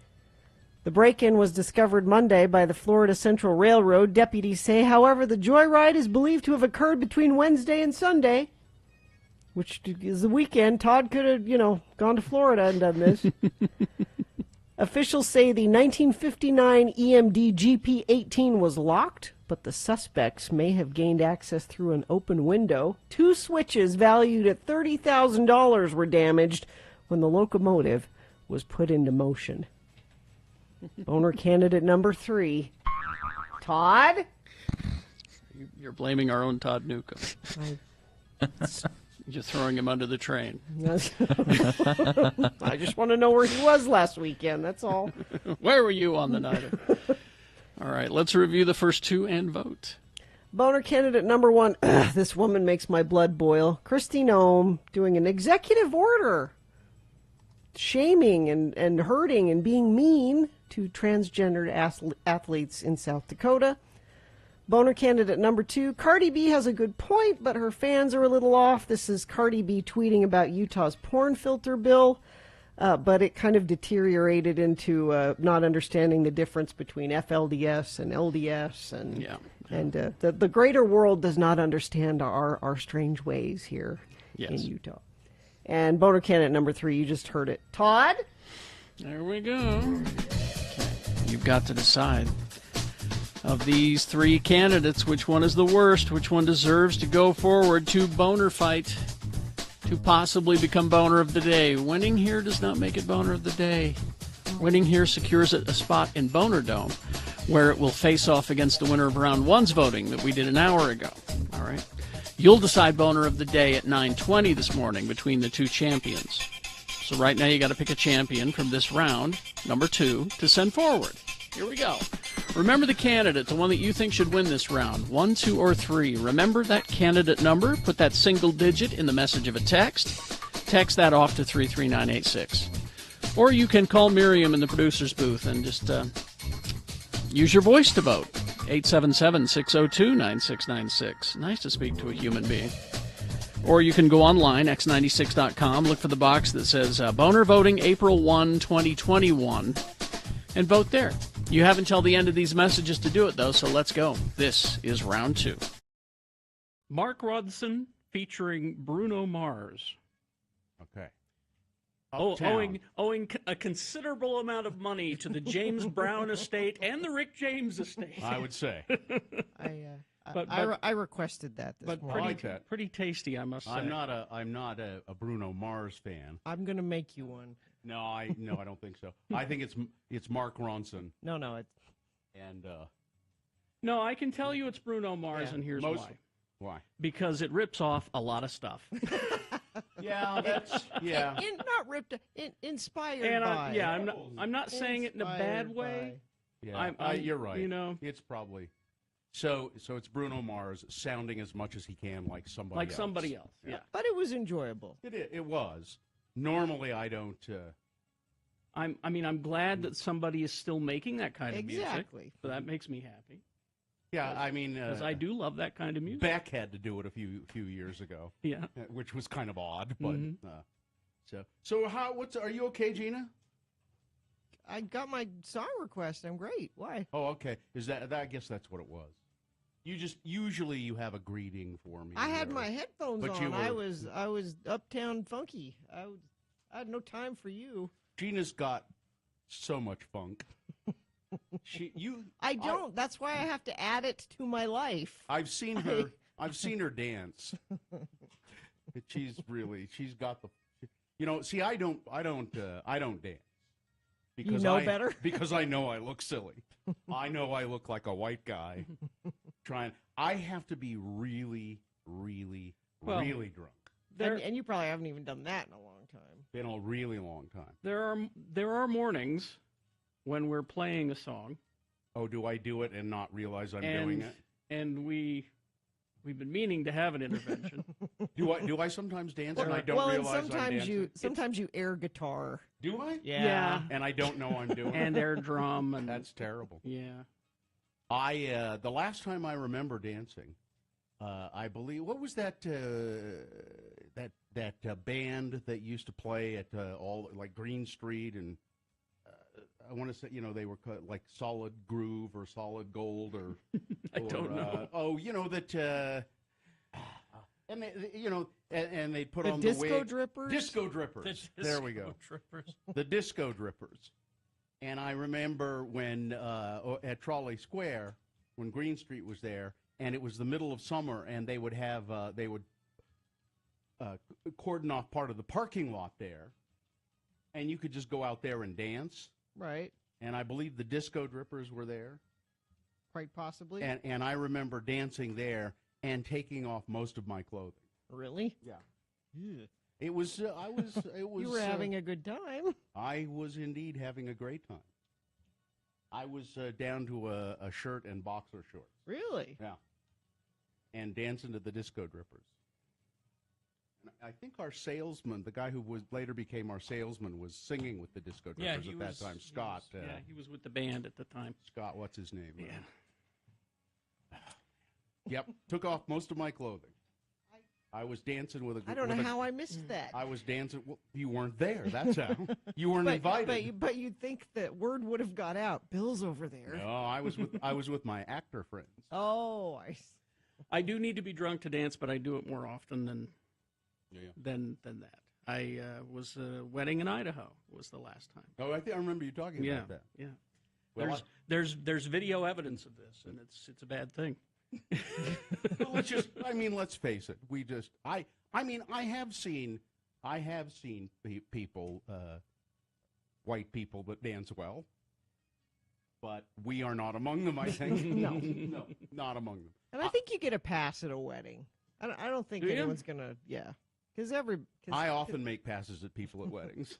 The break-in was discovered Monday by the Florida Central Railroad. Deputies say, however, the joyride is believed to have occurred between Wednesday and Sunday, which is the weekend. Todd could have, gone to Florida and done this. Officials say the 1959 EMD GP-18 was locked, but the suspects may have gained access through an open window. 2 switches valued at $30,000 were damaged when the locomotive was put into motion. Boner candidate number 3. Todd? You're blaming our own Todd Newcomb. You're throwing him under the train. I just want to know where he was last weekend, that's all. Where were you on the night? All right, let's review the first 2 and vote. Boner candidate number 1. This woman makes my blood boil. Kristi Noem doing an executive order shaming and hurting and being mean to transgendered athletes in South Dakota. Boner candidate number 2, Cardi B has a good point, but her fans are a little off. This is Cardi B tweeting about Utah's porn filter bill, but it kind of deteriorated into not understanding the difference between FLDS and LDS, and the greater world does not understand our strange ways here in Utah. And Boner candidate number 3, you just heard it. Todd? There we go. Okay. You've got to decide. Of these 3 candidates, which one is the worst? Which one deserves to go forward to Boner Fight to possibly become Boner of the Day? Winning here does not make it Boner of the Day. Winning here secures it a spot in Boner Dome, where it will face off against the winner of round 1's voting that we did an hour ago. All right. You'll decide Boner of the Day at 9:20 this morning between the 2 champions. So right now you got to pick a champion from this round, number 2, to send forward. Here we go. Remember the candidate, the one that you think should win this round. 1, 2, or 3. Remember that candidate number. Put that single digit in the message of a text. Text that off to 33986. Or you can call Miriam in the producer's booth and just use your voice to vote. 877-602-9696. Nice to speak to a human being. Or you can go online, x96.com, look for the box that says Boner Voting April 1, 2021, and vote there. You have until the end of these messages to do it, though, so let's go. This is round 2. Mark Ronson featuring Bruno Mars. Okay. Owing a considerable amount of money to the James Brown estate and the Rick James estate. I would say. I requested that this morning. Pretty tasty, I must say. I'm not a Bruno Mars fan. I'm going to make you one. No, I don't think so. I think it's Mark Ronson. No, No, I can tell you it's Bruno Mars, and here's why. Why? Because it rips off a lot of stuff. Not ripped, inspired by. I'm not saying it in a bad way. Yeah, you're right. It's probably so it's Bruno Mars sounding as much as he can like somebody else. Yeah. But it was enjoyable. It was. Normally, I don't. I'm glad that somebody is still making that kind of music. Exactly. So that makes me happy. Yeah, I mean, because I do love that kind of music. Beck had to do it a few years ago. Yeah, which was kind of odd, but so are you okay, Gina? I got my song request. I'm great. Why? Oh, okay. Is that I guess that's what it was. Usually you have a greeting for me. I had my headphones on. I was uptown funky. I had no time for you. Gina's got so much funk. I don't. That's why I have to add it to my life. I've seen her. I've seen her dance. She's got the. See, I don't dance. Because better? Because I know I look silly. I know I look like a white guy. I have to be really, really, really drunk. And you probably haven't even done that in a long time. Been a really long time. There are mornings when we're playing a song. Oh, do I do it and not realize I'm doing it? And we We've been meaning to have an intervention. Do I sometimes dance and I don't realize I'm dancing? Sometimes you air guitar. Do I? Yeah. And I don't know I'm doing it. And air drum. And that's terrible. Yeah. The last time I remember dancing, I believe, what was that band that used to play at all like Green Street, and I want to say, they were like Solid Groove or Solid Gold or I don't know. And they put the on Disco the wig. Drippers? Disco Drippers. There we go. Drippers. The Disco Drippers. And I remember when at Trolley Square, when Green Street was there, and it was the middle of summer, and they would have cordon off part of the parking lot there, and you could just go out there and dance. Right. And I believe the Disco Drippers were there. Quite possibly. And I remember dancing there and taking off most of my clothing. Really? Yeah. Yeah. It was. It was. You were having a good time. I was indeed having a great time. I was down to a shirt and boxer shorts. Really? Yeah. And dancing to the Disco Drippers. I think our salesman, the guy who later became our salesman, was singing with the Disco Drippers at that time. Scott. He was with the band at the time. Scott, what's his name? Yeah. Yep. Took off most of my clothing. I was dancing with a. I don't know how I missed that. I was dancing. Well, you weren't there. That's how. You weren't invited. But you'd think that word would have got out. Bill's over there. No, I was with my actor friends. Oh, I do need to be drunk to dance, but I do it more often than that. I was wedding in Idaho was the last time. Oh, I remember you talking about that. Yeah. Well, there's video evidence of this, and it's a bad thing. Well, let's face it. I have seen people, white people that dance well, but we are not among them. I think no, not among them. And I think you get a pass at a wedding. I don't think anyone's gonna. Yeah, because I often make passes at people at weddings.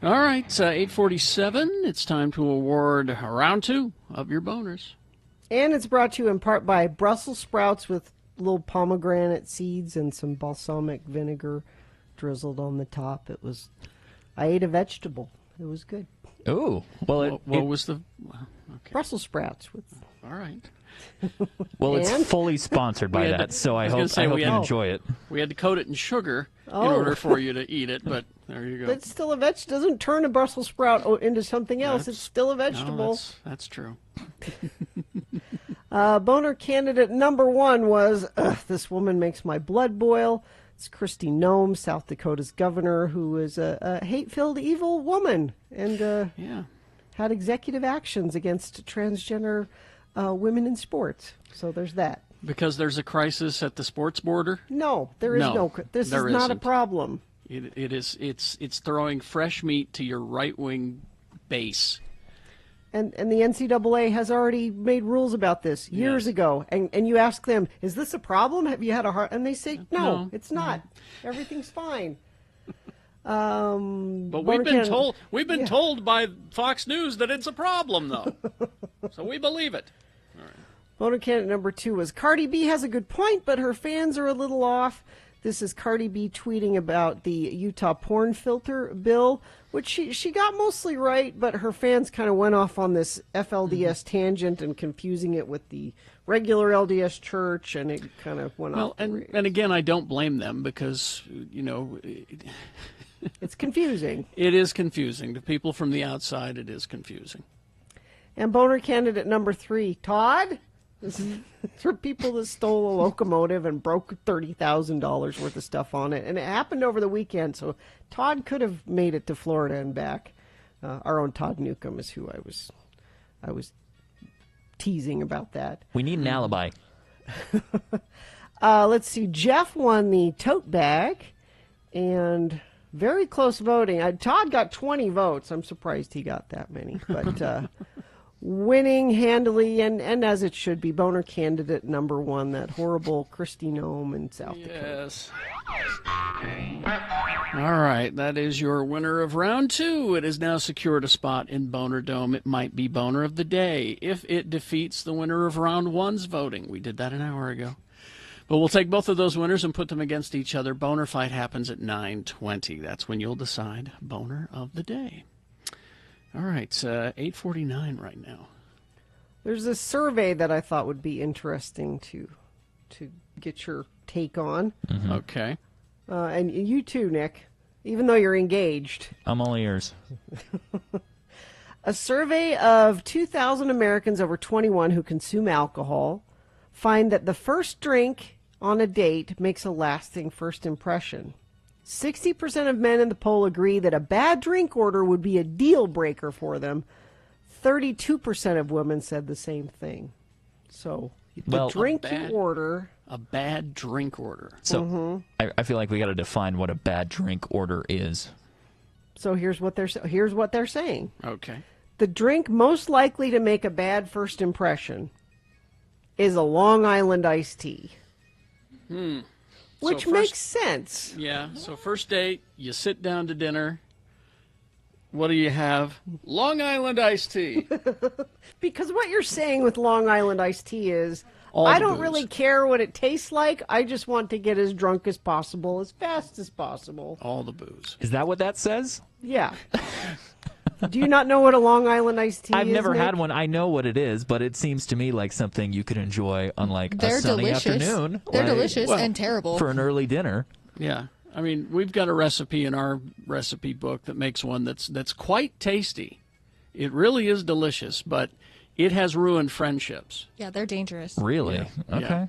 All right, 8:47. It's time to award round 2 of your boners. And it's brought to you in part by Brussels sprouts with little pomegranate seeds and some balsamic vinegar drizzled on the top. I ate a vegetable. It was good. Oh, well, what was the Brussels sprouts with? All right. Well, it's fully sponsored by that, so I hope you enjoy it. We had to coat it in sugar in order for you to eat it, but there you go. But it's still a vegetable. Doesn't turn a Brussels sprout into something else. It's still a vegetable. No, that's true. Boner candidate number 1 was, this woman makes my blood boil. It's Kristi Noem, South Dakota's governor, who is a hate-filled, evil woman and had executive actions against transgender women in sports. So there's that. Because there's a crisis at the sports border? No, there is no. This is not a problem. It's throwing fresh meat to your right-wing base. And the NCAA has already made rules about this years ago. And you ask them, is this a problem? Have you had a heart? And they say, no, it's not. Everything's fine. But we've been told by Fox News that it's a problem, though. So we believe it. All right. Voter candidate number 2 was Cardi B has a good point, but her fans are a little off. This is Cardi B tweeting about the Utah porn filter bill, which she got mostly right, but her fans kind of went off on this FLDS tangent and confusing it with the regular LDS church, and it kind of went off. And again, I don't blame them because, it's confusing. It is confusing. To people from the outside, it is confusing. And boner candidate number 3, Todd? This is for people that stole a locomotive and broke $30,000 worth of stuff on it. And it happened over the weekend, so Todd could have made it to Florida and back. Our own Todd Newcomb is who I was teasing about that. We need an alibi. Let's see. Jeff won the tote bag, and very close voting. Todd got 20 votes. I'm surprised he got that many, but... winning handily, and as it should be, boner candidate number 1, that horrible Kristi Noem in South Dakota. Yes. All right, that is your winner of round 2. It has now secured a spot in Boner Dome. It might be Boner of the Day if it defeats the winner of round 1's voting. We did that an hour ago. But we'll take both of those winners and put them against each other. Boner fight happens at 9:20. That's when you'll decide Boner of the Day. All right, 8:49 right now. There's a survey that I thought would be interesting to get your take on. Mm-hmm. Okay. And you too, Nick, even though you're engaged. I'm all ears. A survey of 2,000 Americans over 21 who consume alcohol find that the first drink on a date makes a lasting first impression. 60% of men in the poll agree that a bad drink order would be a deal breaker for them. 32% of women said the same thing. So the drink you order... A bad drink order. So I feel like we got to define what a bad drink order is. So here's what they're saying. Okay. The drink most likely to make a bad first impression is a Long Island iced tea. Which makes sense. Yeah. So first date, you sit down to dinner. What do you have? Long Island iced tea. Because what you're saying with Long Island iced tea is, All I the don't booze. really care what it tastes like. I just want to get as drunk as possible, as fast as possible. All the booze. Is that what that says? Yeah. Do you not know what a Long Island iced tea is? I've never Nick? had one. I know what it is, but it seems to me like something you could enjoy on like They're a sunny delicious. afternoon. They're like, delicious and terrible. For an early dinner. Yeah. I mean, we've got a recipe in our recipe book that makes one that's quite tasty. It really is delicious, but it has ruined friendships. Yeah, they're dangerous. Really? Yeah. Okay. Yeah.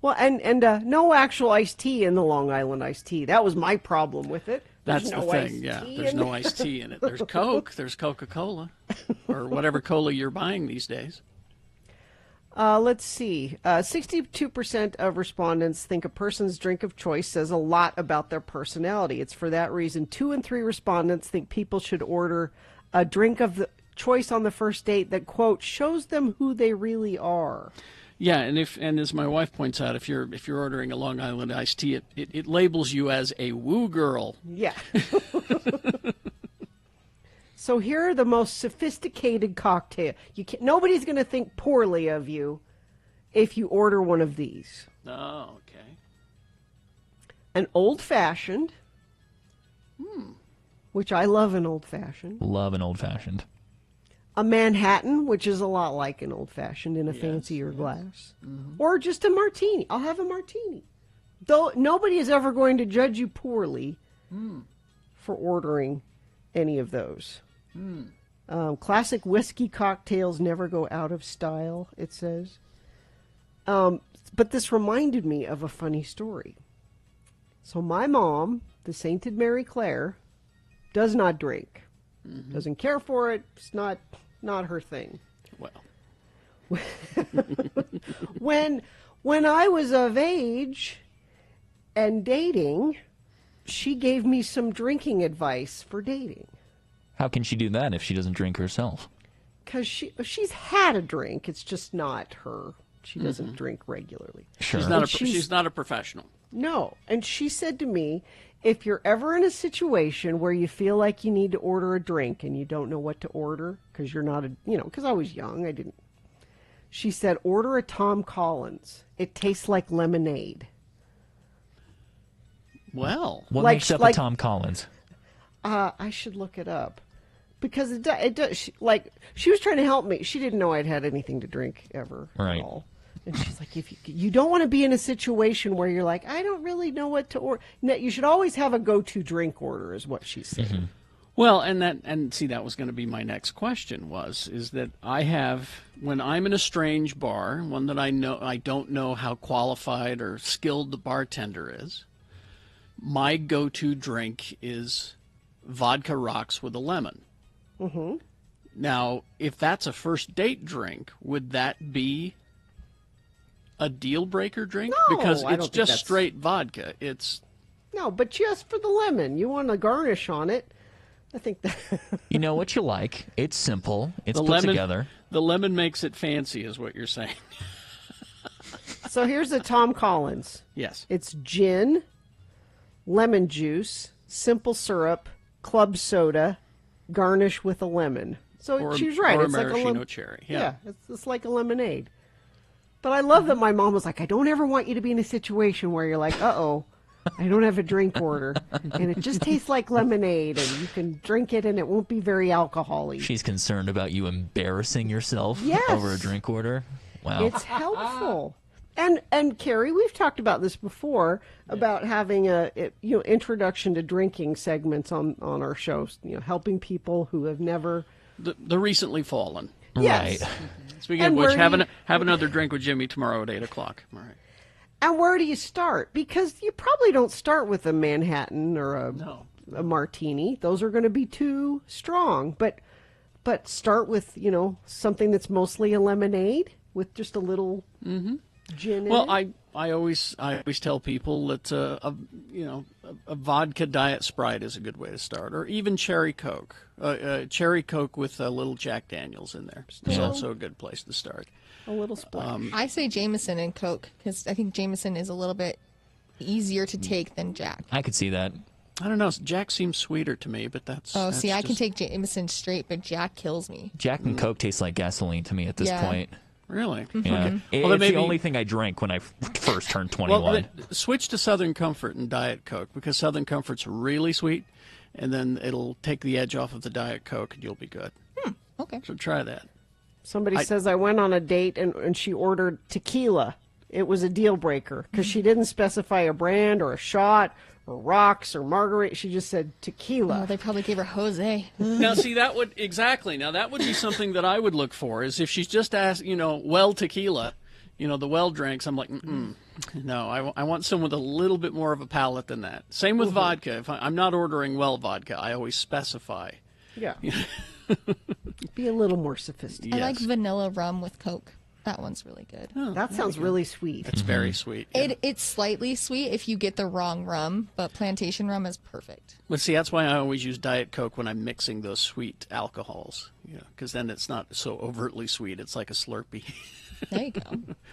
Well, and no actual iced tea in the Long Island iced tea. That was my problem with it. That's There's the no thing, iced yeah. tea There's in no it. iced tea in it. There's Coke, there's Coca-Cola, or whatever cola you're buying these days. Let's see. 62% of respondents think a person's drink of choice says a lot about their personality. It's for that reason 2 in 3 respondents think people should order a drink of the choice on the first date that, quote, shows them who they really are. Yeah, and as my wife points out, if you're ordering a Long Island iced tea, it labels you as a woo girl. Yeah. So here are the most sophisticated cocktail. Nobody's going to think poorly of you if you order one of these. Oh, okay. An old-fashioned, which I love an old-fashioned. Love an old-fashioned. A Manhattan, which is a lot like an old-fashioned in a fancier glass. Or just a martini. I'll have a martini. Though nobody is ever going to judge you poorly for ordering any of those. Classic whiskey cocktails never go out of style, it says. But this reminded me of a funny story. So my mom, the Sainted Mary Claire, does not drink. Doesn't care for it. It's not her thing. Well. When I was of age and dating, she gave me some drinking advice for dating. How can she do that if she doesn't drink herself? Because she's had a drink. It's just not her. She doesn't drink regularly. Sure. She's not a professional. No. And she said to me, if you're ever in a situation where you feel like you need to order a drink and you don't know what to order because you're not because I was young, I didn't. She said, order a Tom Collins. It tastes like lemonade. Well, what makes up a Tom Collins? I should look it up. Because it does. She was trying to help me. She didn't know I'd had anything to drink ever right. at all. And she's like, if you don't want to be in a situation where you're like, I don't really know what to order. No, you should always have a go-to drink order, is what she said. Mm-hmm. Well, and see, that was going to be my next question is that I have, when I'm in a strange bar, one that I don't know how qualified or skilled the bartender is, my go-to drink is vodka rocks with a lemon. Mm-hmm. Now, if that's a first date drink, would that be a deal breaker drink? No, because I it's don't just think straight vodka. No, but just for the lemon. You want a garnish on it. I think that you know what you like. It's simple. It's put lemon, together. The lemon makes it fancy, is what you're saying. So here's the Tom Collins. Yes. It's gin, lemon juice, simple syrup, club soda, garnish with a lemon. So she's right. Or it's maraschino like a cherry. Yeah, it's like a lemonade. But I love that my mom was like, I don't ever want you to be in a situation where you're like, uh-oh, I don't have a drink order. And it just tastes like lemonade, and you can drink it, and it won't be very alcohol-y. She's concerned about you embarrassing yourself Yes. over a drink order. Wow. It's helpful. And Carrie, we've talked about this before, about having a introduction to drinking segments on our shows, helping people who have never... The recently fallen. Yes. Right. Speaking of which, have another drink with Jimmy tomorrow at 8 o'clock. All right. And where do you start? Because you probably don't start with a Manhattan or a martini. Those are going to be too strong. But start with, something that's mostly a lemonade with just a little gin in it. Well, I always tell people that a vodka Diet Sprite is a good way to start, or even Cherry Coke. Cherry Coke with a little Jack Daniels in there is also a good place to start. A little splash. I say Jameson and Coke because I think Jameson is a little bit easier to take than Jack. I could see that. I don't know. Jack seems sweeter to me, but that's... I can take Jameson straight, but Jack kills me. Jack and Coke taste like gasoline to me at this point. Really? Yeah. Okay. It's the only thing I drank when I first turned 21. Well, switch to Southern Comfort and Diet Coke, because Southern Comfort's really sweet, and then it'll take the edge off of the Diet Coke, and you'll be good. Okay. So try that. Somebody says I went on a date and she ordered tequila. It was a deal breaker because she didn't specify a brand or a shot or rocks or margarita. She just said tequila. Oh, they probably gave her Jose. Now, see, that would be something that I would look for, is if she's just asked, well tequila, the well drinks, I'm like, no, I want someone with a little bit more of a palate than that. Same with vodka. If I'm not ordering well vodka, I always specify. Yeah. Be a little more sophisticated. I like vanilla rum with Coke. That one's really good. Oh, that sounds really sweet. It's very sweet. Yeah. It's slightly sweet if you get the wrong rum, but plantation rum is perfect. But see, that's why I always use Diet Coke when I'm mixing those sweet alcohols, because then it's not so overtly sweet. It's like a Slurpee. There you go.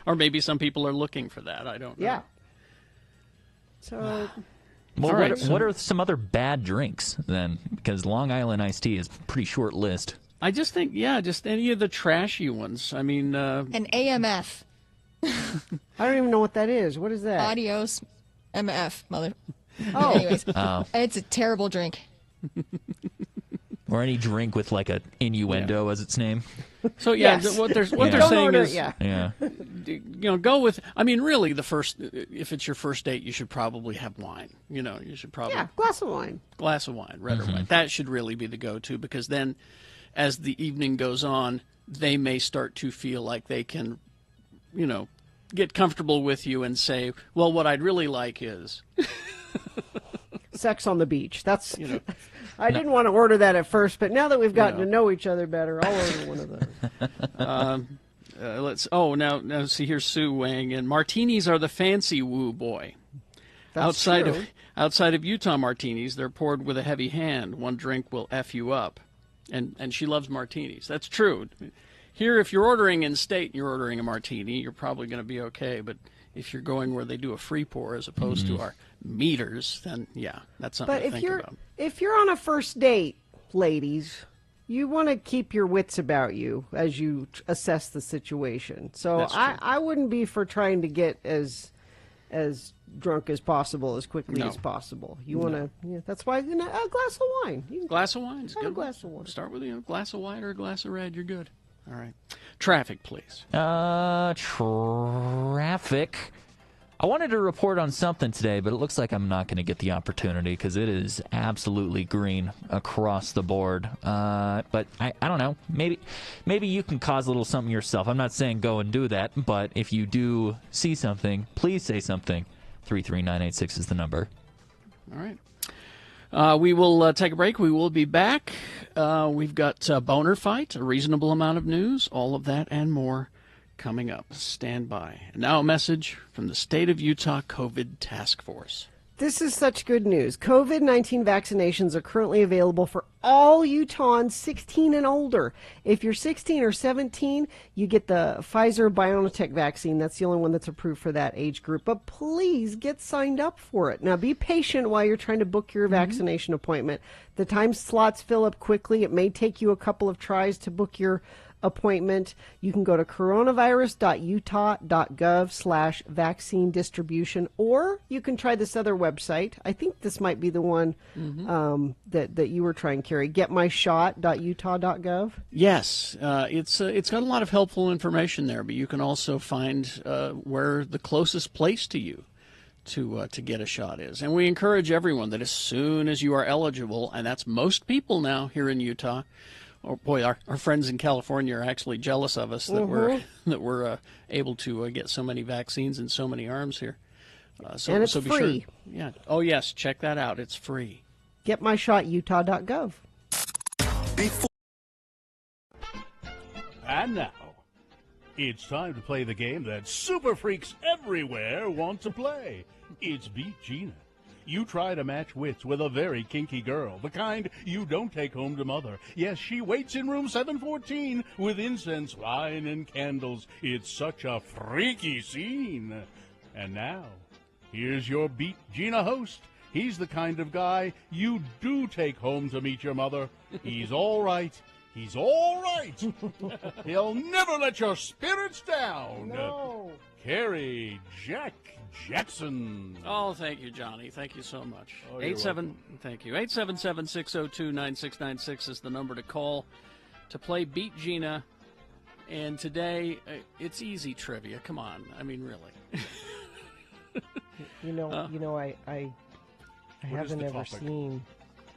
Or maybe some people are looking for that. I don't know. Yeah. So... Well, what are some other bad drinks then? Because Long Island iced tea is a pretty short list. I just think, just any of the trashy ones. I mean... An AMF. I don't even know what that is. What is that? Adios MF, mother. Oh. Anyways, it's a terrible drink. Or any drink with like a innuendo as its name. So what they're saying is, go with. I mean, really, if it's your first date, you should probably have wine. You should probably glass of wine. Glass of wine, red or white. That should really be the go-to, because then, as the evening goes on, they may start to feel like they can, get comfortable with you and say, well, what I'd really like is sex on the beach. That's I didn't want to order that at first, but now that we've gotten to know each other better, I'll order one of those. Now see, here's Sue weighing in. Martinis are the fancy woo boy. That's true. Outside of Utah martinis, they're poured with a heavy hand. One drink will F you up. And she loves martinis. That's true. Here, if you're ordering in state and you're ordering a martini, you're probably going to be okay. But if you're going where they do a free pour as opposed to our meters, then yeah, that's something to think about. If you're on a first date, ladies, you want to keep your wits about you as you assess the situation. So I wouldn't be for trying to get as drunk as possible, as quickly as possible. You want to. Yeah, that's why a glass of wine. Glass of wine is good. A glass of wine. Start with a glass of white or a glass of red. You're good. All right. Traffic, please. Traffic. I wanted to report on something today, but it looks like I'm not going to get the opportunity because it is absolutely green across the board. But I don't know. Maybe you can cause a little something yourself. I'm not saying go and do that, but if you do see something, please say something. 33986 is the number. All right. We will take a break. We will be back. We've got Boner Fight, a reasonable amount of news, all of that and more coming up. Stand by. And now a message from the State of Utah COVID Task Force. This is such good news. COVID-19 vaccinations are currently available for all Utahns 16 and older. If you're 16 or 17, you get the Pfizer-BioNTech vaccine. That's the only one that's approved for that age group. But please get signed up for it. Now, be patient while you're trying to book your vaccination appointment. The time slots fill up quickly. It may take you a couple of tries to book your appointment. You can go to coronavirus.utah.gov/vaccine distribution, or you can try this other website. I think this might be the one that you were trying, Carrie. Getmyshot.utah.gov. Yes, it's got a lot of helpful information there, but you can also find where the closest place to you to get a shot is. And we encourage everyone that as soon as you are eligible, and that's most people now here in Utah. Oh boy, our friends in California are actually jealous of us that we're able to get so many vaccines and so many arms here. And it's free. Sure, yeah. Oh yes, check that out. It's free. Getmyshotutah.gov. And now, it's time to play the game that super freaks everywhere want to play. It's Beat Gina. You try to match wits with a very kinky girl, the kind you don't take home to mother. Yes, she waits in room 714 with incense, wine, and candles. It's such a freaky scene. And now, here's your Beat Gina host. He's the kind of guy you do take home to meet your mother. He's all right. He's all right. He'll never let your spirits down. No. Carrie Jack Jackson. Oh, thank you, Johnny. Thank you so much. Oh, 877-602-9696 is the number to call to play Beat Gina. And today, it's easy trivia. Come on. I mean, really. I haven't ever seen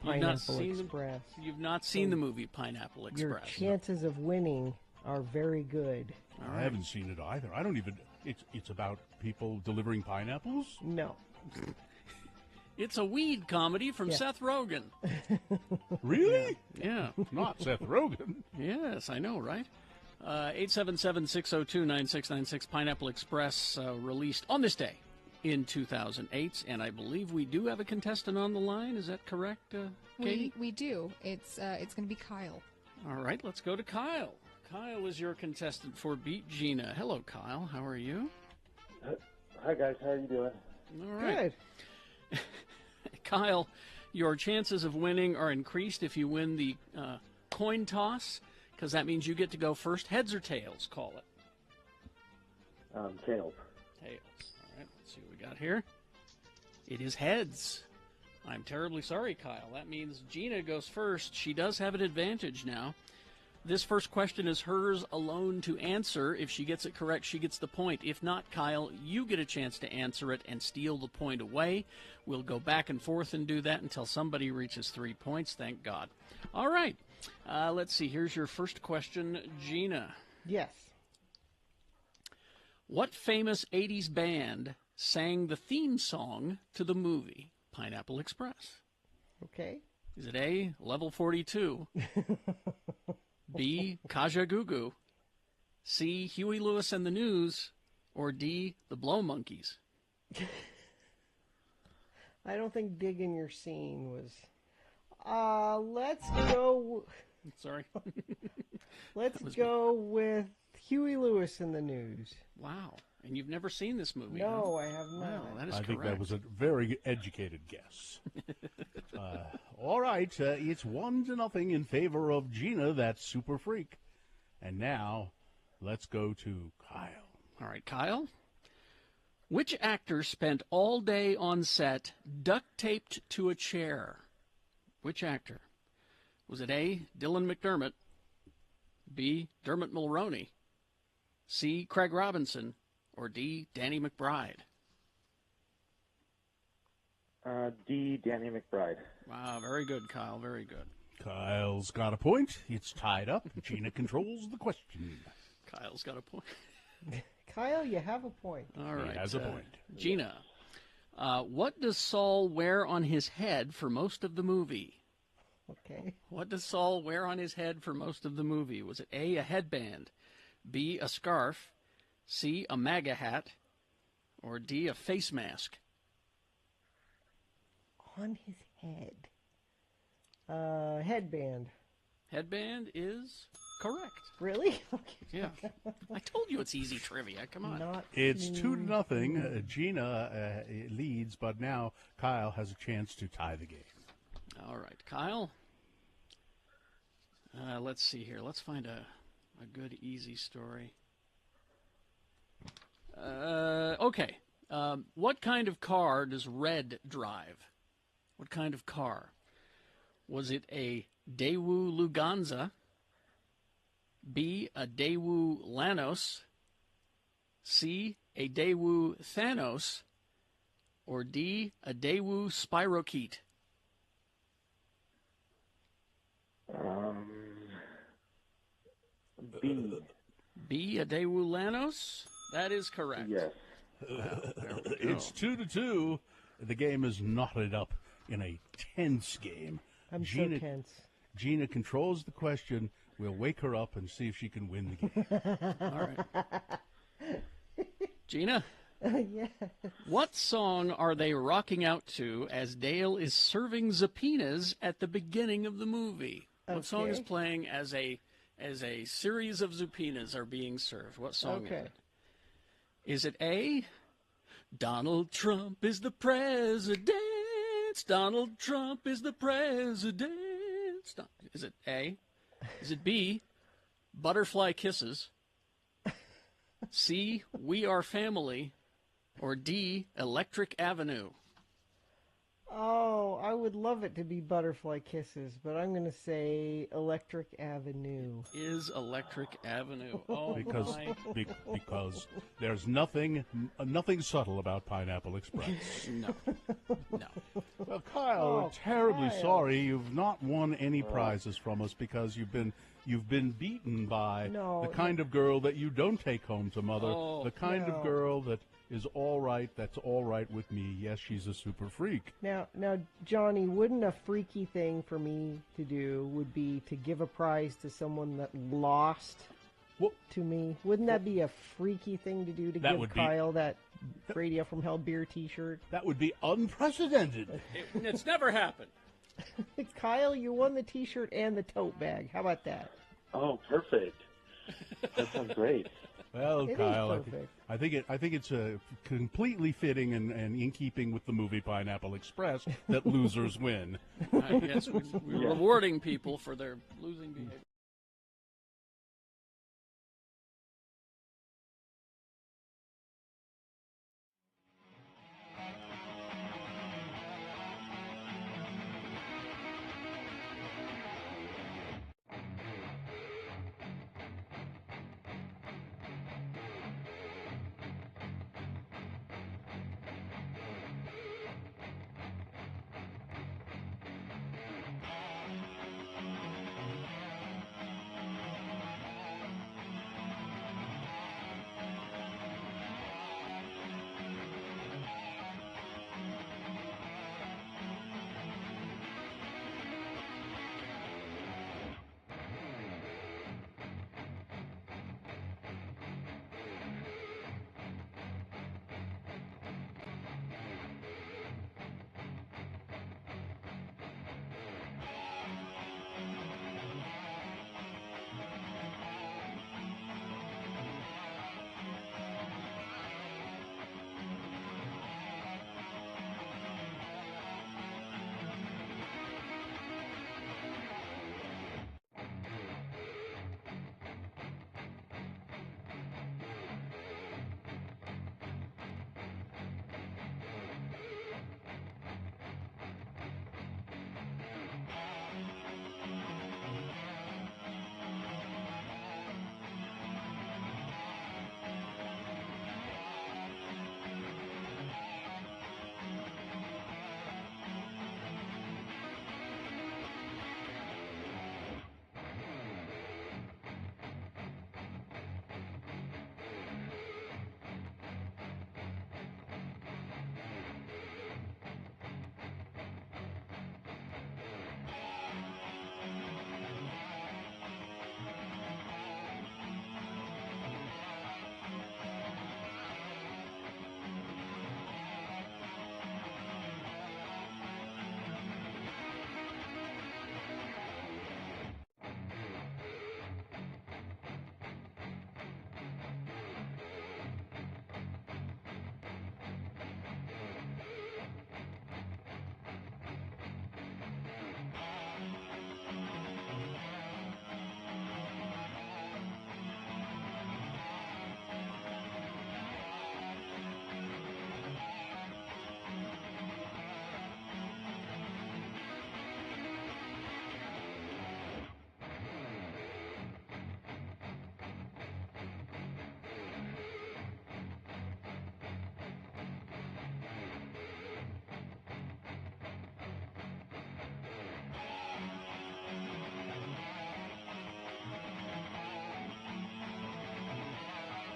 Pineapple Express. You've not seen the movie Pineapple Express. Your chances of winning are very good. I haven't seen it either. I don't even... It's about people delivering pineapples? No. It's a weed comedy from Seth Rogen. Really? Yeah. Not Seth Rogen. Yes, I know, right? 877-602-9696, Pineapple Express, released on this day in 2008. And I believe we do have a contestant on the line. Is that correct, Katie? We do. It's going to be Kyle. All right, let's go to Kyle. Kyle is your contestant for Beat Gina. Hello, Kyle. How are you? Hi, guys. How are you doing? All right. Good. Kyle, your chances of winning are increased if you win the coin toss, because that means you get to go first. Heads or tails? Call it. Tails. Tails. All right. Let's see what we got here. It is heads. I'm terribly sorry, Kyle. That means Gina goes first. She does have an advantage now. This first question is hers alone to answer. If she gets it correct, she gets the point. If not, Kyle, you get a chance to answer it and steal the point away. We'll go back and forth and do that until somebody reaches 3 points. Thank God. All right. Let's see. Here's your first question, Gina. Yes. What famous 80s band sang the theme song to the movie Pineapple Express? Okay. Is it A, Level 42? B, Kaja Gugu? C. Huey Lewis and the News, or D. The Blow Monkeys? I don't think Digging Your Scene was. Let's go. Sorry. Let's go with Huey Lewis and the News. Wow. And you've never seen this movie? No, huh? I have not. Wow, that is I correct. think that was a very educated guess. All right, it's 1-0 in favor of Gina, that super freak. And now, let's go to Kyle. All right, Kyle. Which actor spent all day on set duct-taped to a chair? Which actor? Was it A, Dylan McDermott, B, Dermot Mulroney, C, Craig Robinson, or D, Danny McBride? D, Danny McBride. Wow, very good, Kyle, very good. Kyle's got a point. It's tied up. Gina controls the question. Kyle's got a point. Kyle, you have a point. All right. He has a point. Gina, what does Saul wear on his head for most of the movie? Okay. What does Saul wear on his head for most of the movie? Was it A, a headband, B, a scarf, C, a MAGA hat, or D, a face mask? On his head. Headband. Headband is correct. Really? Okay. Yeah. I told you it's easy trivia. Come on. It's 2-0. Gina leads, but now Kyle has a chance to tie the game. All right, Kyle. Let's see here. Let's find a good, easy story. Okay. What kind of car does Red drive? What kind of car? Was it a Daewoo Luganza, B, a Daewoo Lanos, C, a Daewoo Thanos, or D, a Daewoo Spirochete? B. B, a Daewoo Lanos? That is correct. Yes. It's 2-2. The game is knotted up in a tense game. I'm so tense. Gina controls the question. We'll wake her up and see if she can win the game. All right. Gina? Yes. What song are they rocking out to as Dale is serving subpoenas at the beginning of the movie? What song is playing as a series of subpoenas are being served? What song is it? Is it A, Donald Trump is the president? Donald Trump is the president. Is it A? Is it B, Butterfly Kisses? C, We Are Family? Or D, Electric Avenue? Oh, I would love it to be Butterfly Kisses, but I'm going to say Electric Avenue. Is Electric Avenue. Oh, because there's nothing subtle about Pineapple Express. No. Well, Kyle, we're terribly sorry. You've not won any prizes from us because you've been beaten by the kind of girl that you don't take home to mother, the kind of girl that is all right, that's all right with me. Yes, she's a super freak. Now, Johnny, wouldn't a freaky thing for me to do would be to give a prize to someone that lost to me? Wouldn't that be a freaky thing to do to give Kyle that Radio from Hell beer T-shirt? That would be unprecedented. It's never happened. Kyle, you won the T-shirt and the tote bag. How about that? Oh, perfect. That sounds great. Well, It is Kyle, perfect. I think it's completely fitting and in keeping with the movie Pineapple Express that losers win. Yes, we're rewarding people for their losing behavior.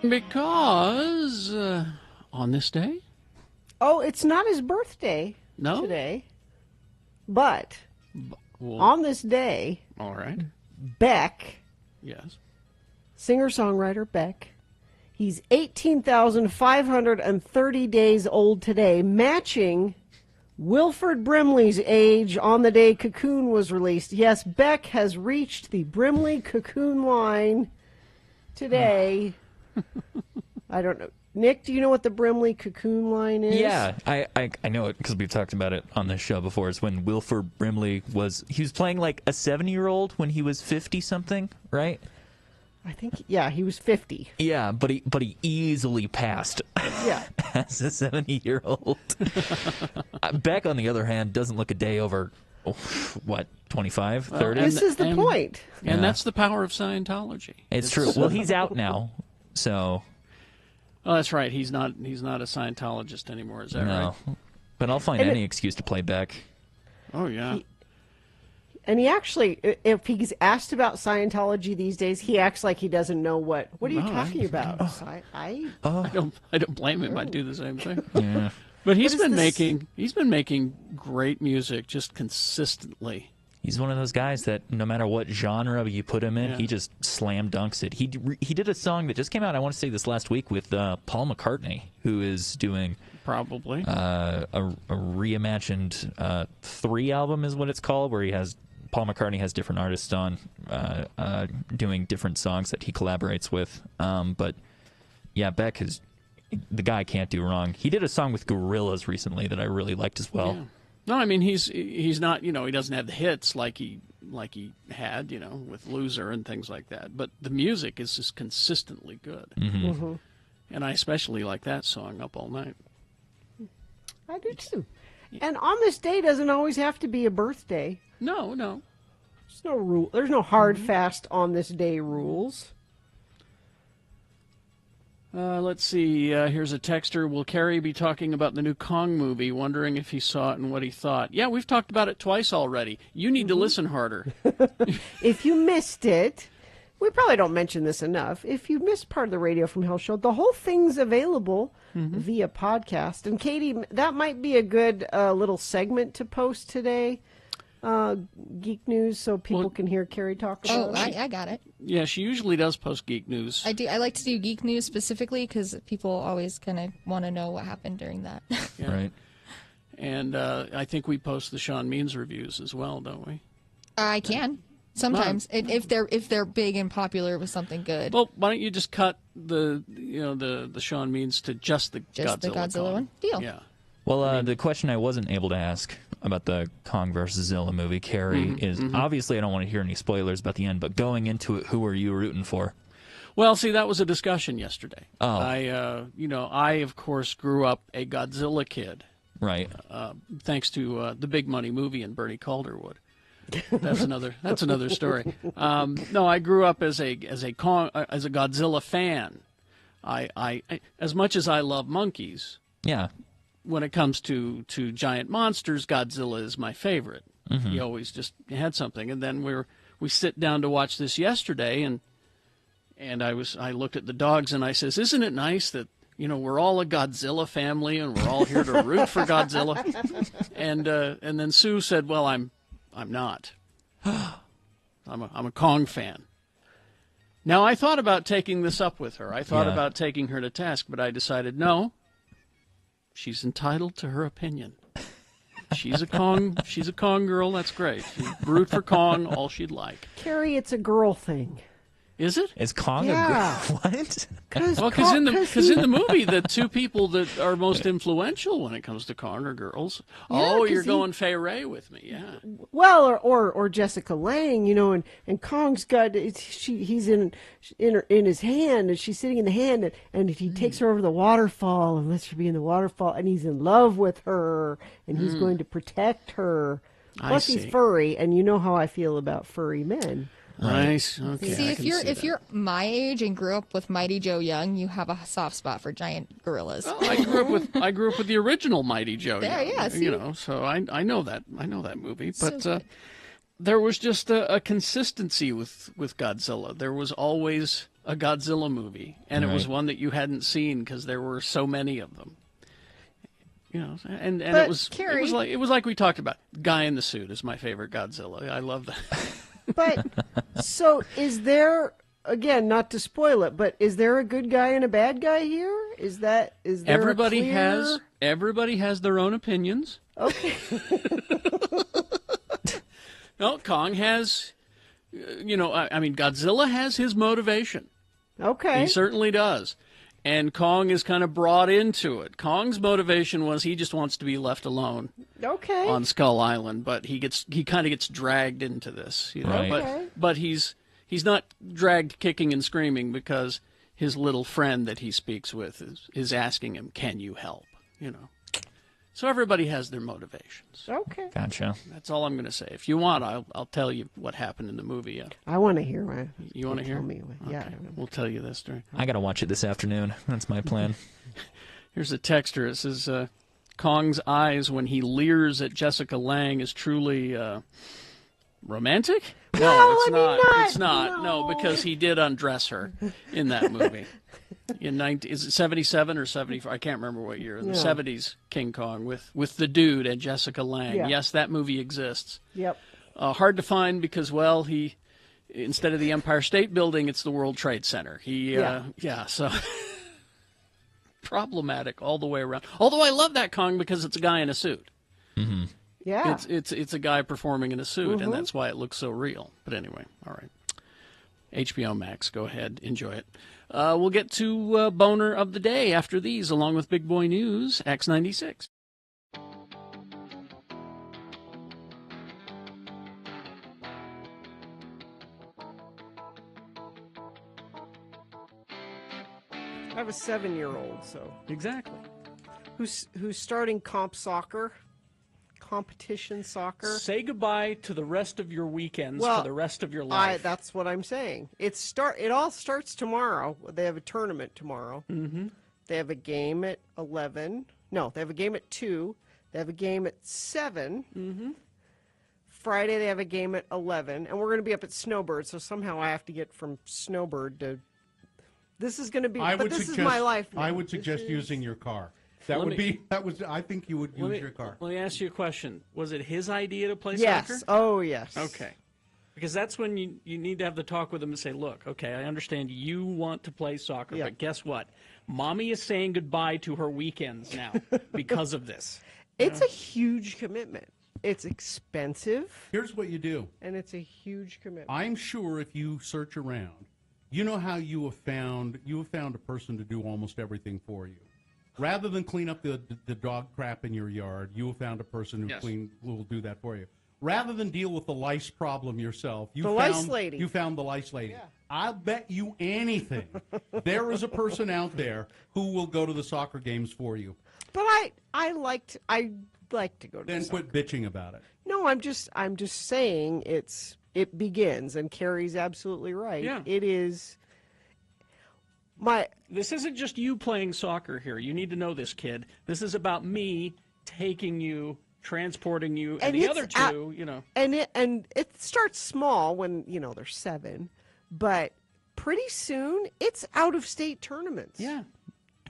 Because on this day? Oh, it's not his birthday today. But on this day, all right, Beck, yes, singer-songwriter Beck, he's 18,530 days old today, matching Wilford Brimley's age on the day Cocoon was released. Yes, Beck has reached the Brimley Cocoon line today. I don't know. Nick, do you know what the Brimley Cocoon line is? Yeah, I know it because we've talked about it on this show before. It's when Wilford Brimley was playing like a 70-year-old when he was 50-something, right? I think, yeah, he was 50. Yeah, but he easily passed yeah. as a 70-year-old. Beck, on the other hand, doesn't look a day over, 25, 30? This is the point. And that's the power of Scientology. It's true. Well, he's out now, so... Oh, that's right. He's not a Scientologist anymore. Is that right? But I'll find any excuse to play Beck. Oh yeah. He actually, if he's asked about Scientology these days, he acts like he doesn't know what. What are you talking about? I don't blame him. I'd do the same thing. Yeah. But he's been making great music just consistently. He's one of those guys that no matter what genre you put him in, he just slam dunks it. He did a song that just came out, I want to say this last week, with Paul McCartney, who is doing probably a reimagined 3 album is what it's called, where Paul McCartney has different artists on doing different songs that he collaborates with. But yeah, Beck the guy can't do wrong. He did a song with Gorillaz recently that I really liked as well. Yeah. No, I mean he's not, he doesn't have the hits like he had, with Loser and things like that. But the music is just consistently good. Mm-hmm. Mm-hmm. And I especially like that song, Up All Night. I do too. And on this day doesn't always have to be a birthday. No. There's no rule. There's no hard fast on this day rules. Let's see. Here's a texter. Will Carrie be talking about the new Kong movie? Wondering if he saw it and what he thought. Yeah, we've talked about it twice already. You need to listen harder. If you missed it, we probably don't mention this enough. If you missed part of the Radio from Hell show, the whole thing's available via podcast. And Katie, that might be a good little segment to post today. Geek news, so people can hear Carrie talk about it. I got it. Yeah, she usually does post geek news. I do. I like to do geek news specifically because people always kind of want to know what happened during that. Yeah. Right. And I think we post the Sean Means reviews as well, don't we? I can sometimes if they're big and popular with something good. Well, why don't you just cut the Sean Means to just the Godzilla one? Deal. Yeah. Well, the question I wasn't able to ask about the Kong versus Zilla movie, Carrie, is obviously I don't want to hear any spoilers about the end, but going into it, who are you rooting for? Well, see, that was a discussion yesterday. Oh. I of course grew up a Godzilla kid. Right. Thanks to the Big Money Movie and Bernie Calderwood. That's another story. No, I grew up as a Godzilla fan. I as much as I love monkeys. Yeah. When it comes to giant monsters, Godzilla is my favorite. He always just had something. And then we sit down to watch this yesterday, and I looked at the dogs and I says, "Isn't it nice that we're all a Godzilla family and we're all here to root for Godzilla?" And then Sue said, "Well, I'm not. I'm a Kong fan." Now I thought about taking this up with her. I thought about taking her to task, but I decided no. She's entitled to her opinion. She's a Kong girl. That's great. She'd root for Kong all she'd like. Carrie, it's a girl thing. Is it? Is Kong a girl? What? Because in the movie, the two people that are most influential when it comes to Kong are girls. Yeah, you're going Fay Ray with me, yeah. Well, or Jessica Lange, and Kong's got he's in his hand, and she's sitting in the hand, and he takes her over the waterfall and lets her be in the waterfall, and he's in love with her, and he's going to protect her. Plus, he's furry, and you know how I feel about furry men. Nice. Okay. See, if you're my age and grew up with Mighty Joe Young, you have a soft spot for giant gorillas. Well, I grew up with the original Mighty Joe Young. Yeah. See? So I know that movie. But there was just a consistency with Godzilla. There was always a Godzilla movie, and it was one that you hadn't seen because there were so many of them. You know, and But, it was Carrie, it was like we talked about. Guy in the Suit is my favorite Godzilla. I love that. But so is there, again, not to spoil it, but is there a good guy and a bad guy here? Is there Everybody a clear... everybody has their own opinions. Okay. No, Kong has, I mean, Godzilla has his motivation. Okay. He certainly does. And Kong is kind of brought into it. Kong's motivation was he just wants to be left alone Okay. on Skull Island, but he kind of gets dragged into this. Right. Okay. But he's not dragged kicking and screaming because his little friend that he speaks with is asking him, "Can you help?" So everybody has their motivations. Okay. Gotcha. That's all I'm going to say. If you want, I'll tell you what happened in the movie. I want to hear it. You want to hear? Tell me. Yeah. Okay. We'll tell you this during. I got to watch it this afternoon. That's my plan. Here's a texter. It says, Kong's eyes when he leers at Jessica Lange is truly romantic? No, it's not. It's not. No, because he did undress her in that movie. Is it 77 or 74? I can't remember what year. In the 70s, King Kong with the dude and Jessica Lange. Yeah. Yes, that movie exists. Yep. Hard to find because, well, he instead of the Empire State Building, it's the World Trade Center. So problematic all the way around. Although I love that Kong because it's a guy in a suit. Mm-hmm. Yeah. It's a guy performing in a suit, Mhm. and that's why it looks so real. But anyway, all right. HBO Max, go ahead, enjoy it. We'll get to Boner of the Day after these, along with Big Boy News, X96. I have a 7-year-old, so exactly. Who's starting competition soccer. Say goodbye to the rest of your weekends Well, for the rest of your life. That's what I'm saying. It all starts tomorrow. They have a tournament tomorrow. Mm-hmm. They have a game at 11. No, they have a game at 2. They have a game at 7. Mm-hmm. Friday they have a game at 11, and we're going to be up at Snowbird. So somehow I have to get from Snowbird to. This is going to be. This is my life. Now. I would suggest using your car. I think you would use your car. Let me ask you a question. Was it his idea to play Yes. soccer? Oh, yes. Okay. Because that's when you need to have the talk with him and say, look, okay, I understand you want to play soccer, but guess what? Mommy is saying goodbye to her weekends now because of this. It's a huge commitment. It's expensive. Here's what you do. And it's a huge commitment. I'm sure if you search around, you know how you have found a person to do almost everything for you. Rather than clean up the dog crap in your yard, you have found a person who will do that for you. Rather than deal with the lice problem yourself, you found the lice lady. Yeah. I'll bet you anything there is a person out there who will go to the soccer games for you. But I like to go to. Then quit bitching about it. No, I'm just saying it begins, and Carrie's absolutely right. Yeah. It is. This isn't just you playing soccer here. You need to know this, kid. This is about me taking you, transporting you, and the other two, And it starts small when they're 7, but pretty soon it's out of state tournaments. Yeah,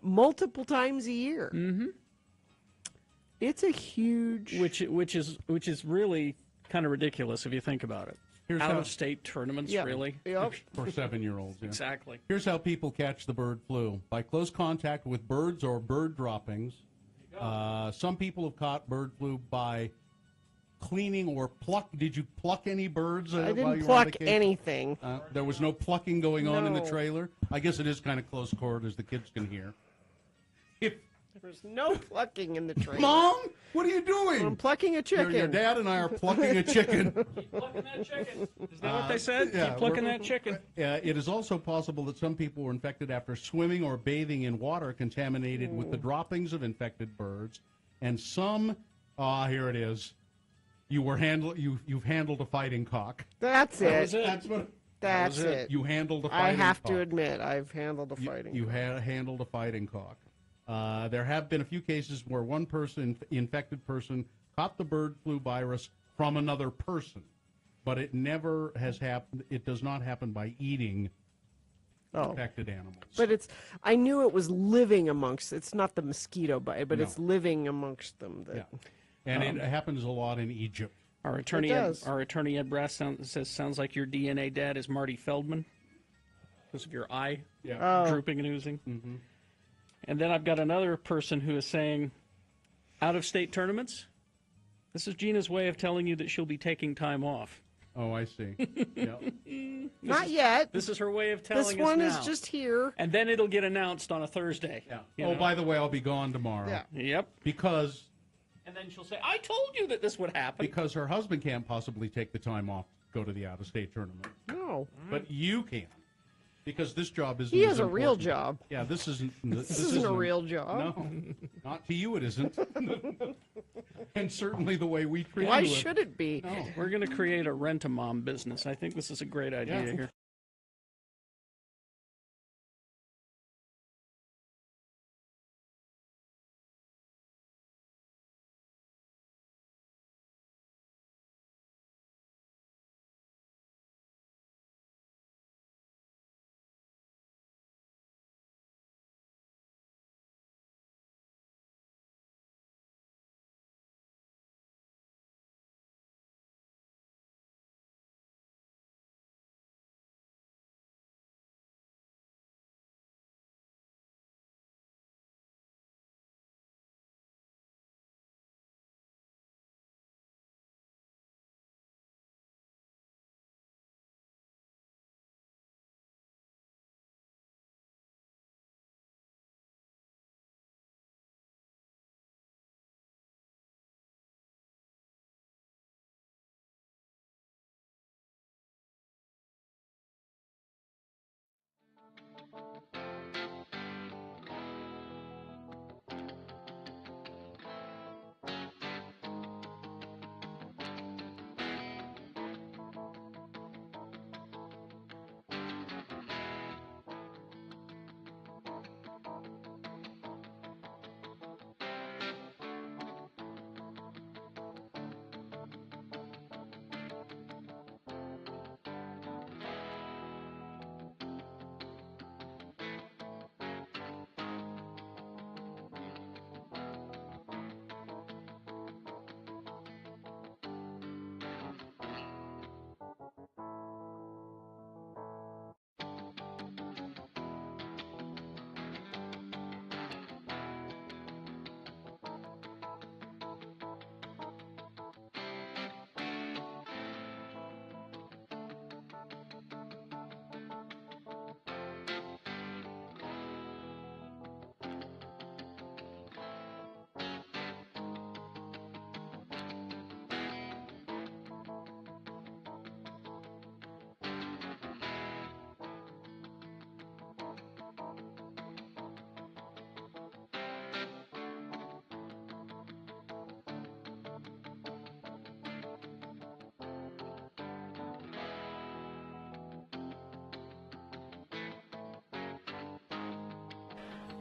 multiple times a year. Mm-hmm. It's a huge, which is really kind of ridiculous if you think about it. Out-of-state tournaments, really? Yep. For 7-year-olds. Yeah. Exactly. Here's how people catch the bird flu. By close contact with birds or bird droppings. Some people have caught bird flu by cleaning or pluck. Did you pluck any birds I while didn't you were pluck on vacation? anything. There was no plucking going on in the No. trailer? I guess it is kind of close quarters, the kids can hear. There's no plucking in the trailer. Mom, what are you doing? I'm plucking a chicken. Your dad and I are plucking a chicken. Keep plucking that chicken. Is that what they said? Yeah, Keep plucking that chicken. It is also possible that some people were infected after swimming or bathing in water contaminated with the droppings of infected birds. And some, here it is. You've handled a fighting cock. That's it. That's it. You handled a fighting cock. I have to admit, I've handled a fighting. You handled a fighting cock. There have been a few cases where one infected person caught the bird flu virus from another person, but it never has happened. It does not happen by eating infected animals. But I knew it was living amongst, it's not the mosquito bite, but it's living amongst them. And it happens a lot in Egypt. Our attorney Ed Brass says, sounds like your DNA dad is Marty Feldman because of your eye drooping and oozing. Mm-hmm. And then I've got another person who is saying, out-of-state tournaments? This is Gina's way of telling you that she'll be taking time off. Oh, I see. Not yet. This is her way of telling us now. This one is just here. And then it'll get announced on a Thursday. Yeah. By the way, I'll be gone tomorrow. Yeah. Yep. Because... And then she'll say, I told you that this would happen. Because her husband can't possibly take the time off to go to the out-of-state tournament. No. But you can. Because this job isn't. He has a real job. Yeah, this isn't. This isn't a real job. No, not to you it isn't. And certainly the way we treat you. Why should it be? No. We're going to create a rent-a-mom business. I think this is a great idea here.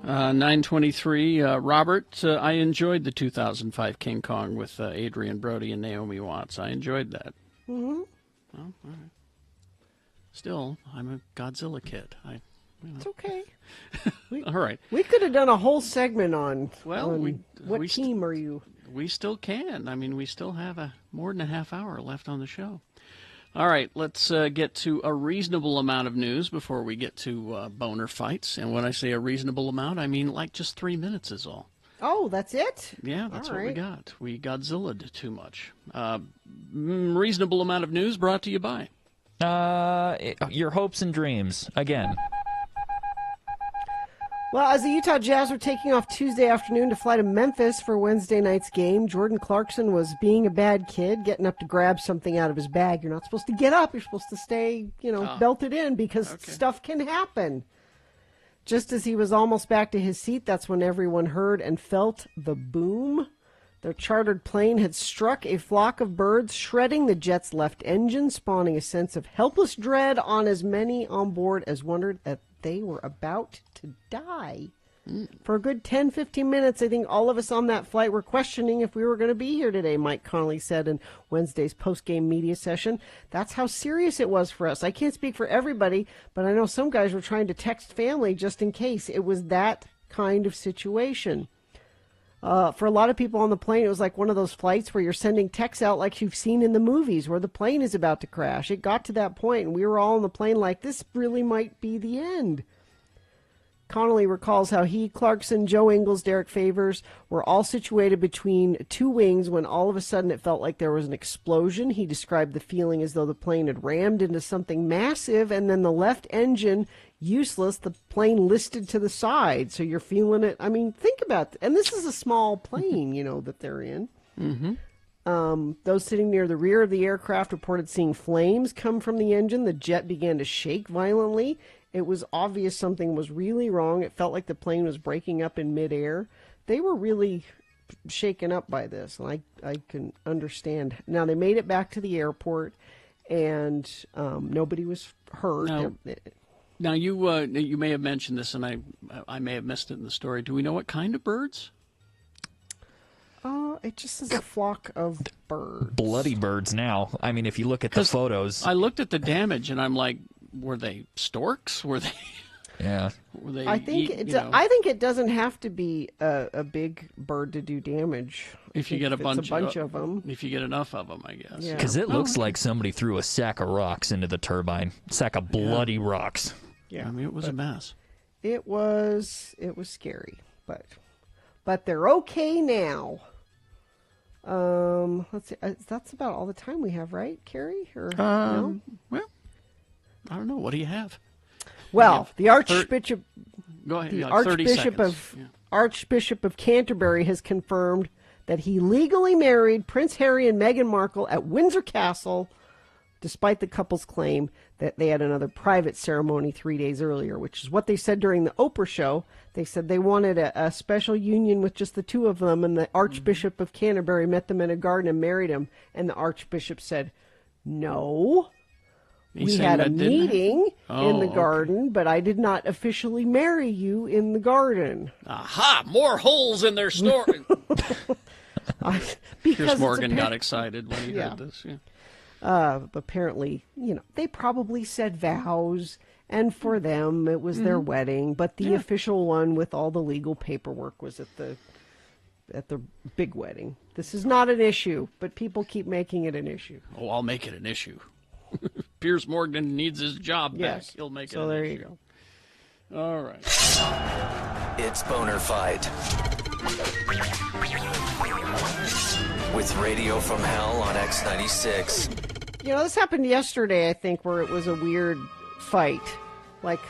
Uh, 923, Robert, I enjoyed the 2005 King Kong with Adrian Brody and Naomi Watts. I enjoyed that. Mm-hmm. Well, all right. Still, I'm a Godzilla kid. It's okay. All right. We could have done a whole segment on, what team are you? We still can. I mean, we still have more than a half hour left on the show. All right, let's get to a reasonable amount of news before we get to boner fights. And when I say a reasonable amount, I mean like just 3 minutes is all. Oh, that's it? Yeah, that's all what we got. We Godzilla'd too much. Reasonable amount of news brought to you by? Your hopes and dreams, again. Well, as the Utah Jazz were taking off Tuesday afternoon to fly to Memphis for Wednesday night's game, Jordan Clarkson was being a bad kid, getting up to grab something out of his bag. You're not supposed to get up. You're supposed to stay, belted in because stuff can happen. Just as he was almost back to his seat, that's when everyone heard and felt the boom. Their chartered plane had struck a flock of birds, shredding the jet's left engine, spawning a sense of helpless dread on as many on board as wondered that they were about to die. For a good 10, 15 minutes, I think all of us on that flight were questioning if we were going to be here today, Mike Connolly said in Wednesday's post-game media session. That's how serious it was for us. I can't speak for everybody, but I know some guys were trying to text family just in case. It was that kind of situation. For a lot of people on the plane, it was like one of those flights where you're sending texts out like you've seen in the movies where the plane is about to crash. It got to that point, and we were all on the plane like, this really might be the end. Connolly recalls how he, Clarkson, Joe Ingles, Derek Favors were all situated between two wings when all of a sudden it felt like there was an explosion. He described the feeling as though the plane had rammed into something massive, and then the left engine, useless, the plane listed to the side. So you're feeling it. I mean, think about it. And this is a small plane, that they're in. Mm-hmm. Those sitting near the rear of the aircraft reported seeing flames come from the engine. The jet began to shake violently. It was obvious something was really wrong. It felt like the plane was breaking up in midair. They were really shaken up by this, and I can understand. Now, they made it back to the airport, and nobody was hurt. Now you may have mentioned this, and I may have missed it in the story. Do we know what kind of birds? It just is a flock of birds. Bloody birds now. I mean, if you look at the photos. I looked at the damage, and I'm like, were they storks? Were they? Yeah. Were they? I think it doesn't have to be a big bird to do damage. If you get a bunch of them. If you get enough of them, I guess. Because it looks like somebody threw a sack of rocks into the turbine. Sack of bloody rocks. Yeah, I mean, it was a mess. It was scary, but they're okay now. Let's see. That's about all the time we have, right, Carrie? Or no? Well, I don't know. What do you have? Well, the Archbishop. Go ahead. The Archbishop of Canterbury has confirmed that he legally married Prince Harry and Meghan Markle at Windsor Castle, despite the couple's claim that they had another private ceremony 3 days earlier, which is what they said during the Oprah show. They said they wanted a special union with just the two of them, and the Archbishop of Canterbury met them in a garden and married him. And the Archbishop said, no, we had a meeting in the garden, but I did not officially marry you in the garden. Aha! More holes in their story. Piers Morgan got excited when he heard this. Yeah. Apparently, they probably said vows, and for them it was their wedding, but the official one with all the legal paperwork was at the big wedding. This is not an issue, but people keep making it an issue. Oh, I'll make it an issue. Piers Morgan needs his job back. He'll make it an issue. So there you go. All right. It's Boner Fight. With Radio from Hell on X96. This happened yesterday, I think, where it was a weird fight. Like,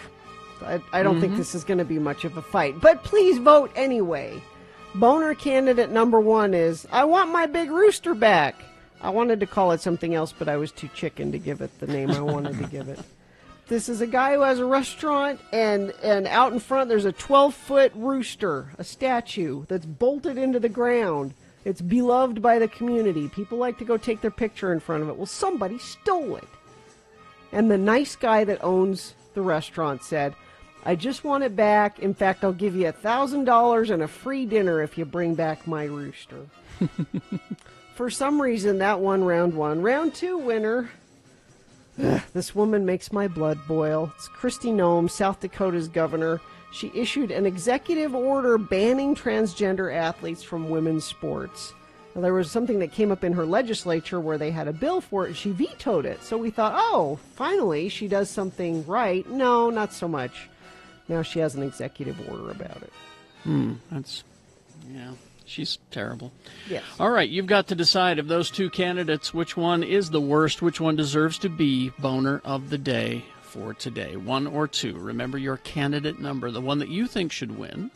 I don't think this is going to be much of a fight. But please vote anyway. Boner candidate number 1 is, I want my big rooster back. I wanted to call it something else, but I was too chicken to give it the name I wanted to give it. This is a guy who has a restaurant, and out in front there's a 12-foot rooster, a statue that's bolted into the ground. It's beloved by the community. People like to go take their picture in front of it. Well, somebody stole it. And the nice guy that owns the restaurant said, I just want it back. In fact, I'll give you $1,000 and a free dinner if you bring back my rooster. For some reason, that won round 1. Round 2 winner. This woman makes my blood boil. It's Kristi Noem, South Dakota's governor. She issued an executive order banning transgender athletes from women's sports. Now, there was something that came up in her legislature where they had a bill for it, and she vetoed it. So we thought, oh, finally, she does something right. No, not so much. Now she has an executive order about it. She's terrible. Yes. All right, you've got to decide of those two candidates, which one is the worst, which one deserves to be Boner of the Day for today, 1 or 2. Remember your candidate number, the one that you think should win.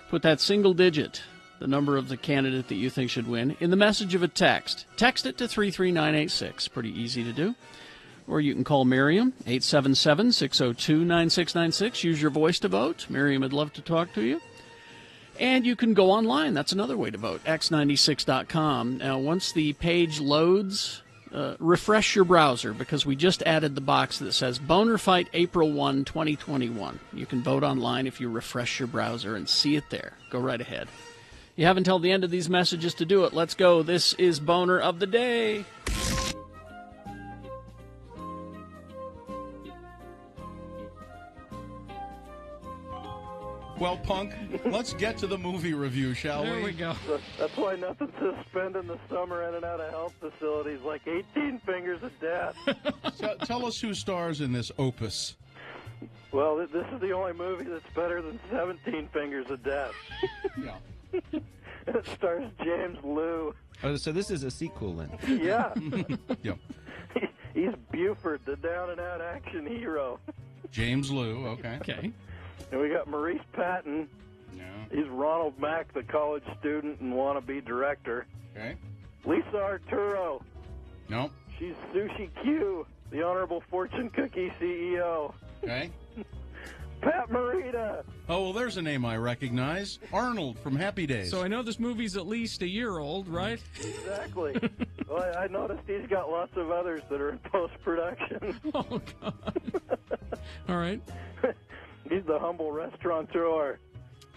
Put that single digit, the number of the candidate that you think should win, in the message of a text. Text it to 33986. Pretty easy to do. Or you can call Miriam, 877-602-9696. Use your voice to vote. Miriam would love to talk to you. And you can go online. That's another way to vote, x96.com. Now, once the page loads refresh your browser, because we just added the box that says Boner Fight April 1, 2021. You can vote online if you refresh your browser and see it there. Go right ahead. You have until the end of these messages to do it. Let's go. This is Boner of the Day. Well, Punk, let's get to the movie review, shall we? There we go. That's why nothing to spend in the summer in and out of health facilities, like 18 Fingers of Death. Tell us who stars in this opus. Well, this is the only movie that's better than 17 Fingers of Death. Yeah. It stars James Liu. Oh, so this is a sequel then? Yeah. Yeah. He's Buford, the down-and-out action hero. James Liu, okay. Okay. And we got Maurice Patton. Yeah. He's Ronald Mack, the college student and wannabe director. Okay. Lisa Arturo. No. She's Sushi Q, the Honorable Fortune Cookie CEO. Okay. Pat Morita. Oh, well, there's a name I recognize. Arnold from Happy Days. So I know this movie's at least a year old, right? Exactly. Well, I noticed he's got lots of others that are in post-production. Oh, God. All right. He's the humble restaurateur.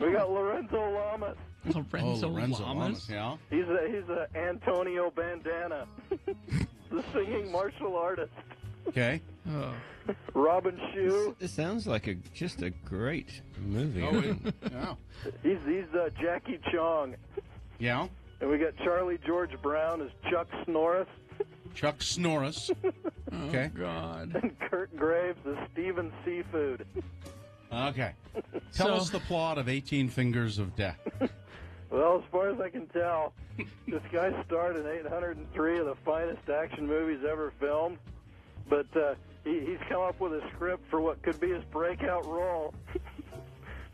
We got Lorenzo Lamas. Lorenzo Lamas, yeah. He's a Antonio Bandana, the singing martial artist. Okay. Oh. Robin Shue. This sounds like just a great movie. Oh, yeah. He's Jackie Chong. Yeah. And we got Charlie George Brown as Chuck Snorris. Chuck Snorris. Okay. Oh, God. And Kurt Graves as Steven Seafood. Okay. Tell us the plot of 18 Fingers of Death. Well, as far as I can tell, this guy starred in 803 of the finest action movies ever filmed, but he's come up with a script for what could be his breakout role.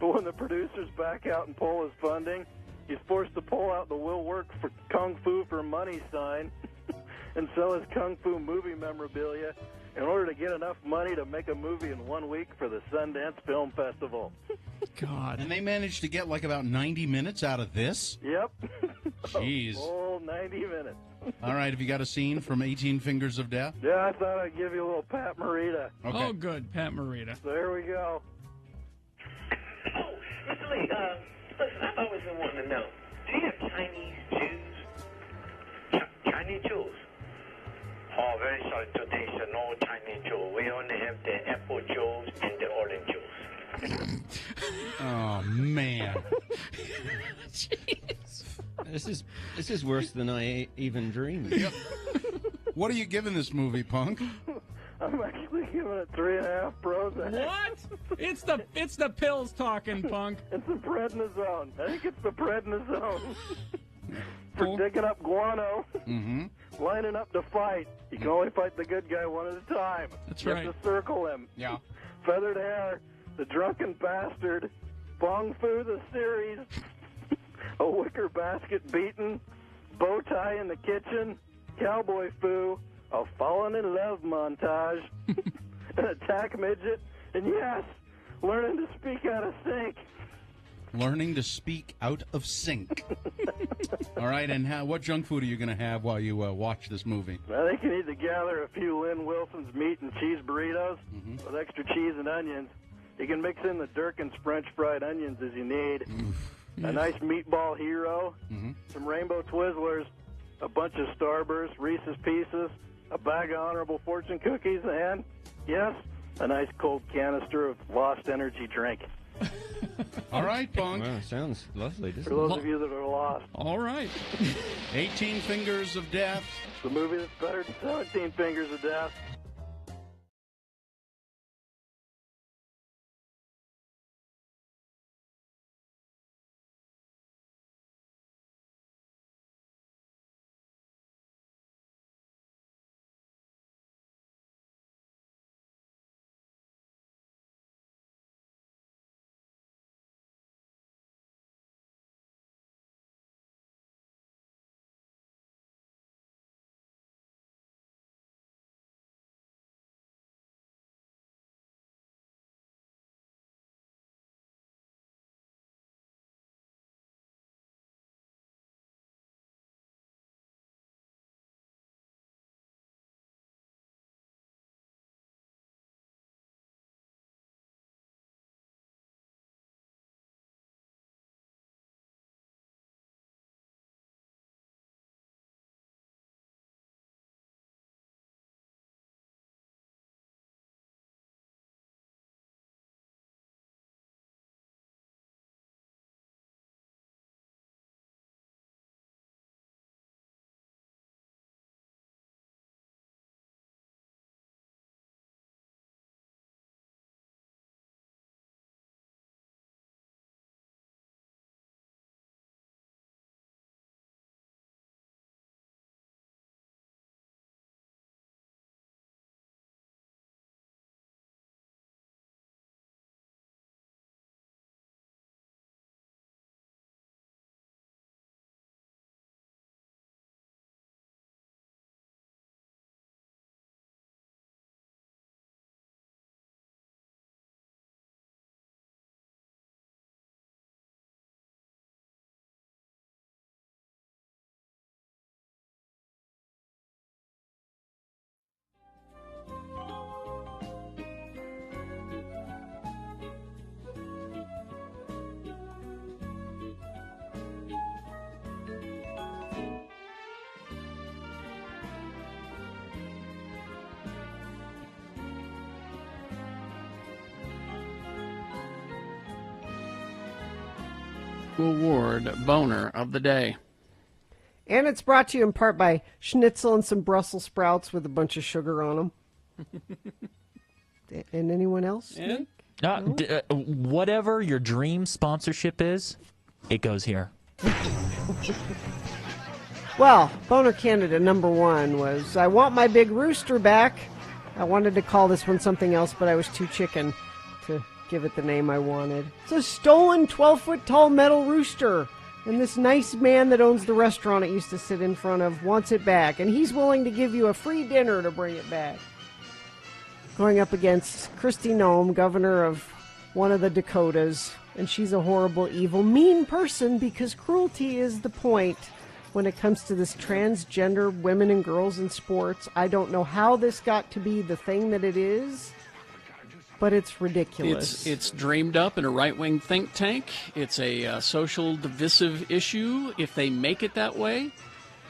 But when the producers back out and pull his funding, he's forced to pull out the "will work for Kung Fu for money" sign and sell his Kung Fu movie memorabilia in order to get enough money to make a movie in 1 week for the Sundance Film Festival. God. And they managed to get like about 90 minutes out of this? Yep. Jeez. Oh, 90 minutes. All right, have you got a scene from 18 Fingers of Death? Yeah, I thought I'd give you a little Pat Morita. Okay. Oh, good. Pat Morita. So there we go. Mr. Lee, listen, I've always been wanting to know, do you have Chinese Jews? Chinese Jews? Oh, very sorry today, sir. No Chinese Jew. We only have the apple Jews and the orange Jews. Oh, man. Jeez. This is worse than I even dreamed. Yep. What are you giving this movie, Punk? I'm actually giving it 3.5 Prozac. What? It's the pills talking, Punk. It's the prednisone. I think it's the prednisone. For digging up guano, lining up to fight. You can only fight the good guy one at a time. That's you right. have to circle him. Yeah. Feathered hair, the drunken bastard, Bong Fu the series, a wicker basket beaten, bow tie in the kitchen, cowboy Fu, a fallen in love montage, an attack midget, and yes, learning to speak out of sync. Learning to speak out of sync. All right, and what junk food are you going to have while you watch this movie? I think you need to gather a few Lynn Wilson's meat and cheese burritos with extra cheese and onions. You can mix in the Durkin's French fried onions as you need. A nice meatball hero, some Rainbow Twizzlers, a bunch of Starburst, Reese's Pieces, a bag of Honorable Fortune cookies, and, yes, a nice cold canister of Lost Energy drink. All right, Punk. Wow, sounds lovely. For those of you that are lost. All right. 18 Fingers of Death. The movie that's better than 17 Fingers of Death. to award Boner of the Day. And it's brought to you in part by schnitzel and some Brussels sprouts with a bunch of sugar on them. And anyone else? And? Whatever your dream sponsorship is, it goes here. Well, Boner Canada #1 was I Want My Big Rooster Back. I wanted to call this one something else, but I was too chicken to give it the name I wanted. It's a stolen 12-foot-tall metal rooster. And this nice man that owns the restaurant it used to sit in front of wants it back. And he's willing to give you a free dinner to bring it back. Going up against Kristi Noem, governor of one of the Dakotas. And she's a horrible, evil, mean person because cruelty is the point when it comes to this transgender women and girls in sports. I don't know how this got to be the thing that it is, but it's ridiculous. It's dreamed up in a right-wing think tank. It's a social divisive issue. If they make it that way,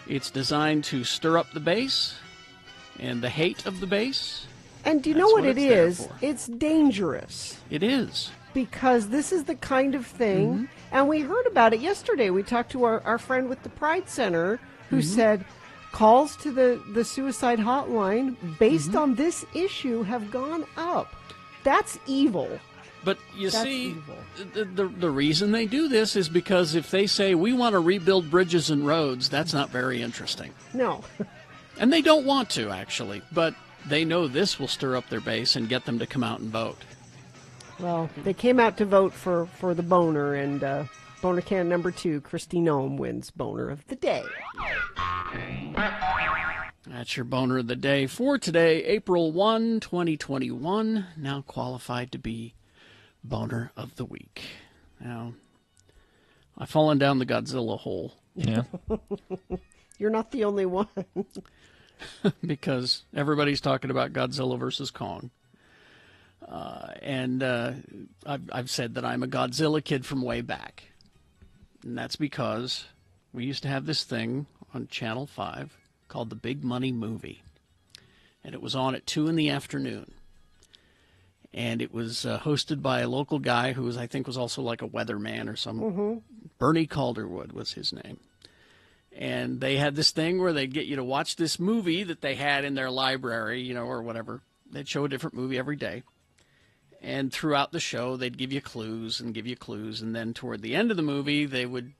it's designed to stir up the base and the hate of the base. And do you know what it is? It's dangerous. It is. Because this is the kind of thing, and we heard about it yesterday. We talked to our friend with the Pride Center who said calls to the suicide hotline based on this issue have gone up. That's evil. But you see, the reason they do this is because if they say, we want to rebuild bridges and roads, that's not very interesting. No. And they don't want to, actually. But they know this will stir up their base and get them to come out and vote. Well, they came out to vote for the Boner, and Boner Can #2, Kristi Noem, wins Boner of the Day. That's your Boner of the Day for today, April 1, 2021. Now qualified to be Boner of the Week. Now, I've fallen down the Godzilla hole. Yeah. You're not the only one. Because everybody's talking about Godzilla versus Kong. And I've said that I'm a Godzilla kid from way back. And that's because we used to have this thing on Channel 5 called The Big Money Movie. And it was on at 2 in the afternoon. And it was hosted by a local guy who I think was also like a weatherman or something. Bernie Calderwood was his name. And they had this thing where they'd get you to watch this movie that they had in their library, or whatever. They'd show a different movie every day. And throughout the show, they'd give you clues. And then toward the end of the movie, they would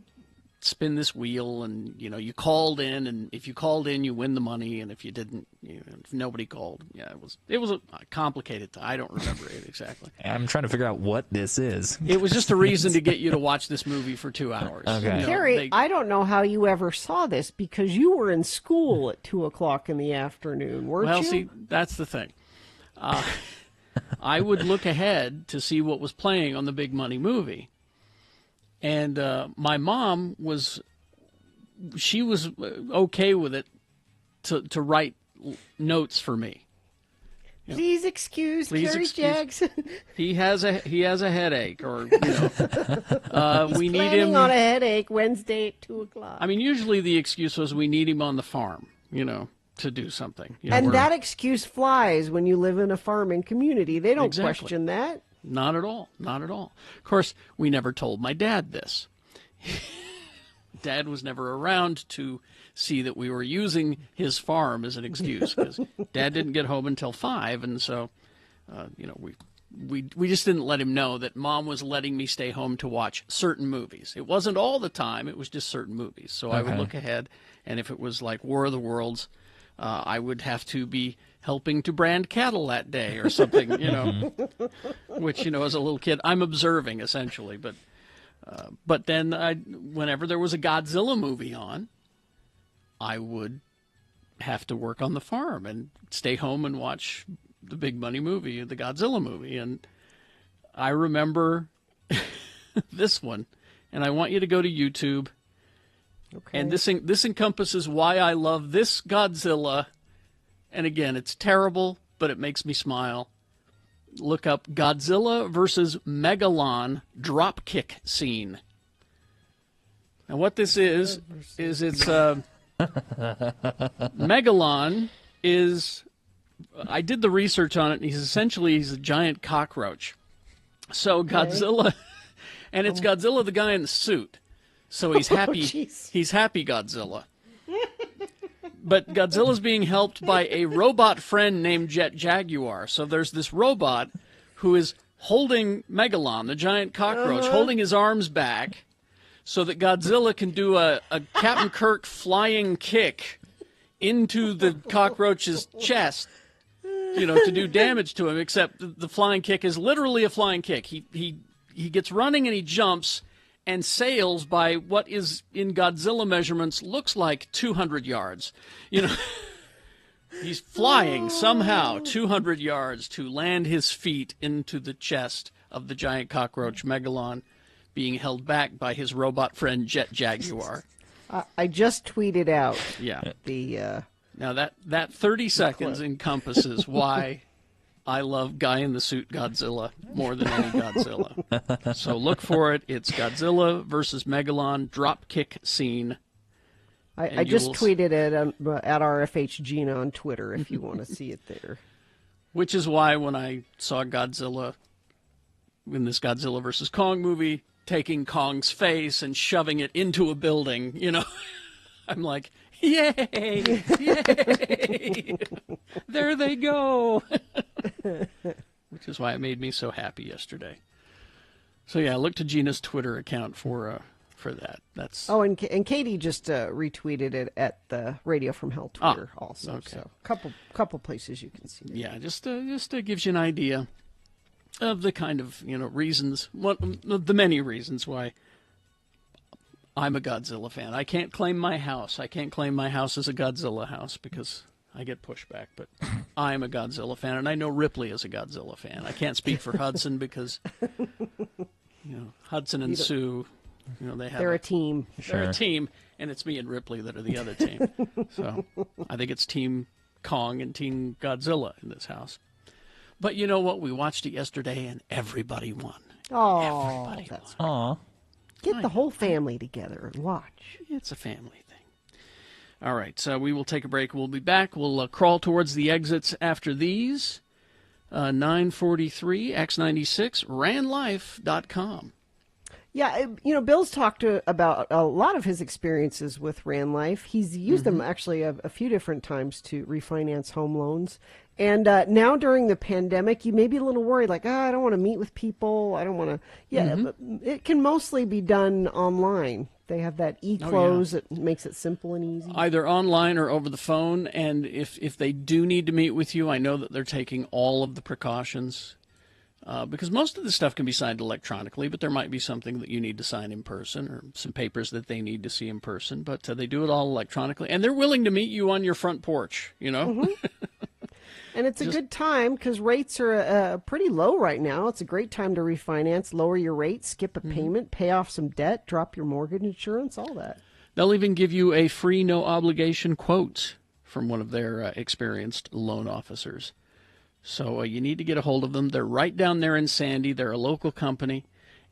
spin this wheel. And, you called in. And if you called in, you win the money. And if you didn't, if nobody called. Yeah, it was a complicated thing. I don't remember it exactly. I'm trying to figure out what this is. It was just a reason to get you to watch this movie for 2 hours. Okay. Carrie, I don't know how you ever saw this because you were in school at 2 o'clock in the afternoon, weren't you? Well, see, that's the thing. I would look ahead to see what was playing on the Big Money Movie. And my mom was okay with it to write notes for me. Please excuse Carrie Jaggs. He has a headache, or we need him on a headache Wednesday at 2 o'clock. I mean, usually the excuse was we need him on the farm, to do something. And that excuse flies when you live in a farming community. They don't question that. Not at all. Not at all. Of course, we never told my dad this. Dad was never around to see that we were using his farm as an excuse because Dad didn't get home until 5, and so, we just didn't let him know that Mom was letting me stay home to watch certain movies. It wasn't all the time; it was just certain movies. So I would look ahead, and if it was like War of the Worlds, I would have to be helping to brand cattle that day or something, which, as a little kid, I'm observing essentially. But then whenever there was a Godzilla movie on, I would have to work on the farm and stay home and watch the Big Money Movie, the Godzilla movie. And I remember this one, and I want you to go to YouTube. Okay. And this encompasses why I love this Godzilla. And again, it's terrible, but it makes me smile. Look up Godzilla versus Megalon dropkick scene. Now, what this is it's Megalon is. I did the research on it, and he's a giant cockroach. So Godzilla And it's Godzilla the guy in the suit. So he's happy. Jeez. He's happy Godzilla. But Godzilla's being helped by a robot friend named Jet Jaguar. So there's this robot who is holding Megalon, the giant cockroach, holding his arms back so that Godzilla can do a Captain Kirk flying kick into the cockroach's chest, to do damage to him, except the flying kick is literally a flying kick. He gets running and he jumps and sails by what is, in Godzilla measurements, looks like 200 yards. He's flying somehow 200 yards to land his feet into the chest of the giant cockroach Megalon, being held back by his robot friend Jet Jaguar. I just tweeted out the... Now, that 30 seconds encompasses why I love Guy in the Suit Godzilla more than any Godzilla. So look for it. It's Godzilla versus Megalon dropkick scene. I just tweeted it at RFH Gina on Twitter if you want to see it there. Which is why when I saw Godzilla in this Godzilla versus Kong movie, taking Kong's face and shoving it into a building, I'm like, yay! Yay! There they go! Which is why it made me so happy yesterday. So yeah, look to Gina's Twitter account for that. That's and Katie just retweeted it at the Radio from Hell Twitter also. Okay. So couple places you can see it. Yeah, just gives you an idea of the kind of reasons, the many reasons why I'm a Godzilla fan. I can't claim my house. I can't claim my house as a Godzilla house because I get pushback, but I'm a Godzilla fan, and I know Ripley is a Godzilla fan. I can't speak for Hudson because, Hudson and Sue, they're a team. They're a team, and it's me and Ripley that are the other team. So I think it's Team Kong and Team Godzilla in this house. But you know what? We watched it yesterday, and everybody won. Oh, everybody won. Get the whole family together and watch. It's a family thing. All right, so we will take a break. We'll be back. We'll crawl towards the exits after these. 9:43, X96, ranlife.com. Yeah, Bill's talked about a lot of his experiences with RanLife. He's used them actually a few different times to refinance home loans. And now during the pandemic, you may be a little worried, like, I don't want to meet with people. I don't want to. Yeah, but it can mostly be done online. They have that e-close that makes it simple and easy. Either online or over the phone. And if they do need to meet with you, I know that they're taking all of the precautions. Because most of the stuff can be signed electronically, but there might be something that you need to sign in person or some papers that they need to see in person. But they do it all electronically. And they're willing to meet you on your front porch, And it's a good time because rates are pretty low right now. It's a great time to refinance, lower your rate, skip a payment, pay off some debt, drop your mortgage insurance, all that. They'll even give you a free, no-obligation quote from one of their experienced loan officers. So you need to get a hold of them. They're right down there in Sandy. They're a local company,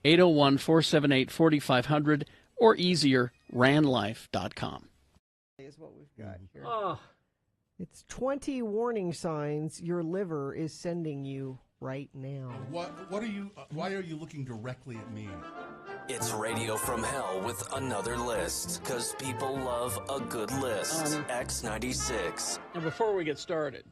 801-478-4500, or easier, ranlife.com. Is what we've got here. It's 20 warning signs your liver is sending you right now. What are you? Why are you looking directly at me? It's Radio from Hell with another list, because people love a good list. X96. And before we get started,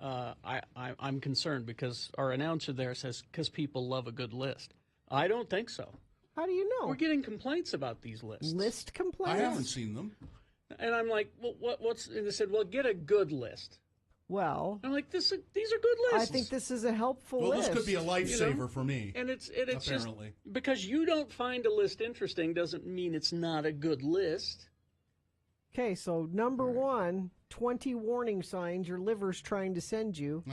I'm concerned because our announcer there says, because people love a good list. I don't think so. How do you know? We're getting complaints about these lists. List complaints? I haven't seen them. And I'm like, well, what's? And they said, well, get a good list. Well, I'm like, these are good lists. I think this is a helpful list. Well, this could be a lifesaver for me. And it's apparently just because you don't find a list interesting doesn't mean it's not a good list. Okay, so number 1, 20 warning signs your liver's trying to send you.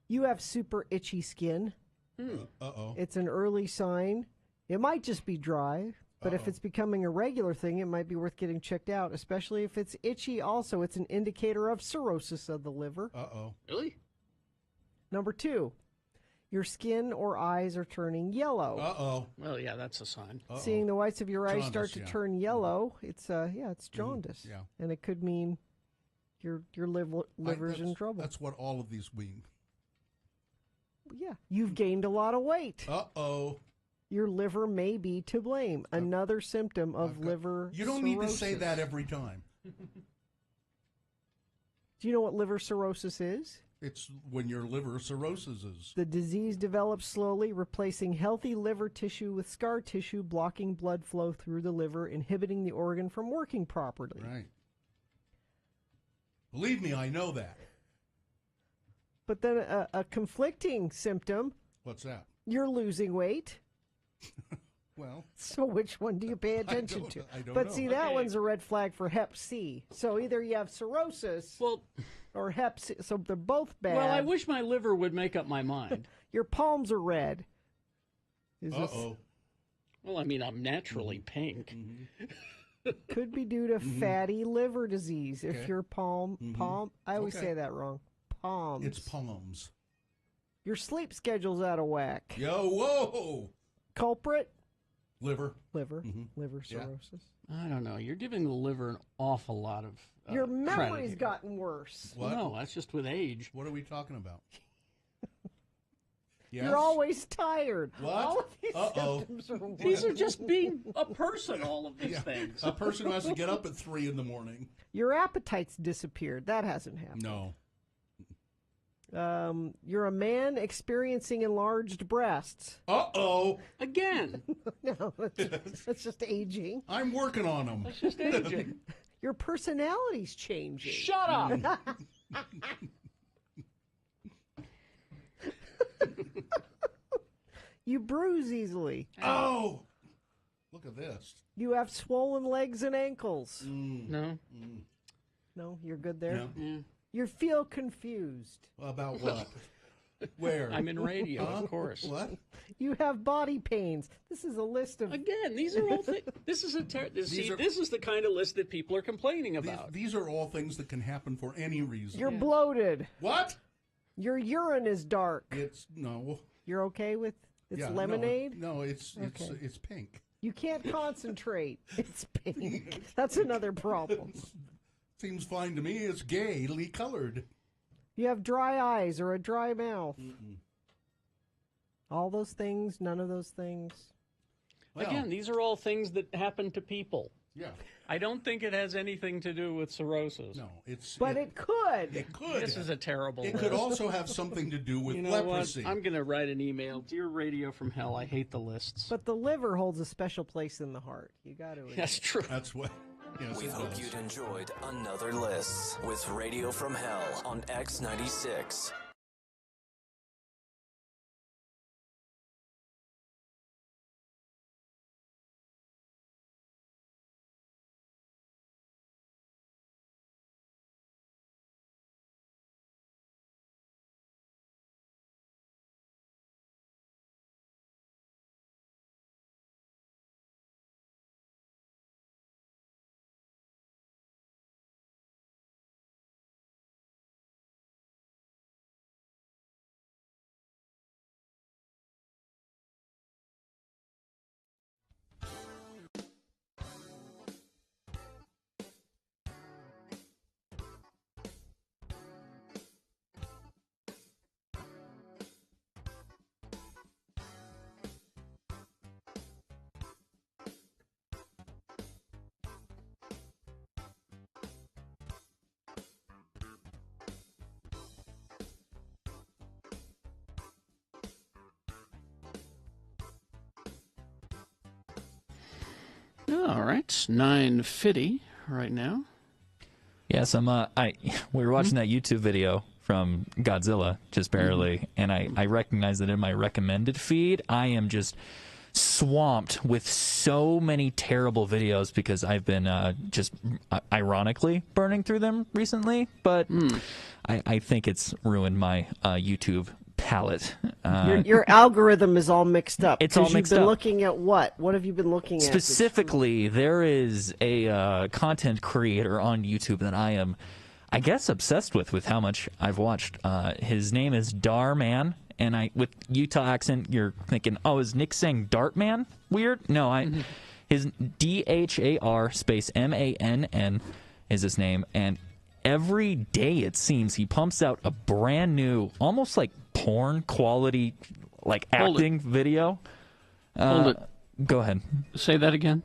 You have super itchy skin. It's an early sign. It might just be dry. But if it's becoming a regular thing, it might be worth getting checked out, especially if it's itchy. Also, it's an indicator of cirrhosis of the liver. Really? Number 2, your skin or eyes are turning yellow. Well, yeah, that's a sign. Seeing the whites of your eyes start to turn yellow, it's jaundice. And it could mean your liver's in trouble. That's what all of these mean. Yeah, you've gained a lot of weight. Your liver may be to blame. Another symptom of liver You don't cirrhosis. need to say that every time. Do you know what liver cirrhosis is? It's when your liver cirrhosis is. The disease develops slowly, replacing healthy liver tissue with scar tissue, blocking blood flow through the liver, inhibiting the organ from working properly. Right. Believe me, I know that. But then a conflicting symptom. What's that? You're losing weight. Well. So which one do you pay attention to? I don't But know. see, that one's a red flag for Hep C. So either you have cirrhosis or Hep C. So they're both bad. Well, I wish my liver would make up my mind. Your palms are red. Uh-oh. Well, I mean, I'm naturally pink. Could be due to fatty liver disease. If Okay. your palm, I always Okay. say that wrong. Palms. It's palms. Your sleep schedule's out of whack. Yo, whoa! Culprit? Liver. Liver. Mm-hmm. Liver Yeah. cirrhosis. I don't know. You're giving the liver an awful lot of Your credit memory's here. gotten worse. What? No, that's just with age. What are we talking about? Yes? You're always tired. What? All of these Uh-oh. symptoms are worse. These are just being a person, all of these things. A person who has to get up at 3 in the morning. Your appetite's disappeared. That hasn't happened. No. You're a man experiencing enlarged breasts. Uh-oh. Again. No, that's just aging. I'm working on them. That's just aging. Your personality's changing. Shut up. You bruise easily. Oh! Look at this. You have swollen legs and ankles. No. No, you're good there? Yeah. You feel confused. About what? Where? I'm in radio, of course. What? You have body pains. This is a list of... Again, these are all things. This is this is the kind of list that people are complaining about. These are all things that can happen for any reason. You're bloated. What? Your urine is dark. It's no. You're okay with it's Yeah, lemonade? No, it's Okay. it's pink. You can't concentrate. It's pink. That's another problem. Seems fine to me. It's gaily colored. You have dry eyes or a dry mouth. All those things, none of those things. Well, Again, these are all things that happen to people. Yeah. I don't think it has anything to do with cirrhosis. No, it's. But it could. It could. This is a terrible It list. could also have something to do with You know leprosy. what? I'm going to write an email. Dear Radio from Hell, I hate the lists. But the liver holds a special place in the heart. You got to. That's true. That's what. Yes, We it hope does. you'd enjoyed another list with Radio from Hell on X96. All right, it's 9:50 right now. Yes, we were watching that YouTube video from Godzilla, just barely, and I recognize that in my recommended feed, I am just swamped with so many terrible videos because I've been just ironically burning through them recently, but I think it's ruined my YouTube palette. Your algorithm is all mixed up. It's all 'cause mixed You've been up. looking at what? What have you been looking at? Specifically, there is a content creator on YouTube that I am, I guess, obsessed with how much I've watched. His name is Darman, and with Utah accent, you're thinking, oh, is Nick saying Dartman? Weird? No, his DHAR space MANN is his name, and every day it seems he pumps out a brand new, almost like porn quality, like acting video. Hold it. Go ahead. Say that again.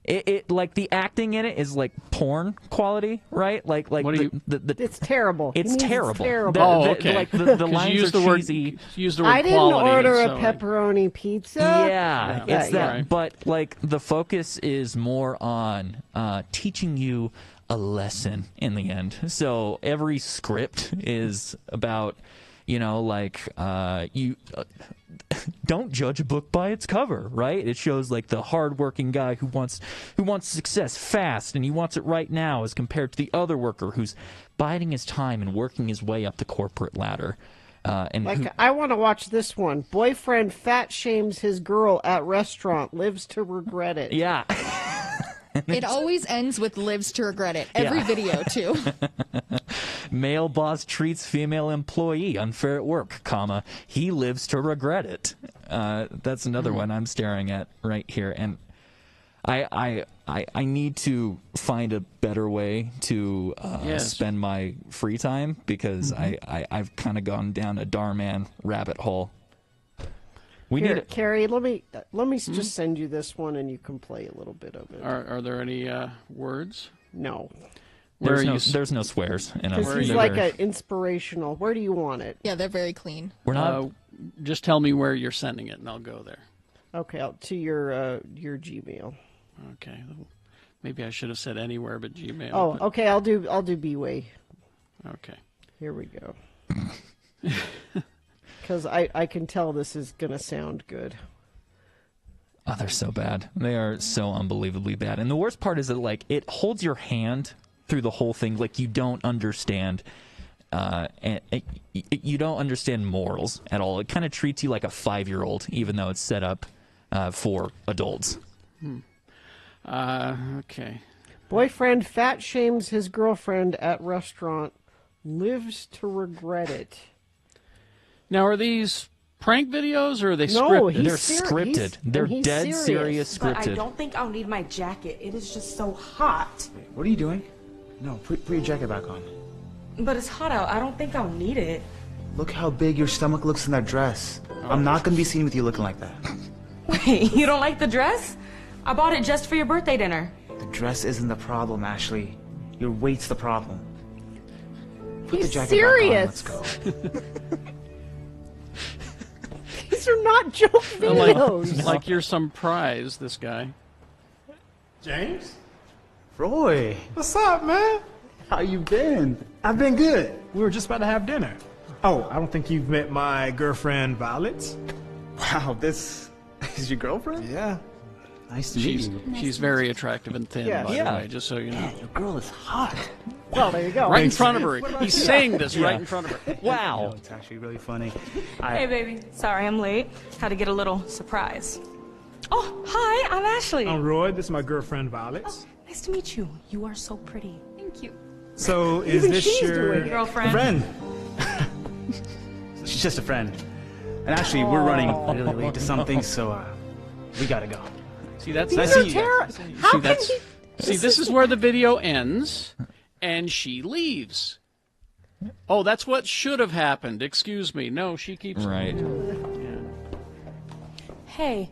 It like the acting in it is like porn quality, right? Like What do you? It's terrible. It's terrible. It's terrible. Okay. Like the 'Cause lines you used are the word, cheesy. Use the word I didn't quality, order so a pepperoni pizza. Yeah, it's that. Right. But like the focus is more on teaching you a lesson in the end. So every script is about, you know, like you don't judge a book by its cover, right? It shows like the hardworking guy who wants success fast and he wants it right now, as compared to the other worker who's biding his time and working his way up the corporate ladder. I want to watch this one. Boyfriend fat shames his girl at restaurant, lives to regret it. Yeah. It always ends with lives to regret it. Every video, too. Male boss treats female employee unfair at work, comma, he lives to regret it. That's another one I'm staring at right here. And I need to find a better way to spend my free time, because I've kind of gone down a Darman rabbit hole. Carrie, let me just send you this one, and you can play a little bit of it. Are there any words? No. There's no swears in them. Because he's like an inspirational. Where do you want it? Yeah, they're very clean. We're not. Just tell me where you're sending it, and I'll go there. Okay, to your Gmail. Okay. Maybe I should have said anywhere but Gmail. Oh, but... okay. I'll do B-Way. Okay. Here we go. Because I can tell this is going to sound good. Oh, they're so bad. They are so unbelievably bad. And the worst part is that, like, it holds your hand through the whole thing. Like, you don't understand. You don't understand morals at all. It kind of treats you like a 5-year-old, even though it's set up for adults. Okay. Boyfriend fat shames his girlfriend at restaurant, lives to regret it. Now, are these prank videos or are they scripted? They're scripted. They're dead serious scripted. But I don't think I'll need my jacket. It is just so hot. What are you doing? No, put your jacket back on. But it's hot out. I don't think I'll need it. Look how big your stomach looks in that dress. I'm not going to be seen with you looking like that. Wait, you don't like the dress? I bought it just for your birthday dinner. The dress isn't the problem, Ashley. Your weight's the problem. Put the jacket serious. back on. Let's go. These are not joke videos. Like you're some prize, this guy. James? Roy. What's up, man? How you been? I've been good. We were just about to have dinner. Oh, I don't think you've met my girlfriend, Violet. Wow, this is your girlfriend? Yeah. Nice to meet you. She's very attractive and thin, by the way, just so you know. Man, your girl is hot. Well, there you go. Right in front of her. He's saying this right in front of her. Wow. You know, it's actually really funny. Hey, baby. Sorry I'm late. Had to get a little surprise. Oh, hi. I'm Ashley. I'm Roy. This is my girlfriend, Violet. Oh, nice to meet you. You are so pretty. Thank you. So, is this your girlfriend? Friend. She's just a friend. And actually, we're running really late to something, so we gotta go. See, that's nice to meet you. See, this is where the video ends, and she leaves. Oh, that's what should have happened. Excuse me. No, she keeps right. Yeah. Hey,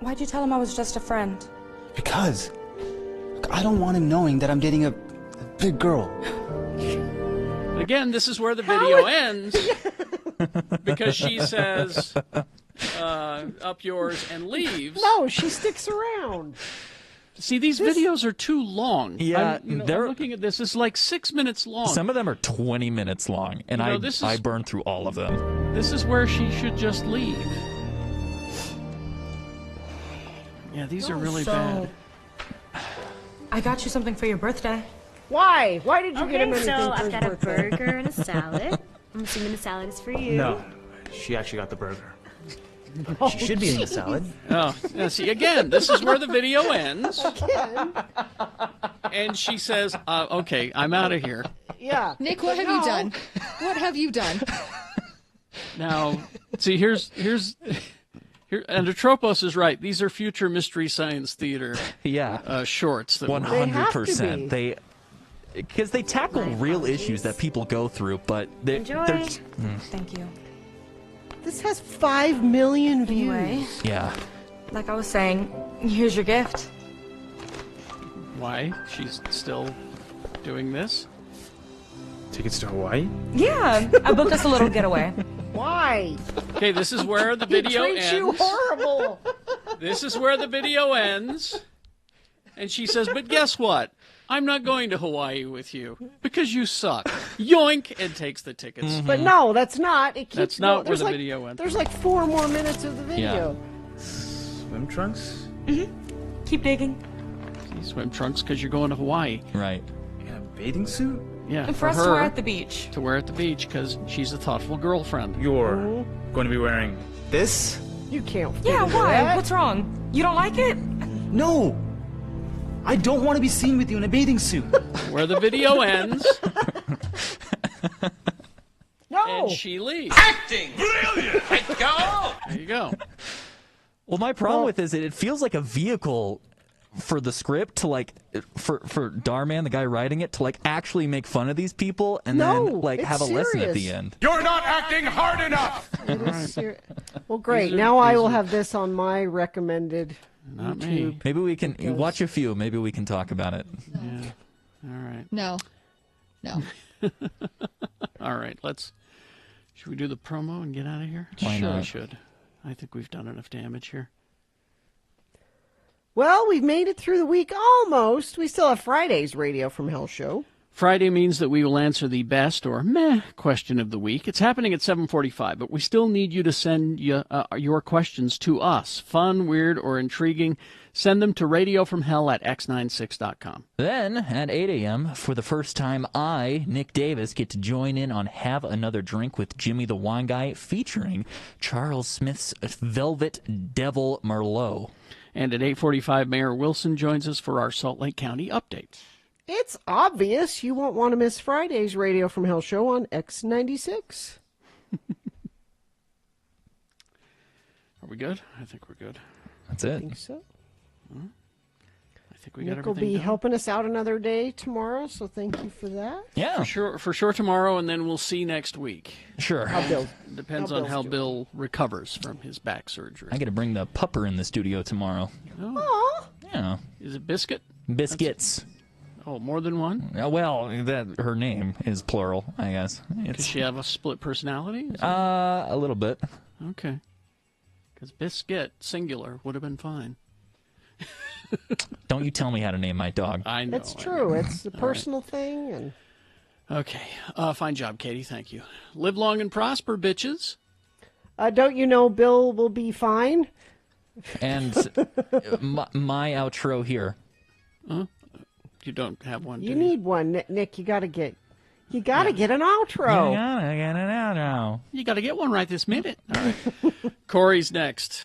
why'd you tell him I was just a friend? Because I don't want him knowing that I'm dating a big girl. Again, this is where the video ends, because she says, up yours, and leaves. No, she sticks around. See, these videos are too long. Yeah, I'm looking at this. It's like 6 minutes long. Some of them are 20 minutes long, and I burned through all of them. This is where she should just leave. Yeah, these are really bad. I got you something for your birthday. Why? Why did you get him anything so for I've his got a birthday? burger and a salad. I'm assuming the salad is for you. No, she actually got the burger. She should be eating a salad. Oh, yeah, see, again, this is where the video ends. And she says, okay, I'm out of here. Yeah. Nick, what have you done? What have you done? Now, see, here's and Atropos is right. These are future Mystery Science Theater shorts. 100%. They because they tackle real issues that people go through, but they're Thank you. This has 5 million views. Anyway, Yeah. like I was saying, here's your gift. Why? She's still doing this? Tickets to Hawaii? Yeah, I booked us a little getaway. Why? Okay, this is where the video He treats ends. you horrible. This is where the video ends. And she says, but guess what? I'm not going to Hawaii with you because you suck. Yoink! And takes the tickets. But no, that's not. It keeps That's not going. where the There's video went. There's like 4 more minutes of the video. Swim trunks? Keep digging. You swim trunks because you're going to Hawaii. Right. In a bathing suit? Yeah, And for us her to wear at the beach. to wear at the beach because she's a thoughtful girlfriend. You're going to be wearing this? You can't. Yeah, figure why? that. What's wrong? You don't like it? No! I don't want to be seen with you in a bathing suit. Where the video ends. No. And she leaves. Acting! Brilliant! Go! There you go. Well, my problem with this is it feels like a vehicle for the script to like for Darman, the guy writing it, to like actually make fun of these people and then like it's have a lesson at the serious. end. You're not acting hard enough! It is well, great. These are- Now I these will are- have this on my recommended Not YouTube. me. Maybe we can watch a few. Maybe we can talk about it. Yeah. All right. No. All right. Should we do the promo and get out of here? Why Sure, we not? should. I think we've done enough damage here. Well, we've made it through the week almost. We still have Friday's Radio from Hell show. Friday means that we will answer the best or meh question of the week. It's happening at 7:45, but we still need you to send your questions to us. Fun, weird, or intriguing. Send them to radiofromhell@x96.com. Then at 8 a.m., for the first time, I, Nick Davis, get to join in on Have Another Drink with Jimmy the Wine Guy, featuring Charles Smith's Velvet Devil Merlot. And at 8:45, Mayor Wilson joins us for our Salt Lake County update. It's obvious you won't want to miss Friday's Radio from Hell show on X96. Are we good? I think we're good. That's I it. think so. I think we got Nick will everything be done. helping us out another day tomorrow, so thank you for that. Yeah. For sure tomorrow, and then we'll see next week. Sure. How Bill? Depends how on Bill's how doing. Bill recovers from his back surgery. I got to bring the pupper in the studio tomorrow. Oh. Yeah. Is it Biscuit? Biscuits. Oh, more than one? Well, her name is plural, I guess. Does she have a split personality? A little bit. Okay. Because Biscuit, singular, would have been fine. Don't you tell me how to name my dog. I know. It's true. It's a All right. personal thing. And Okay. Fine job, Katie. Thank you. Live long and prosper, bitches. don't you know Bill will be fine? And my outro here. You don't have one, do You need one, Nick. You got to get an outro. You gotta get it out now. You got to get one right this minute. All right. Corey's next.